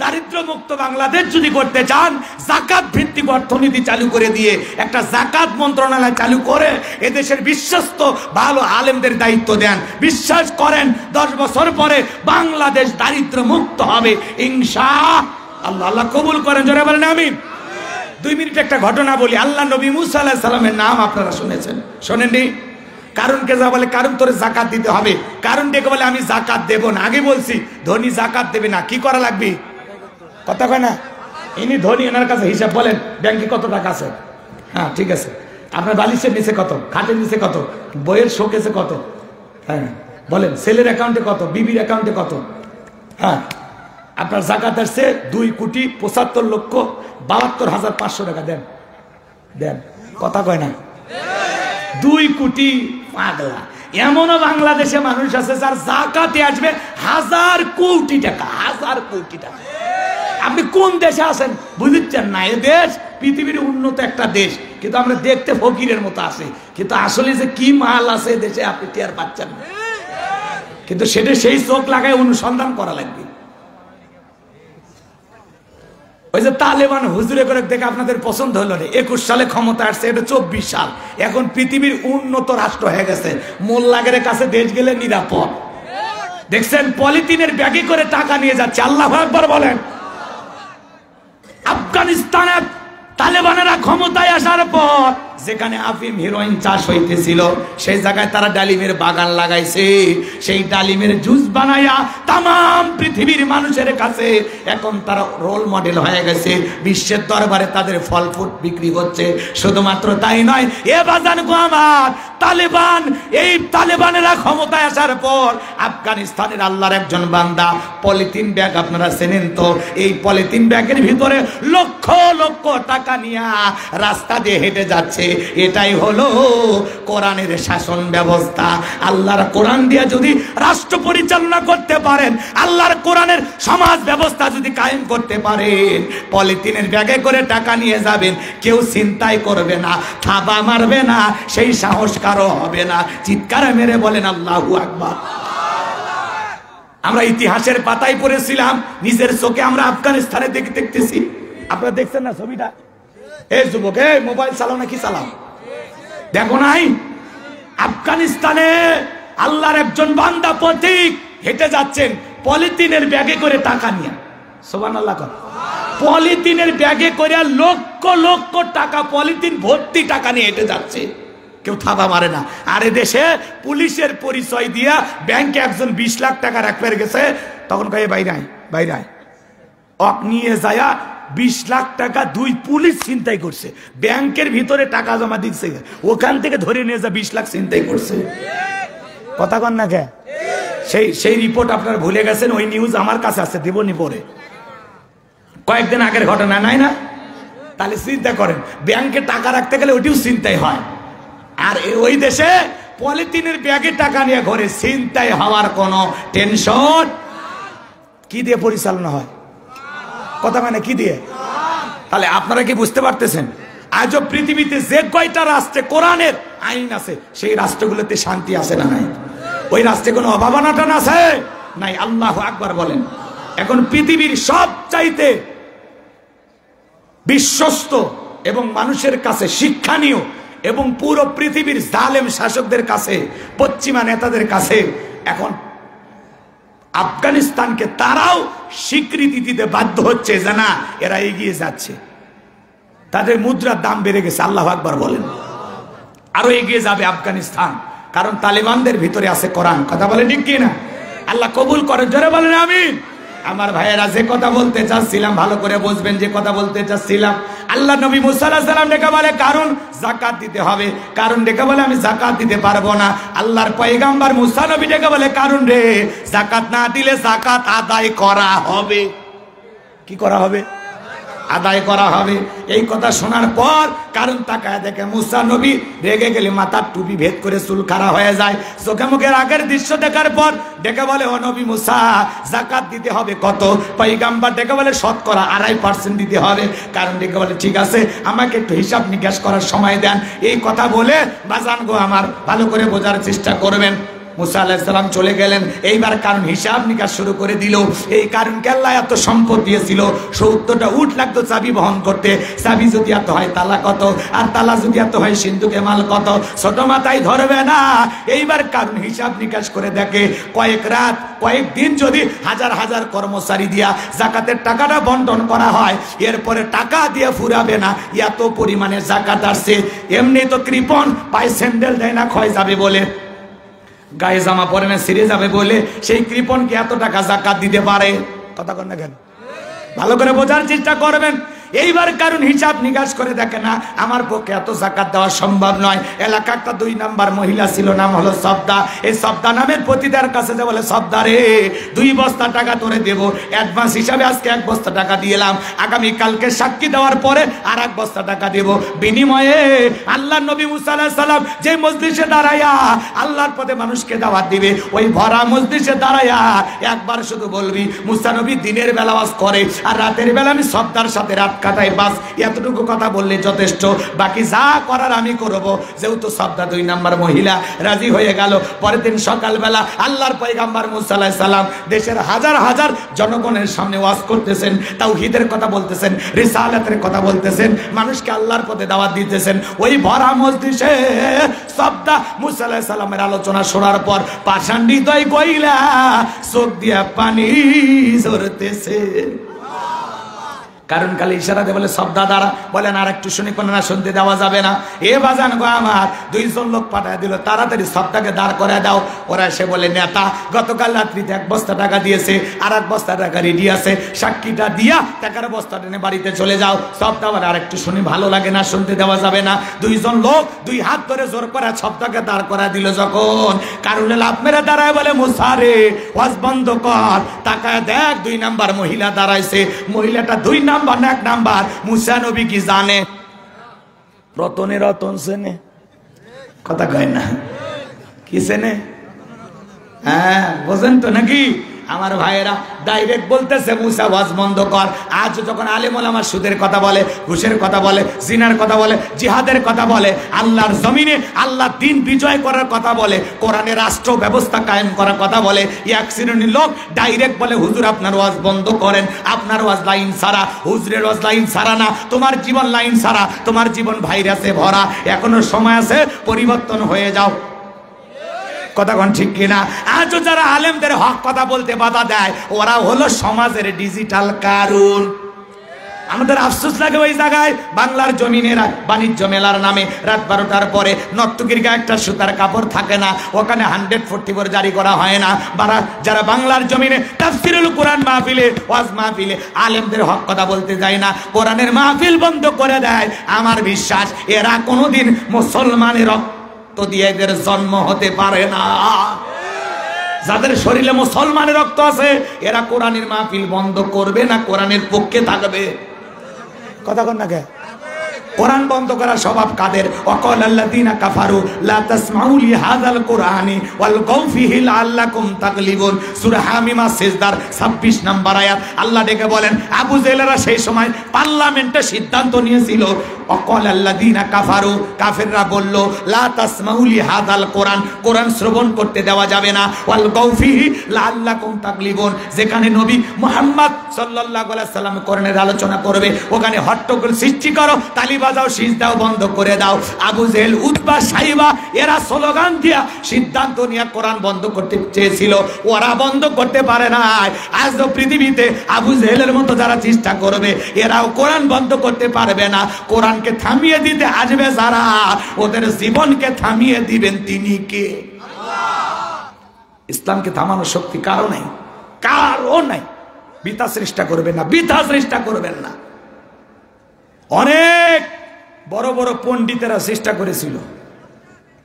দারিদ্র মুক্ত বাংলাদেশ যদি করতে চান, জাকাত ভিত্তিক অর্থনীতি চালু করে দিয়ে একটা জাকাত মন্ত্রণালয় চালু করে এদেশের বিশ্বস্ত ভালো আলেমদের দায়িত্ব দেন। বিশ্বাস করেন 10 বছর পরে বাংলাদেশ দারিদ্র মুক্ত হবে ইনশাআল্লাহ। আল্লাহ কবুল করেন, জোরে বলেন আমিন। 2 মিনিট একটা ঘটনা বলি। আল্লাহ নবী মুসা আলাইহিস সালামের নাম আপনারা শুনেছেন, শোনেননি? কারণকে যা বলে, কারণ তোরে জাকাত দিতে হবে, কারণ ডেকে বলে আমি জাকাত দেব না। আগে বলছি ধনী জাকাত দেবে না, কি করা লাগবে? কথা কয় না? ইনি ধনী, এনার কাছে হিসাব বলেন, ব্যাংকে কত টাকা আছে? হ্যাঁ ঠিক আছে। আপনার বালিশের নিচে কত, খাটের নিচে কত, বইয়ের শোকেসে কত? হ্যাঁ বলেন। ছেলের অ্যাকাউন্টে কত, বিবির অ্যাকাউন্টে কত? হ্যাঁ, আপনার জাকাত আসছে 2,75,72,500 টাকা। দেন দেন। কথা কয় না? 2 কোটি পাগলা। এমনও বাংলাদেশে মানুষ আছে যার জাকাতে আসবে 1000 কোটি টাকা, 1000 কোটি টাকা। আপনি কোন দেশে আছেন বুঝছেন না? এ দেশ পৃথিবীর উন্নত একটা দেশ, কিন্তু আমরা দেখতে ফকিরের মতো আছে, কিন্তু আসলে যে কি মাল আছে দেশে আপনি টের পাচ্ছেন না। কিন্তু সেটা সেই চোখ লাগায় অনুসন্ধান করা লাগবে। ওই যে তালেবান হুজুরে করে দেখে আপনাদের পছন্দ হলো না, 21 সালে ক্ষমতা আসছে, এটা 24 সাল, এখন পৃথিবীর উন্নত রাষ্ট্র হয়ে গেছে, মোল্লাগের কাছে দেশ গেলে নিরাপদ। দেখছেন পলিথিনের ব্যাগে করে টাকা নিয়ে যাচ্ছে। আল্লাহু আকবার বলেন। আফগানিস্তানে তালেবানেরা ক্ষমতায় আসার পর যেখানে আফিম হিরোইন চাষ হইতেছিল সেই জায়গায় তারা ডালিমের বাগান লাগাইছে। সেই ডালিমের জুস বানায়া তামাম পৃথিবীর মানুষের কাছে এখন তারা রোল মডেল হয়ে গেছে। বিশ্বের দরবারে তাদের ফল ফুট বিক্রি হচ্ছে। শুধুমাত্র তাই নয়, এ বাজান গো আমার, তালেবান, এই তালেবানেরা ক্ষমতায় আসার পর আফগানিস্তানের আল্লাহর একজন বান্দা পলিথিন ব্যাগ, আপনারা চেনেন তো, এই পলিথিন ব্যাগের ভিতরে লক্ষ লক্ষ টাকা নিয়ে রাস্তা দিয়ে হেঁটে যাচ্ছে। এটাই হলো কোরআনের শাসন ব্যবস্থা। আল্লাহর কোরআন দিয়ে যদি রাষ্ট্র পরিচালনা করতে পারেন, আল্লাহর কোরআনের সমাজ ব্যবস্থা যদি কায়েম করতে পারেন, পলিথিনের ব্যাগে করে টাকা নিয়ে যাবেন, কেউ চিন্তাই করবে না, থাবা মারবে না, সেই সাহস কারো হবে না। চিৎকার মেরে বলেন আল্লাহু আকবার। আমরা ইতিহাসের পাতায় পড়েছিলাম, নিজের চোখে আমরা আফগানিস্তানে দেখতেছি। আপনারা দেখছেন না ছবিটা? এই যুবক, এই মোবাইল চালাও না কি চালাও, দেখো নাই? আফগানিস্তানে আল্লাহর একজন বান্দা পথিক হেঁটে যাচ্ছেন পলিথিনের ব্যাগে করে টাকা নিয়ে। সুবহানাল্লাহ। পলিথিনের ব্যাগে করে লক্ষ লক্ষ টাকা, পলিথিন ভর্তি টাকা নিয়ে হেঁটে যাচ্ছে, কেউ থাবা মারে না। আর এদেশে পুলিশের পরিচয় দিয়া ব্যাংকে একজন 20 লাখ টাকা রাখতে গেছে, তখন কয়ে বাইরাই বাইরাই অক নিয়ে যায় 20 লাখ টাকা 2 পুলিশ ছিনতাই করছে, ব্যাংকের ভিতরে টাকা জমা দিচ্ছে, ওখান থেকে ধরে নিয়ে যা 20 লাখ ছিনতাই করছে। কথা কন না কে? সেই রিপোর্ট আপনারা ভুলে গেছেন, ওই নিউজ আমার কাছে আছে, দেবনি পরে, কয়েকদিন আগের ঘটনা, নাই না? তাহলে চিন্তা করেন, ব্যাংকে টাকা রাখতে গেলে ওইটিও ছিনতাই হয়। আর ওই দেশে পলিথিনের ব্যাগে টাকা নিয়ে ঘরে ছিনতাই হওয়ার কোনো টেনশন। কি দিয়ে পরিচালনা হয়? কথা মানে কি দিয়ে? তাহলে আপনারা কি বুঝতে পারতেছেন আজও পৃথিবীতে যে কয়টা রাষ্ট্রে কোরআনের আইন আছে সেই রাষ্ট্রগুলোতে শান্তি আছে না নাই? ওই রাষ্ট্রে কোনো অভাব অনটন আছে নাই? আল্লাহু আকবার বলেন। এখন পৃথিবীর সবচাইতে বিশ্বস্ত এবং মানুষের কাছে শিক্ষণীয় এবং পুরো পৃথিবীর জালেম শাসকদের কাছে, পশ্চিমা নেতাদের কাছে এখন আফগানিস্তানকে তারাও স্বীকৃতি দিতে বাধ্য হচ্ছে যে না, এরা এগিয়ে যাচ্ছে। তাদের মুদ্রার দাম বেড়ে গেছে। আল্লাহু আকবার বলেন। আরো এগিয়ে যাবে আফগানিস্তান, কারণ তালেবানদের ভিতরে আছে কোরআন। কথা বলেন ঠিক কি না? আল্লাহ কবুল করেন, জোরে বলেন আমিন। আমার ভাইয়েরা, যে কথা বলতে চাচ্ছিলাম ভালো করে বুঝবেন, যে কথা বলতে চাচ্ছিলাম, আল্লাহ নবী মুসা আলাইহিস সালাম ডেকে বলে কারণ যাকাত দিতে হবে, কারণ ডেকে বলে আমি যাকাত দিতে পারবো না। আল্লাহর পয়গম্বর মুসা নবী ডেকে বলে কারণ রে, যাকাত না দিলে যাকাত আদায় করা হবে। কি করা হবে? আদায় করা হবে। এই কথা শোনার পর কারণ তাকায় দেখে মুসা নবী রেগে গেলে মাথার টুপি ভেদ করে চুল খাড়া হয়ে যায়। চোখে মুখের আগের দৃশ্য দেখার পর ডেকে বলে ও নবী মুসা, যাকাত দিতে হবে কত? পয়গম্বর ডেকে বলে শতকরা 2.5% দিতে হবে। কারণ ডেকে বলে ঠিক আছে, আমাকে একটু হিসাব নিকাশ করার সময় দেন। এই কথা বলে বাজান গো আমার, ভালো করে বোঝার চেষ্টা করবেন। মুসা আলাইহিস সালাম চলে গেলেন। এইবার কারণ হিসাব নিকাশ শুরু করে দিল। এই কারণকে আল্লাহ এত সম্পদ দিয়েছিল, 70টা উট লাগতো চাবি বহন করতে। চাবি যদি এত হয় তালা কত, আর তালা যদি এত হয় সিন্ধুকে মাল কত, ছোট মাথায় ধরবে না। এইবার কারণ হিসাব নিকাশ করে দেখে কয়েক রাত কয়েক দিন যদি হাজার হাজার কর্মচারী দিয়া যাকাতের টাকাটা বন্টন করা হয়, এরপরে টাকা দিয়ে ফুরাবে না, এত পরিমাণে যাকাত আসছে। এমনি তো কৃপণ পায়ে স্যান্ডেল দেয় না ক্ষয় যাবে বলে, গায়ে জামা পরে না ছিঁড়ে যাবে বলে, সেই কৃপণকে এত টাকা যাকাত দিতে পারে? কথা কন না কেন? ভালো করে বোঝার চেষ্টা করবেন। এইবার কারণ হিসাব নিকাশ করে দেখে না, আমার পক্ষে এত যাকাত দেওয়া সম্ভব নয়। এলাকা একটা 2 নাম্বার মহিলা ছিল, নাম হলো সবদা। এই সবদা নামের পতিতার কাছে যে বলে, সবদা রে 2 বস্তা টাকা তোরে দেবো, অ্যাডভান্স হিসাবে আজকে 1 বস্তা টাকা দিয়েলাম, আগামী কালকে সাক্ষী দেওয়ার পরে আর 1 বস্তা টাকা দেব। বিনিময়ে আল্লাহ নবী মুসা আলাইহিস সালাম যে মজলিসে দাঁড়াইয়া আল্লাহর পথে মানুষকে দাওয়াত দিবে, ওই ভরা মজলিসে দাঁড়াইয়া একবার শুধু বলবি, মুসা নবী দিনের বেলা ওয়াজ করে আর রাতের বেলা আমি সবদার সাথে রাত কাটাই, বাস এতটুকু কথা বললে যথেষ্ট, বাকি যা করার আমি করব। যেহেতু সবদা 2 নাম্বার মহিলা রাজি হয়ে গেল। পরের দিন সকালবেলা আল্লাহর পয়গম্বর মুসা আলাইহিস সালাম দেশের হাজার হাজার জনগণের সামনে ওয়াজ করতেছেন, তাওহীদের কথা বলতেছেন, রিসালাতের কথা বলতেছেন, মানুষকে আল্লাহর পথে দাওয়াত দিতেছেন। ওই ভরা মজলিসে সবদা মুসা আলাইহিস সালামের আলোচনা শোনার পর পাষাণ হৃদয় গইলা চোখ দিয়া পানি ঝরতেছে। কারণ কালে ইশারাতে বলে সবদা দাঁড়া, বলেন আর একটু শুনি, কোনো না শুনতে দেওয়া যাবে না। এ বাজান গো আমার, 2 জন লোক পাঠায় দিল, তাড়াতাড়ি সবদাকে দাঁড় করে দাও। ওরা এসে বলে নেতা গতকাল রাত্রিতে 1 বস্তা টাকা দিয়েছে, আর 1 বস্তা টাকা রেডি আছে, সাক্ষীটা দিয়া টাকার বস্তাটা নিয়ে বাড়িতে চলে যাও। সবদা বলে আর একটু শুনি, ভালো লাগে না, শুনতে দেওয়া যাবে না। 2 জন লোক 2 হাত ধরে জোর করে সবদাকে দাঁড় করা দিল। যখন কারণে লাভ মেরে দাঁড়ায় বলে, মুসা রে ওয়াজ বন্ধ কর, তাকায় দেখ 2 নাম্বার মহিলা দাঁড়াইছে। মহিলাটা 2 নাম্বার না 1 নাম্বার। মুসা নবী কি জানে? রতনে রতন সেনে, কথা কয় না, কি সেনে? হ্যাঁ বোঝেন তো নাকি আমার ভাইয়েরা? ডাইরেক্ট বলতেছে মুসা ওয়াজ বন্ধ কর। আজ যখন আলেম ওলামা সুদের কথা বলে, ঘুষের কথা বলে, জিনার কথা বলে, জিহাদের কথা বলে, আল্লাহর জমিনে আল্লাহ দিন বিজয় করার কথা বলে, কোরআনের রাষ্ট্র ব্যবস্থা কায়েম করার কথা বলে, এক শ্রেণীর লোক ডাইরেক্ট বলে হুজুর আপনার ওয়াজ বন্ধ করেন, আপনার ওয়াজ লাইন ছাড়া, হুজুরের ওয়াজ লাইন ছাড়া না, তোমার জীবন লাইন ছাড়া, তোমার জীবন ভাইরাসে ভরা, এখনো সময় আছে, পরিবর্তন হয়ে যাও। কথা কোন ঠিক কিনা? আজও যারা আলেমদের হক কথা বলতে বাধা দেয়, ওরা হলো সমাজের ডিজিটাল কারণ। আমাদের আফসোস লাগে ওই জায়গায় বাংলার জমিনের বাণিজ্য মেলার নামে রাত 12টার পরে নর্তকীর গায়ে একটা সুতার কাপড় থাকে না, ওখানে 144 জারি করা হয় না। যারা বাংলার জমিনে তাফসিরুল কোরআন মাহফিলে, ওয়াজ মাহফিলে আলেমদের হক কথা বলতে যায় না, কোরআনের মাহফিল বন্ধ করে দেয়, আমার বিশ্বাস এরা কোনোদিন মুসলমানের রক্ত দিয়ে এদের জন্ম হতে পারে না। যাদের শরীরে মুসলমানের রক্ত আছে এরা কোরআনের মাহফিল বন্ধ করবে না, কোরআনের পক্ষে থাকবে। কথা কন না কে? কোরআন বন্ধ করার স্বভাব কাদের? ওয়াকালাল্লাযীনা কাফারু লা তাসমাউ লিহাযাল কুরআনি ওয়ালগাউ ফীহি লাআল্লাকুম তাগলিবুন। সূরা হামিমা সিজদার 26 নম্বর আয়াত। আল্লাহ ডেকে বলেন আবু জেহেলরা সেই সময় পার্লামেন্টে সিদ্ধান্ত নিয়েছিল, ওয়াকালাল্লাযীনা কাফারু, কাফেররা বলল, লা তাসমাউ লিহাযাল কুরআন, কোরআন শ্রবণ করতে দেওয়া যাবে না, ওয়ালগাউ ফীহি লাআল্লাকুম তাগলিবুন, যেখানে নবী মুহাম্মদ সাল্লাল্লাহু আলাইহি সাল্লাম কোরআনের আলোচনা করবে ওখানে হট্টগোল সৃষ্টি করো, তালি বাজাও, সিজদাও বন্ধ করে দাও। আবু জেহেল, উতবা, সাইবা এরা স্লোগান দিয়া সিদ্ধান্ত নিয়ে কোরআন বন্ধ করতে চেয়েছিল, ওরা বন্ধ করতে পারে না। আজ তো পৃথিবীতে আবু জেহেলের মতো যারা চেষ্টা করবে এরাও কোরআন বন্ধ করতে পারবে না। কোরআনকে থামিয়ে দিতে আসবে যারা, ওদের জীবনকে থামিয়ে দিবেন তিনি কে? ইসলামকে থামানোর শক্তি কারো নাই, কারো নাই। বৃথা চেষ্টা করবেন না, বৃথা চেষ্টা করবেন না। অনেক বড় বড় পণ্ডিতেরা চেষ্টা করেছিল,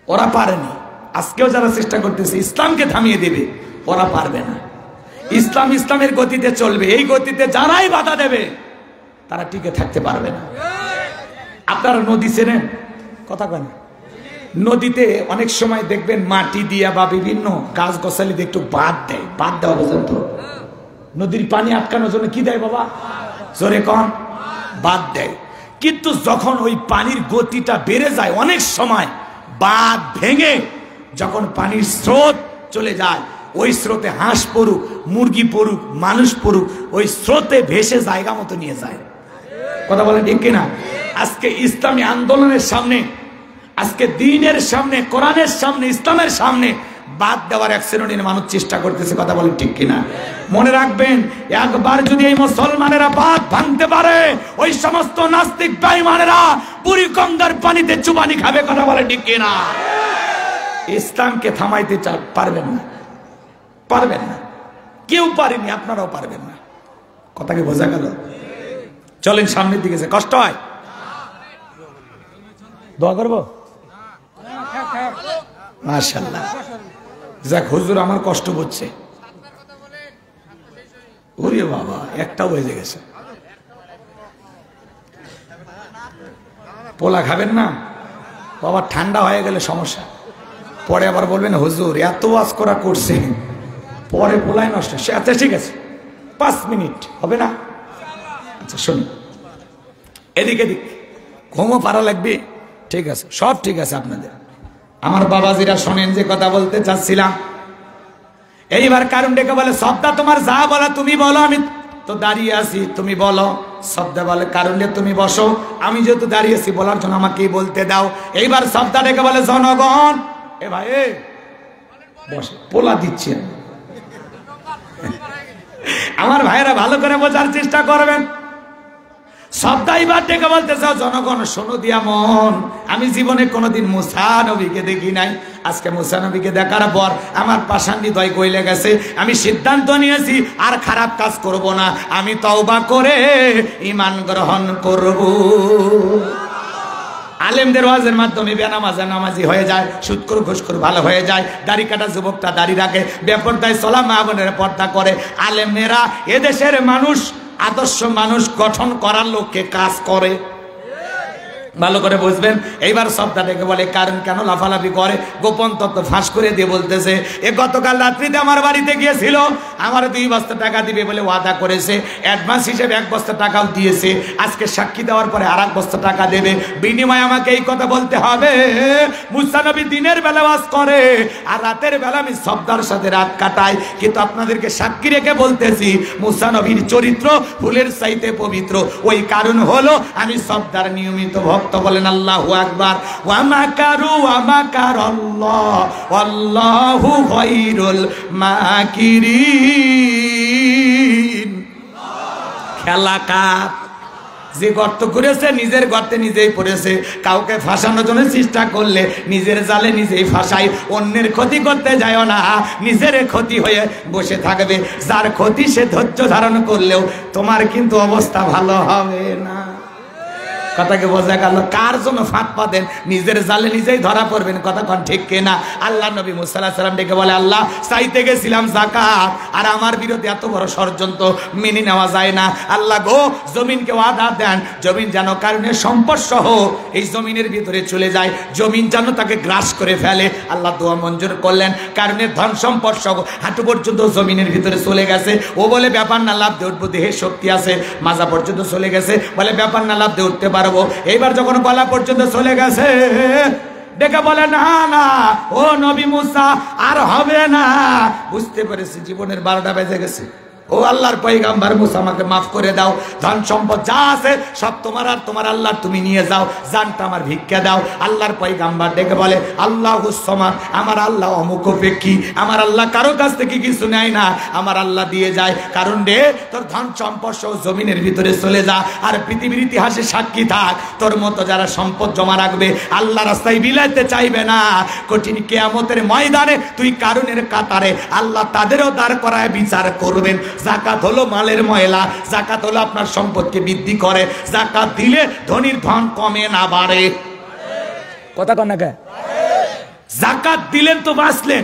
ওরা পারেনি। আজকেও যারা চেষ্টা করতেছে ইসলামকে থামিয়ে দেবে, ওরা পারবে না। ইসলাম ইসলামের গতিতে চলবে, এই গতিতে যারাই বাধা দেবে তারা টিকে থাকতে পারবে না। আপনারা নদী চেনেন? কথা কেন? নদীতে অনেক সময় দেখবেন মাটি দিয়া বা বিভিন্ন গাছ গছালি দিয়ে একটু বাঁধ দেয়, বাঁধ দেওয়া পর্যন্ত নদীর পানি আটকানোর জন্য কি দেয় বাবা? জোরে কন। বাঁধ দেয়। কিন্তু যখন ওই পানির গতিটা বেড়ে যায়, অনেক সময় বাঁধ ভেঙে যখন পানির স্রোত চলে যায়, ওই স্রোতে হাঁস পড়ুক, মুরগি পড়ুক, মানুষ পড়ুক, ওই স্রোতে ভেসে জায়গা মতো নিয়ে যায়। কথা বলেন ঠিক কিনা? আজকে ইসলামী আন্দোলনের সামনে, আজকে দ্বীনের সামনে, কোরআনের সামনে, ইসলামের সামনে বাদ দেওয়ার এক শ্রেণীর মানুষ চেষ্টা করতেছে। কথা বলেন ঠিক কিনা? মনে রাখবেন, একবার যদি এই মুসলমানেরা বাদ ভাঙতে পারে, ওই সমস্ত নাস্তিক বেঈমানেরা বুড়ি গঙ্গার পানিতে চুবানি খাবে। কথা বলেন ঠিক কিনা? ইসলামকে থামাইতে পারবেন না, পারবেন না। কেউ পারেনি, আপনারাও পারবেন না। কথা কি বোঝা গেল? চলেন সামনের দিকে। যে কষ্ট হয়, দোয়া করবো। মাশাআল্লাহ, যাক হুজুর আমার কষ্ট হচ্ছে। ওরে বাবা, একটাও বেজে গেছে। পোলা খাবেন না বাবা, ঠান্ডা হয়ে গেলে সমস্যা। পরে আবার বলবেন হুজুর এত ওয়াজ করা করছে, পরে পোলাই নষ্ট। আচ্ছা ঠিক আছে, 5 মিনিট হবে না? আচ্ছা শুনুন, এদিকে এদিক ঘুমো পারা লাগবে, ঠিক আছে, সব ঠিক আছে আপনাদের। আমার বাবাজিরা শোনেন যে কথা বলতে চাচ্ছিলাম। এইবার কারণ ডেকে বলে, সবদা তোমার যা বলা তুমি বলো, আমি তো দাঁড়িয়ে আছি, তুমি বলো। সবদা বলে, কারণ তুমি বসো, আমি যেহেতু দাঁড়িয়েছি বলার জন্য আমাকেই বলতে দাও। এইবার সবদা ডেকে বলে, জনগণ, এ ভাই বসে, পোলা দিচ্ছি। আমার ভাইয়েরা ভালো করে বোঝার চেষ্টা করবেন। সবদাইবার ডেকে বলতে চাও, জনগণ শোনো দিয়া মন, আমি জীবনে কোনোদিন মুসা নবীকে দেখি নাই। আজকে মুসা নবীকে দেখার পর আমার পাষাণ হৃদয় গলে গেছে। আমি সিদ্ধান্ত নিয়েছি আর খারাপ কাজ করব না, আমি তওবা করে ঈমান গ্রহণ করব। আলেমদের ওয়াজের মাধ্যমে বেনামাজে নামাজি হয়ে যায়, সুদখোর ঘুষখোর ভালো হয়ে যায়, দাড়ি কাটা যুবকটা দাড়ি রাখে, বেপরদায় চলা মা বোনের পর্দা করে। আলেমেরা এদেশের মানুষ, আদর্শ মানুষ গঠন করার লক্ষ্যে কাজ করে। ভালো করে বুঝবেন। এইবার সবটা ডেকে বলে, কারণ কেন লাফালাফি করে? গোপন তত্ত্ব ফাঁস করে দিয়ে বলতেছে, এ গতকাল রাত্রিতে আমার বাড়িতে গিয়েছিল, আমার 2 বস্তা টাকা দিবে বলে ওয়াদা করেছে, অ্যাডভান্স হিসেবে 1 বস্তা টাকাও দিয়েছে, আজকে সাক্ষী দেওয়ার পরে আর 1 বস্তা টাকা দেবে, বিনিময়ে আমাকে এই কথা বলতে হবে। মুসা নবী দিনের বেলা ওয়াজ করে আর রাতের বেলা আমি সবদার সাথে রাত কাটাই, কিন্তু আপনাদেরকে সাক্ষী রেখে বলতেছি মুসা নবীর চরিত্র ফুলের চাইতে পবিত্র। ওই কারণ হলো আমি সবদার নিয়মিত ভক্ত। বলেন আল্লাহু আকবার। ওয়া মাকারু ওয়া মাকারাল্লাহ আল্লাহু খায়রুল মাকিরিন। খেলা কার? যে গর্ত করেছে নিজের গর্তে নিজেই পড়েছে। কাউকে ফাঁসানোর জন্য চেষ্টা করলে নিজের জালে নিজেই ফাঁসাই। অন্যের ক্ষতি করতে যায় না, নিজের ক্ষতি হয়ে বসে থাকবে। যার ক্ষতি সে ধৈর্য ধারণ করলেও তোমার কিন্তু অবস্থা ভালো হবে না। কথাকে বোঝা গেল? কার জন্য ফাঁদ পাতেন? নিজের জালে নিজেই ধরা পড়বেন। কথা কোন ঠিক কিনা? আল্লাহ নবী মুসা আলাইহিস সালাম ডেকে বলে, আল্লাহ চাইতে গেছিলাম যাকাত, আর আমার বিরুদ্ধে এত বড় ষড়যন্ত্র, মেনে নেওয়া যায় না। আল্লাহ গো, জমিনকে ওয়াদা দেন, জমিন যেন কারণে সম্পদ সহ এই জমিনের ভিতরে চলে যায়, জমিন যেন তাকে গ্রাস করে ফেলে। আল্লাহ দোয়া মঞ্জুর করলেন, কারণে ধন সম্পদ সহ হাঁটু পর্যন্ত জমিনের ভিতরে চলে গেছে। ও বলে ব্যাপার না, লাভ দিয়ে উঠবো, দেহের শক্তি আছে। মাজা পর্যন্ত চলে গেছে, বলে ব্যাপার না, লাভ দিয়ে উঠতে পারবো। এইবার যখন গলা পর্যন্ত চলে গেছে, ডেকে বলে, না না ও নবী মুসা, আর হবে না। বুঝতে পেরেছি জীবনের 12টা বেজে গেছে। ও আল্লাহর পয়গম্বর মুসা, আমাকে মাফ করে দাও, ধন সম্পদ যা আছে সব তোমার আর তোমার আল্লাহর, তুমি নিয়ে যাও, জানটা আমার ভিক্ষা দাও। আল্লাহর পয়গম্বর ডেকে বলে, আল্লাহুস সামাদ, আমার আল্লাহ অমুখাপেক্ষী, আমার আল্লাহ কারো কাছ থেকে কিছু নেয় না, আমার আল্লাহ দিয়ে যায়। কারণ রে, তোর ধন সম্পদ সহ জমিনের ভিতরে চলে যা, আর পৃথিবীর ইতিহাসে সাক্ষী থাক, তোর মতো যারা সম্পদ জমা রাখবে, আল্লাহ রাস্তায় বিলাইতে চাইবে না, কঠিন কিয়ামতের ময়দানে তুই কারণের কাতারে আল্লাহ তাদেরও দাঁড় করায় বিচার করবেন। যাকাত হলো মালের ময়লা, যাকাত হলো আপনার সম্পদকে বৃদ্ধি করে। যাকাত দিলে ধনীর ধন কমে না বাড়ে। কথা কন না কে? যাকাত দিলেন তো বাঁচলেন।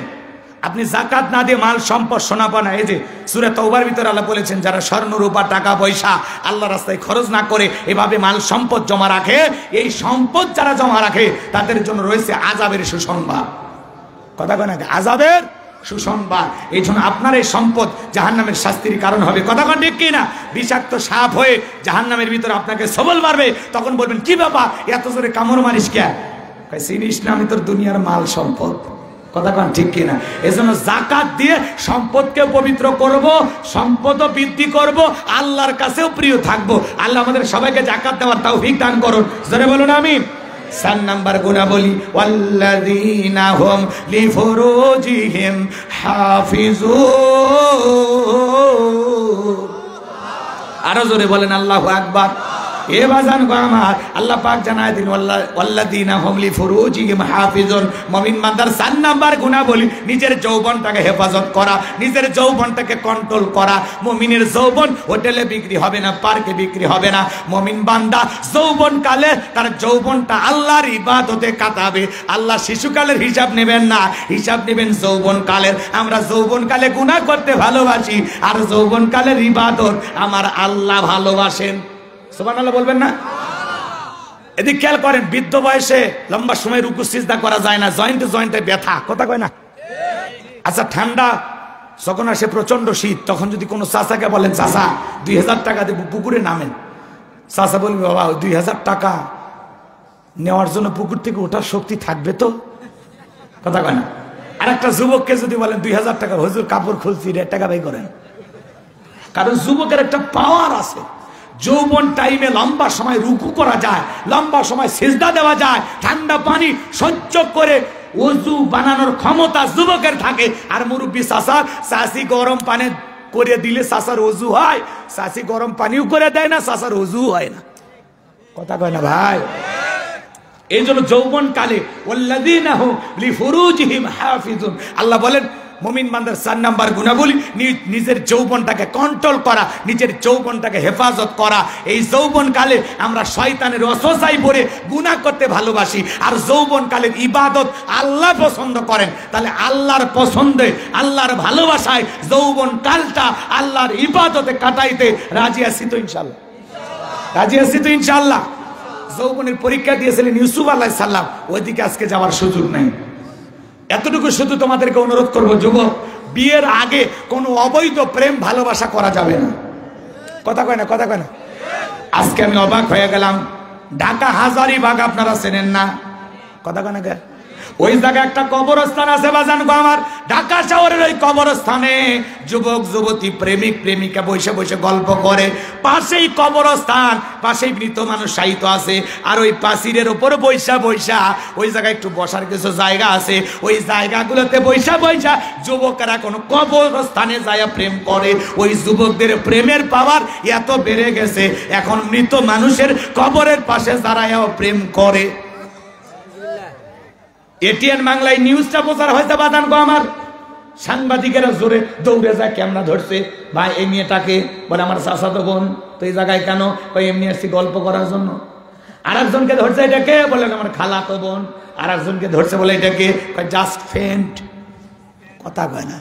আপনি যাকাত না দিয়ে মাল সম্পদ শোনাবো না। এই যে সূরা তাওবার ভিতরে আল্লাহ বলেছেন, যারা স্বর্ণ রূপা টাকা পয়সা আল্লাহ রাস্তায় খরচ না করে এভাবে মাল সম্পদ জমা রাখে, এই সম্পদ যারা জমা রাখে তাদের জন্য রয়েছে আযাবের সুসংবাদ। কথা কন না কে? আযাবের সুসংবাদ। এই জন্য আপনার এই সম্পদ জাহান্নামের শাস্তির কারণ হবে। কথা কন ঠিক কিনা? বিষাক্ত সাপ হয়ে জাহান্নামের ভিতরে আপনাকে সবল মারবে, তখন বলবেন, কি বাবা এত জোরে কামড় মারিস কে? চিনিস না আমি তোর দুনিয়ার মাল সম্পদ। কথা কন ঠিক কিনা? এই জন্য যাকাত দিয়ে সম্পদকে পবিত্র করব, সম্পদও বৃদ্ধি করব, আল্লাহর কাছেও প্রিয় থাকবো। আল্লাহ আমাদের সবাইকে যাকাত দেওয়ার তৌফিক দান করুন। জোরে বলুন আমিন। 4 নাম্বার গুণাবলী, ওয়াল্লাযীনা হুম লিফুরুজিহিম হাফিজুন। আরো জোরে বলেন আল্লাহু আকবার। এ বাজান গো আমার, আল্লাহ পাক জানায় দিন, ওয়াল্লাযীনা হুম লিফুরুজিহিম হাফিজুন। মুমিন বান্দার 4 নাম্বার গুণাবলী, নিজের যৌবনটাকে হেফাজত করা, নিজের যৌবনটাকে কন্ট্রোল করা। মুমিনের যৌবন হোটেলে বিক্রি হবে না, পার্কে বিক্রি হবে না। মুমিন বান্দা যৌবন কালে তার যৌবনটা আল্লাহর ইবাদতে কাটাবে। আল্লাহ শিশুকালের হিসাব নেবেন না, হিসাব নেবেন যৌবন কালের। আমরা যৌবন কালে গুনাহ করতে ভালোবাসি, আর যৌবন কালের ইবাদত আমার আল্লাহ ভালোবাসেন। সুবহানাল্লাহ বলবেন না? এদিকে খেয়াল করেন, বৃদ্ধ বয়সে লম্বা সময় রুকু সিজদা করা যায় না, জয়েন্টে জয়েন্টে ব্যথা। কথা কয় না? আচ্ছা, ঠান্ডা যখন আসে, প্রচন্ড শীত, তখন যদি কোনো চাচাকে বলেন, চাচা 2000 টাকা দিয়ে পুকুরে নামেন, চাচা বলবে, বাবা 2000 টাকা নেওয়ার জন্য পুকুর থেকে ওঠার শক্তি থাকবে তো? কথা কয় না? আর একটা যুবককে যদি বলেন 2000 টাকা, হুজুর কাপড় খুলছি, 1.5 টাকা ব্যয় করেন। কারণ যুবকের একটা পাওয়ার আছে। যৌবন টাইমে লম্বা সময় রুকু করা যায়, লম্বা সময় সিজদা দেওয়া যায়, ঠান্ডা পানি সহ্য করে ওযু বানানোর ক্ষমতা যুবকের থাকে। আর মুরব্বী চাচা, চাচি গরম পানি করে দিলে চাচার ওযু হয়, চাচি গরম পানিও করে দেয় না, চাচার ওযু হয় না। কথা কয় না ভাই? এই জন্য যৌবন কালে ওয়াল্লাযীনা হুম লিফুরুজিহিম হাফিজুন, আল্লাহ বলেন মুমিন বান্দার 4 নাম্বার গুণাবলী, নিজের যৌবনটাকে কন্ট্রোল করা, নিজের যৌবনটাকে হেফাজত করা। এই যৌবন কালে আমরা শয়তানের ওয়াসওয়াসায় পড়ে গুনাহ করতে ভালোবাসি, আর যৌবন কালের ইবাদত আল্লাহ পছন্দ করেন। তাহলে আল্লাহর পছন্দে, আল্লাহর ভালোবাসায় যৌবন কালটা আল্লাহর ইবাদতে কাটাইতে রাজি আছি তো ইনশাআল্লাহ? রাজি আছি তো ইনশাআল্লাহ? যৌবনের পরীক্ষা দিয়েছিলেন ইউসুফ আলাইহিস সালাম, ওইদিকে আজকে যাওয়ার সুযোগ নাই। এতটুকু শুধু তোমাদেরকে অনুরোধ করবো, যুবক, বিয়ের আগে কোনো অবৈধ প্রেম ভালোবাসা করা যাবে না। কথা কয় না? কথা কয় না? আজকে আমি অবাক হয়ে গেলাম, ঢাকা হাজারীবাগ আপনারা চেনেন না? কথা কয় না? ওই জায়গায় একটা কবরস্থান আছে বাজান গো আমার, ঢাকা শহরের ওই কবরস্থানে যুবক যুবতী প্রেমিক প্রেমিকা বসে বসে গল্প করে। পাশেই কবরস্থান, পাশেই মৃত মানুষ শায়িত আছে, আর ওই পাচিরের উপর বৈশা বৈশা ওই জায়গায় একটু বসার কিছু জায়গা আছে, ওই জায়গাগুলোতে বৈশা বৈশা যুবকেরা কোনো কবরস্থানে যায় প্রেম করে। ওই যুবকদের প্রেমের পাওয়ার এত বেড়ে গেছে, এখন মৃত মানুষের কবরের পাশে দাঁড়ায়ও প্রেম করে। এটিএন বাংলায় নিউজটা প্রচার হয়েছে বাদান গো আমার, সাংবাদিকেরা জোরে দৌড়ে যায়, ক্যামেরা ধরছে, ভাই এই মেয়েটাকে, বলে আমার চাচাতো বোন, তো এই জায়গায় কেন? ওই এমনি আসছি গল্প করার জন্য। আর একজনকে ধরছে, এটা কে? বলেন আমার খালাতো বোন। আর একজনকে ধরছে, বলে এটা কে? Just friend. কথা কয় না,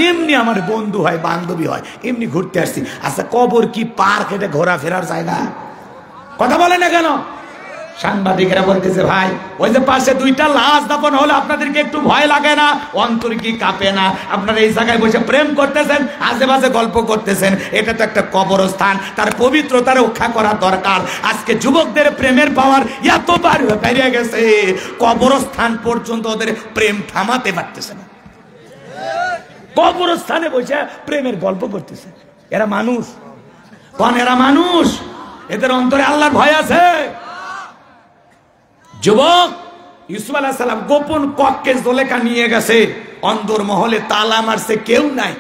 এমনি আমার বন্ধু হয়, বান্ধবী হয়, এমনি ঘুরতে আসছি। আচ্ছা কবর কি পার্ক? এটা ঘোরাফেরার জায়গা? কথা বলে না কেন? সাংবাদিকেরা বলতেছে, ভাই ওই যে পাশে দুইটা লাশ দাফন হলো, আপনাদেরকে একটু ভয় লাগে না? অন্তর কি কাঁপে না? আপনারা এই জায়গায় বসে প্রেম করতেছেন, আশেপাশে গল্প করতেছেন, এটা তো একটা কবরস্থান, তার পবিত্রতা রক্ষা করা দরকার। আজকে যুবকদের প্রেমের পাওয়ার এতবার বেরিয়ে গেছে, কবরস্থান পর্যন্ত ওদের প্রেম থামাতে পারতেছে না। কবরস্থানে বসে প্রেমের গল্প করতেছে। এরা মানুষ? কোন এরা মানুষ? এদের অন্তরে আল্লাহর ভয় আছে? যুবক ইউসুফ আলাইহিস সালাম গোপন কক্ষে জুলেখা নিয়ে গেছে, অন্দর মহলে তালা মারছে, কেউ নাই।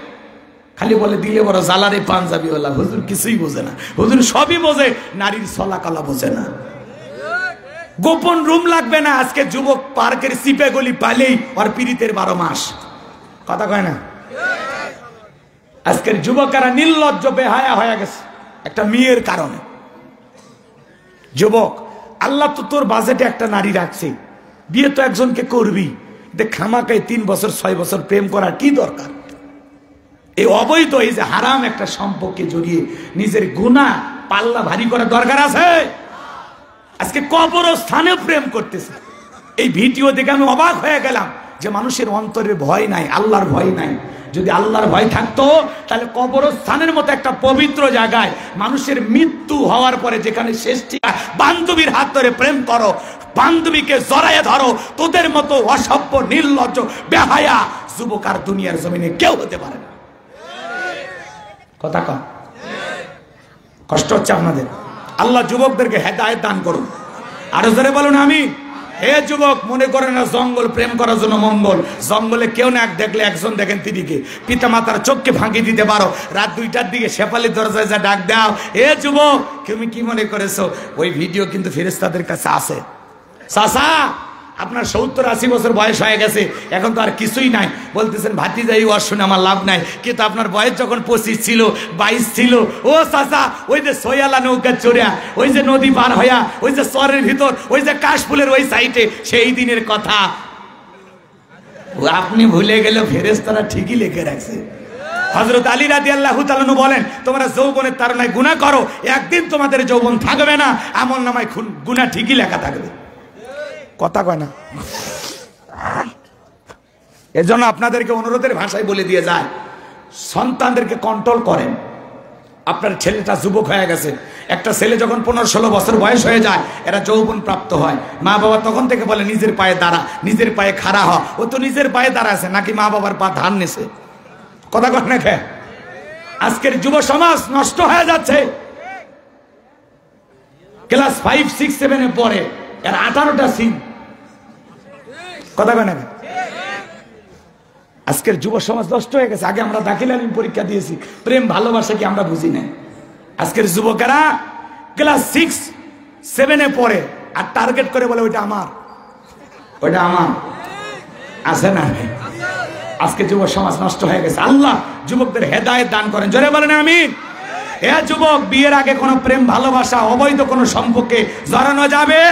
খালি বলে দিলে বড় জালারে পাঞ্জাবি ওয়ালা। হুজুর কিছুই বোঝে না, হুজুর সবই বোঝে, নারীর চলাকলা বোঝে না। গোপন রুম লাগবে না। আজকে যুবক পার্কের সিপে গলি পালেই আর পীড়িতের 12 মাস। কথা কয় না? আজকের যুবকেরা নির্লজ্জ বেহায়া হয়ে গেছে একটা মেয়ের কারণে। যুবক, আল্লাহ তো তোর বাজেটে একটা নারী রাখছে, বিয়ে তো একজনকে করবি, খামাকায় 3 বছর 6 বছর প্রেম করার কি দরকার? এই অবৈধ, এই যে হারাম একটা সম্পর্কে জড়িয়ে নিজের গুনাহ পাল্লা ভারী করার দরকার আছে? আজকে কবরস্থানে প্রেম করতেছে। এই ভিডিও দেখে আমি অবাক হয়ে গেলাম যে মানুষের অন্তরে ভয় নাই, আল্লাহর ভয় নাই। যদি আল্লাহর ভয় থাকতো তাহলে কবরস্থানের মতো একটা পবিত্র জায়গায় মানুষের মৃত্যু হওয়ার পরে যেখানে শেষ বান্ধবীর হাত ধরে প্রেম করো, বান্ধবীকে জড়ায়ে ধরো, তোদের মতো অসভ্য নির্লজ্জ বেহায়া যুবক আর দুনিয়ার জমিনে কেউ হতে পারে না। কথা কন, কষ্ট হচ্ছে আপনাদের? আল্লাহ যুবকদেরকে হেদায়েত দান করুন। আরো জোরে বলুন আমি। হে যুবক, মনে করেন না জঙ্গল প্রেম করার জন্য মঙ্গল। জঙ্গলে কেউ না দেখলে একজন দেখেন তিনিকে, পিতা মাতার চোখকে ফাঁকি দিতে পারো। রাত 2টার দিকে শেফালির দরজায় যা ডাক দাও, হে যুবক তুমি কি মনে করেছো? ওই ভিডিও কিন্তু ফেরেশতাদের কাছে আছে। চাচা আপনার 70-80 বছর বয়স হয়ে গেছে, এখন তো আর কিছুই নাই, বলতেছেন ভাতিজাই ওয়াজ শুনে আমার লাভ নাই, কিন্তু আপনার বয়স যখন 25 ছিল 22 ছিল, ও চাচা ওই যে সয়ালা নৌকা চড়িয়া ওই যে নদী পার হইয়া ওই যে চরের ভিতর ওই যে কাশফুলের ওই সাইডে, সেই দিনের কথা আপনি ভুলে গেলে ফেরেশতারা ঠিকই লিখে রাখছে। হযরত আলী রাদিয়াল্লাহু তাআলা বলেন, তোমরা যৌবনের তাড়নায় গুনাহ করো, একদিন তোমাদের যৌবন থাকবে না, আমলনামায় গুনাহ ঠিকই লেখা থাকবে। কথা কয় না? এজন্য আপনাদেরকে অনুরোধের ভাষায় বলে দিয়ে যায়, সন্তানদেরকে কন্ট্রোল করেন। আপনার ছেলেটা যুবক হয়ে গেছে, একটা ছেলে যখন 15-16 বছর বয়স হয়ে যায়, এরা যৌবন প্রাপ্ত হয়, মা বাবা তখন থেকে বলে নিজের পায়ে দাঁড়া, নিজের পায়ে খাড়া হ। ও তো নিজের পায়ে দাঁড়াছে নাকি মা বাবার পা ধার নেছে? কথা কয় না? আজকের যুব সমাজ নষ্ট হয়ে যাচ্ছে। ক্লাস 5, 6, 7 এ পড়ে, এর 18টা সিন। কথা কয় না? আজকের যুব সমাজ নষ্ট হয়ে গেছে। আগে আমরা দাখিল আলিম পরীক্ষা দিয়েছি, প্রেম ভালোবাসা কি আমরা বুঝি না। আজকের যুবকেরা ক্লাস 6, 7 এ পড়ে আর টার্গেট করে বলে ওইটা আমার, ওইটা আমার। আছে না? আজকে যুব সমাজ নষ্ট হয়ে গেছে। আল্লাহ যুবকদের হেদায়েত দান করেন, জোরে বলেন আমিন। এ যুবক, বিয়ের আগে কোনো প্রেম ভালোবাসা অবৈধ কোনো সম্পর্কে জড়ানো যাবে?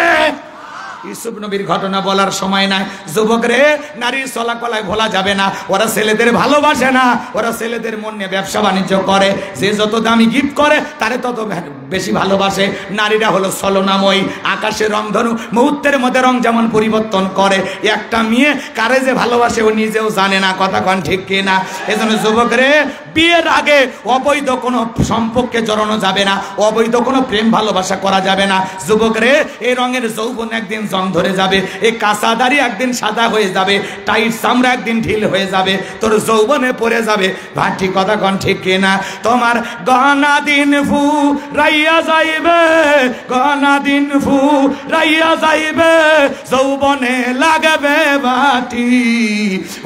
ইউসুফ নবীর ঘটনা বলার সময় নাই। যুবক রে, নারীর চলাকলায় ভোলা যাবে না। ওরা ছেলেদের ভালোবাসে না, ওরা ছেলেদের মন নিয়ে ব্যবসা বাণিজ্য করে। যে যত দামি গিফট করে তারে তত বেশি ভালোবাসে। নারীরা হলো ছলনাময়ী, আকাশের রংধনু, মুহূর্তের মধ্যে রং যেমন পরিবর্তন করে। একটা মেয়ে কারে যে ভালোবাসে ও নিজেও জানে না। কথা কন ঠিক কিনা? এজন্য যুবক রে, বিয়ের আগে অবৈধ কোনো সম্পর্কে জড়ানো যাবে না, অবৈধ কোনো প্রেম ভালোবাসা করা যাবে না। যুবক রে, এই রঙের যৌবন একদিন জং ধরে যাবে, এই কাঁচা দাড়ি একদিন সাদা হয়ে যাবে, টাইট চামড়া একদিন ঢিল হয়ে যাবে, তোর যৌবনে পড়ে যাবে। ভাটি কথা কন ঠিক কিনা? তোমার গহনা দিন ফু রাইয়া যাইবে, গহনা দিন ফু রাইয়া যাইবে, যৌবনে লাগবে বাটি।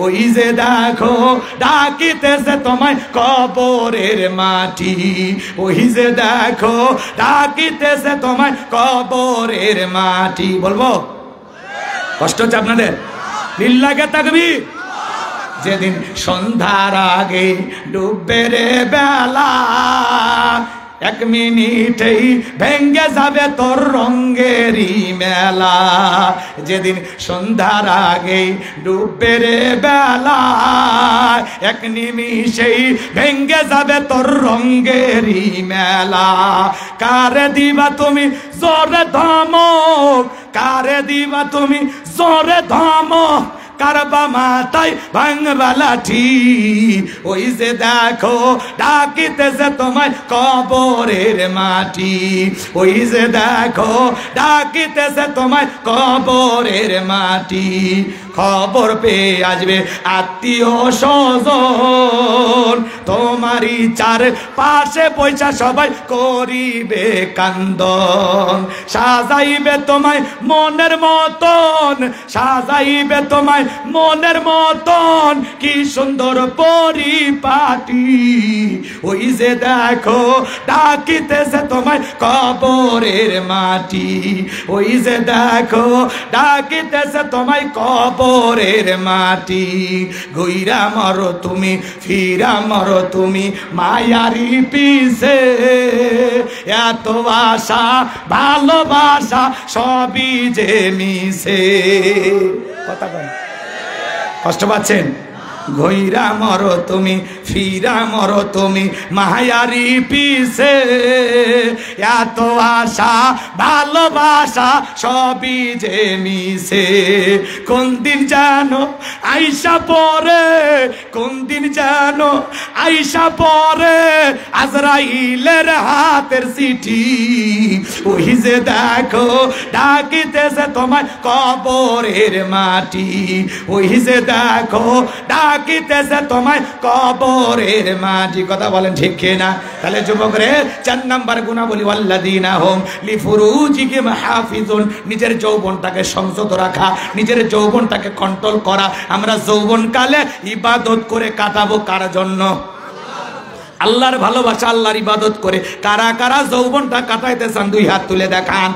ওই যে দেখো ডাকিতেছে তোমায় কবরের মাটি, ওই যে দেখো ডাকিতেছে তোমায় কবরের মাটি। বলবো? কষ্ট হচ্ছে আপনাদের? লিল্লাহে তাকবীর। যেদিন সন্ধ্যার আগে ডুববে রে বেলা, এক মিনিটেই ভেঙ্গে যাবে তোর রঙ্গেরই মেলা, যেদিন সন্ধ্যার আগেই ডুববে রে বেলা, এক নিমিষেই ভেঙ্গে যাবে তোর রঙ্গেরই মেলা। কারে দিবা তুমি জোরে ধমক, কারে দিবা তুমি জোরে ধমক, কারবা মাথায় ভাঙবা লাঠি, ওই যে দেখো ডাকিতেছে তোমায় কবরের মাটি, ওই যে দেখো ডাকিতেছে তোমায় কবরের মাটি। খবর পেয়ে আসবে আত্মীয় স্বজন, তোমারই চার পাশে পয়সা সবাই করিবে কান্দন, সাজাইবে তোমায় মনের মতন, সাজাইবে তোমায় মনের মতন, কি সুন্দর পরিপাটি, ওই যে দেখো ডাকিতেছে তোমায় কবরের মাটি, ওই যে দেখো ডাকিতেছে তোমায় কবরের মাটি। গইরা মরো তুমি ফিরা মরো তুমি মায়ারি পিছে, এত আশা ভালোবাসা সবই যে মিশে। কথা বল, কষ্ট পাচ্ছেন? গইরা মরো তুমি ফিরা মরো তুমি মায়ারি পিছে, এত আশা ভালোবাসা সবই যে মিশে। কোন দিন জানো আইসা পরে, কোন দিন জানো আইসা পরে আজরাইলের হাতের চিঠি, ওই যে দেখো ডাকিতেছে তোমায় কবরের মাটি, ওই যে দেখো ডাকিতেছে তোমায় কবরের মাটি। কথা বলেন ঠিক কিনা? তাহলে যুবক রে, 4 নাম্বার গুনাহ বলি, ওয়াল্লাযীনা হুম লিফুরুজিহিম হাফিজুন, নিজের যৌবনটাকে সংযত রাখা, নিজের যৌবনটাকে কন্ট্রোল করা। আমরা যৌবনকালে ইবাদত করে কাটাবো কার জন্য? আল্লাহর ভালোবাসা, আল্লাহর ইবাদত করে। কারা কারা যৌবনটা কাটাইতে চান 2 হাত তুলে দেখান।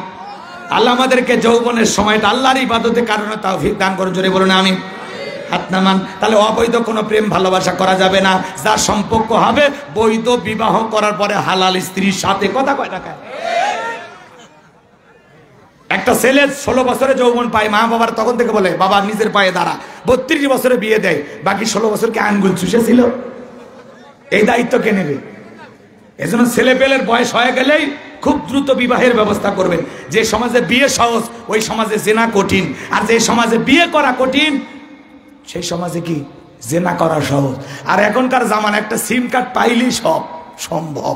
আল্লাহ আমাদেরকে যৌবনের সময়টা আল্লাহর ইবাদতের কারণে তৌফিক দান করুন। জোরে বলুন আমিন। হাত নামান। তাহলে অবৈধ কোনো প্রেম ভালোবাসা করা যাবে না। যার সম্পর্ক হবে বৈধ বিবাহ করার পরে হালাল স্ত্রীর সাথে। কথা কয় টাকা? একটা ছেলে 16 বছরে যৌবন পায়, মা বাবার তখন থেকে বলে বাবা নিজের পায়ে দাঁড়া। 32 বছরে বিয়ে দেয়, বাকি 16 বছরকে আঙ্গুল চুষেছিল। এই দায়িত্ব কে নেবে? এজন্য ছেলে পেলের বয়স হয়ে গেলেই খুব দ্রুত বিবাহের ব্যবস্থা করবেন। যে সমাজে বিয়ে সহজ ওই সমাজে জেনা কঠিন, আর যে সমাজে বিয়ে করা কঠিন সেই সমাজে কি জেনা করা সহজ। আর এখনকার জামানা একটা সিম কার্ড পাইলেই সব সম্ভব।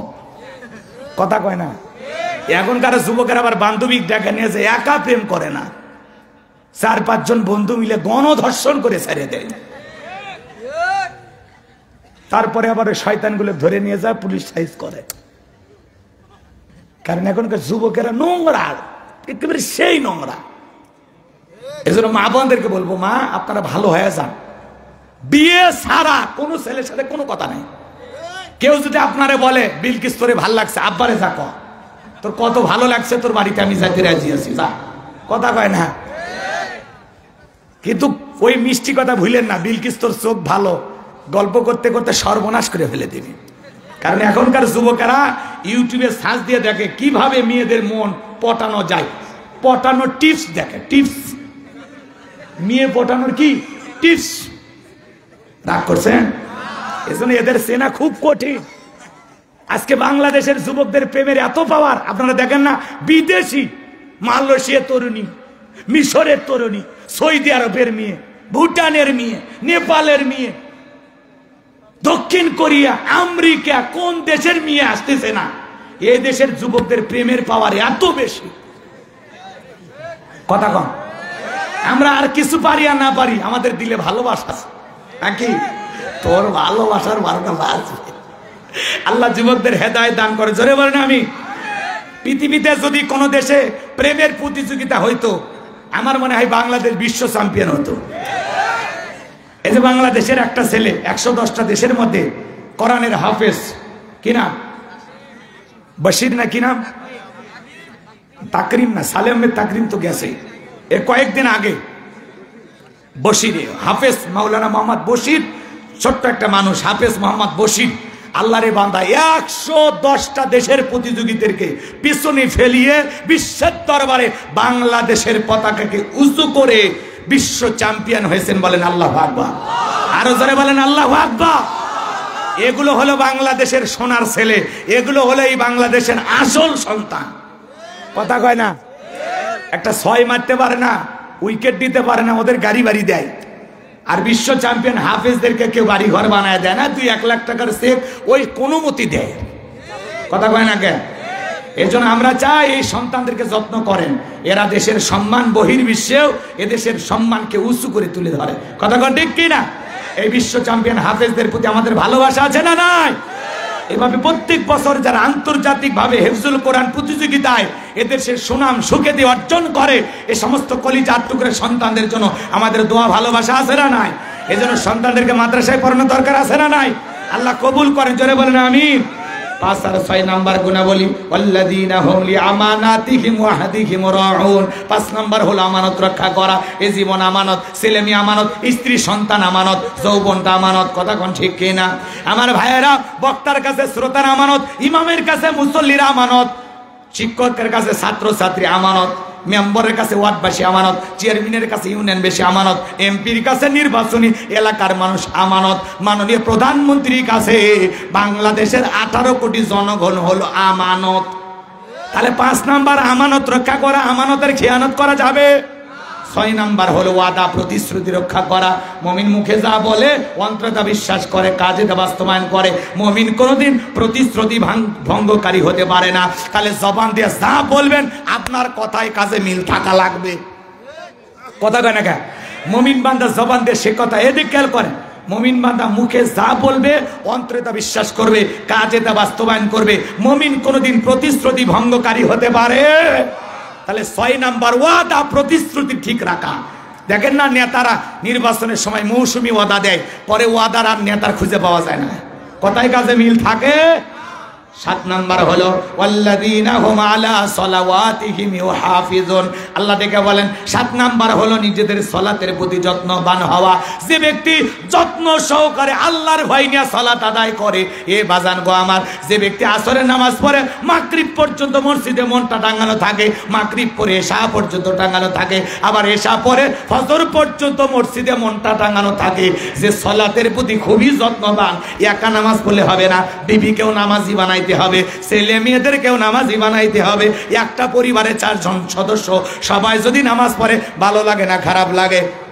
কথা কয় না? এখনকার যুবকের আবার বান্ধবীক দেখা নিয়ে যে একা প্রেম করে না, 4-5 জন বন্ধু মিলে গণধর্ষণ করে ছেড়ে দেয়। তারপরে আবার ওই শয়তানগুলো ধরে নিয়ে যায়, পুলিশ সাইজ করে। কারণ এখনকার যুবকেরা নোংরা, একেবারে সেই নোংরা। এজন্য মা বোনদেরকে বলবো, মা আপনারা ভালো হয়ে যান। বিয়ে ছাড়া কোনো ছেলের সাথে কোনো কথা নাই। কেউ যদি আপনারে বলে বিলকিস তোরে ভাল লাগছে, আব্বারে যা কর তোর কত ভালো লাগছে, তোর বাড়িতে আমি যাইতে রাজি আছি, যা। কথা কয় না? কিন্তু ওই মিষ্টি কথা ভুলেন না, বিলকিস তোর চোখ ভালো, গল্প করতে করতে সর্বনাশ করে ফেলে দিবি। কারণ এখনকার যুবকেরা ইউটিউবে সার্চ দিয়ে দেখে কিভাবে মেয়েদের মন পটানো যায়, পটানোর টিপস দেখে। টিপস, মেয়ে পটানোর কি টিপস। রাগ করছেন? এজন্য এদের চেনা খুব কঠিন। আজকে বাংলাদেশের যুবকদের প্রেমের এত পাওয়ার আপনারা দেখেন না। বিদেশি মালয়েশিয়ার তরুণী, মিশরের তরুণী, সৌদি আরবের মেয়ে, ভুটানের মেয়ে, নেপালের মেয়ে, দক্ষিণ কোরিয়া, আমেরিকা, কোন দেশের মেয়ে আসতেছে না? এই দেশের যুবকদের প্রেমের পাওয়ার এত বেশি। কথা কম। আমরা আর কিছু পারি আর না পারি, আমাদের দিলে ভালোবাসা নাকি? তোর ভালোবাসার 12টা বাজবে। আল্লাহ যুবকদের হেদায়েত দান করে। জোরে বলেন আমি। পৃথিবীতে যদি কোনো দেশে প্রেমের প্রতিযোগিতা হইতো, আমার মনে হয় বাংলাদেশ বিশ্ব চ্যাম্পিয়ন হতো। এই যে বাংলাদেশের একটা ছেলে 110টা দেশের মধ্যে কোরআনের হাফেজ, কি নাম? বশির না কি নাম? তাকরিম না, সালেমের তাকরিম তো গেছে এ কয়েকদিন আগে। বশিরে হাফেজ মাওলানা মোহাম্মদ বশির, ছোট্ট একটা মানুষ, হাফেজ মোহাম্মদ বশির আল্লাহরে বান্দা 110টা দেশের প্রতিযোগীদেরকে পিছনে ফেলিয়ে বিশ্বের দরবারে বাংলাদেশের পতাকাকে উঁচু করে বিশ্ব চ্যাম্পিয়ন হয়েছেন। বলেন আল্লাহু আকবার। আরো জোরে বলেন আল্লাহু আকবার। এগুলো হলো বাংলাদেশের সোনার ছেলে, এগুলো হলো এই বাংলাদেশের আসল সন্তান। কথা কয় না? একটা 6 মারতে পারে না, উইকেট দিতে পারে না, ওদের গাড়ি বাড়ি দেয়। আর বিশ্ব চ্যাম্পিয়ন হাফেজদেরকে কেউ বাড়ি ঘর বানায় দেয় না, 2-1 লাখ টাকার চেক ওই কোনো মতি দেয়। কথা কয় না কেন? এজন্য আমরা চাই এই সন্তানদেরকে যত্ন করেন, এরা দেশের সম্মান বহির্বিশ্বেও এদেশের সম্মানকে উঁচু করে তুলে ধরে। কথা কন ঠিক কি না? এই বিশ্ব চ্যাম্পিয়ন হাফেজদের প্রতি আমাদের ভালোবাসা আছে না নাই? এভাবে প্রত্যেক বছর যারা আন্তর্জাতিক ভাবে হেফজুল কোরআন প্রতিযোগিতায় এদেশের সুনাম সুখ্যাতি অর্জন করে, এই সমস্ত কলিজার টুকরে সন্তানদের জন্য আমাদের দোয়া ভালোবাসা আছে না নাই? এজন্য সন্তানদেরকে মাদ্রাসায় পড়ানো দরকার আছে না নাই? আল্লাহ কবুল করেন, জোরে বলেন আমিন। 5 আর 6 নাম্বার গুণাবলী, ওয়াল্লাযীনা হুম লিআমানাতিহিম ওয়া আহদিহিম রাউন। 5 নাম্বার হলো আমানত রক্ষা করা। এই জীবন আমানত, ছেলেমেয়ে আমানত, স্ত্রী সন্তান আমানত, যৌবনটা আমানত। কথা কোন ঠিক কি না? আমার ভাইয়েরা, বক্তার কাছে শ্রোতার আমানত, ইমামের কাছে মুসল্লির আমানত, শিক্ষকের কাছে ছাত্র ছাত্রী আমানত, মেম্বারের কাছে ওয়ার্ডবাসী আমানত, চেয়ারম্যানের কাছে ইউনিয়ন বেশি আমানত, এমপির কাছে নির্বাচনী এলাকার মানুষ আমানত, মাননীয় প্রধানমন্ত্রীর কাছে বাংলাদেশের 18 কোটি জনগণ হলো আমানত। তাহলে 5 নাম্বার আমানত রক্ষা করা, আমানতের খেয়ানত করা যাবে। 6 নাম্বার হলো ওয়াদা প্রতিশ্রুতি রক্ষা করা। মুমিন মুখে যা বলে অন্তরে তা বিশ্বাস করে, কাজে তা বাস্তবায়ন করে। মুমিন কোনোদিন প্রতিশ্রুতি ভঙ্গকারী হতে পারে না। তাহলে জবান দিয়ে যা বলবেন আপনার কথায় কাজে মিল থাকা লাগবে। কথা কয় না কেন? মুমিন বান্দা জবান দিয়ে সে কথা এদিক খেয়াল করেন। মুমিন বান্দা মুখে যা বলবে অন্তরে তা বিশ্বাস করবে, কাজে তা বাস্তবায়ন করবে। মুমিন কোনোদিন প্রতিশ্রুতি ভঙ্গকারী হতে পারে? তাহলে 6 নাম্বার ওয়াদা প্রতিশ্রুতি ঠিক রাখা। দেখেন না, নেতারা নির্বাচনের সময় মৌসুমী ওয়াদা দেয়, পরে ওয়াদার আর নেতার খুঁজে পাওয়া যায় না। কথায় কাজে মিল থাকে। 7 নাম্বার হলো ওয়াল্লাযীনা হুম আলা সালাওয়াতিহিম ইউহাফিজুন। আল্লাহ দেখে বলেন 7 নাম্বার হলো নিজেদের সালাতের প্রতি যত্নবান হওয়া। যে ব্যক্তি যত্ন সহকারে আল্লাহর ভয় নিয়ে সালাত আদায় করে, এ বাজান গো আমার, যে ব্যক্তি আসরের নামাজ পড়ে মাগরিব পর্যন্ত মসজিদে মনটা টাঙানো থাকে, মাগরিব পরে এশা পর্যন্ত টাঙানো থাকে, আবার এশা পরে ফজর পর্যন্ত মসজিদে মনটা টাঙানো থাকে, যে সালাতের প্রতি খুবই যত্নবান, একা নামাজ পড়লে হবে না, বিবিকেও নামাজি বানাইতে হবে, ছেলে মেয়েদেরকেও নামাজি বানাইতে হবে। একটা পরিবারে 4 জন সদস্য, সবাই যদি নামাজ পড়ে ভালো লাগে না খারাপ লাগে?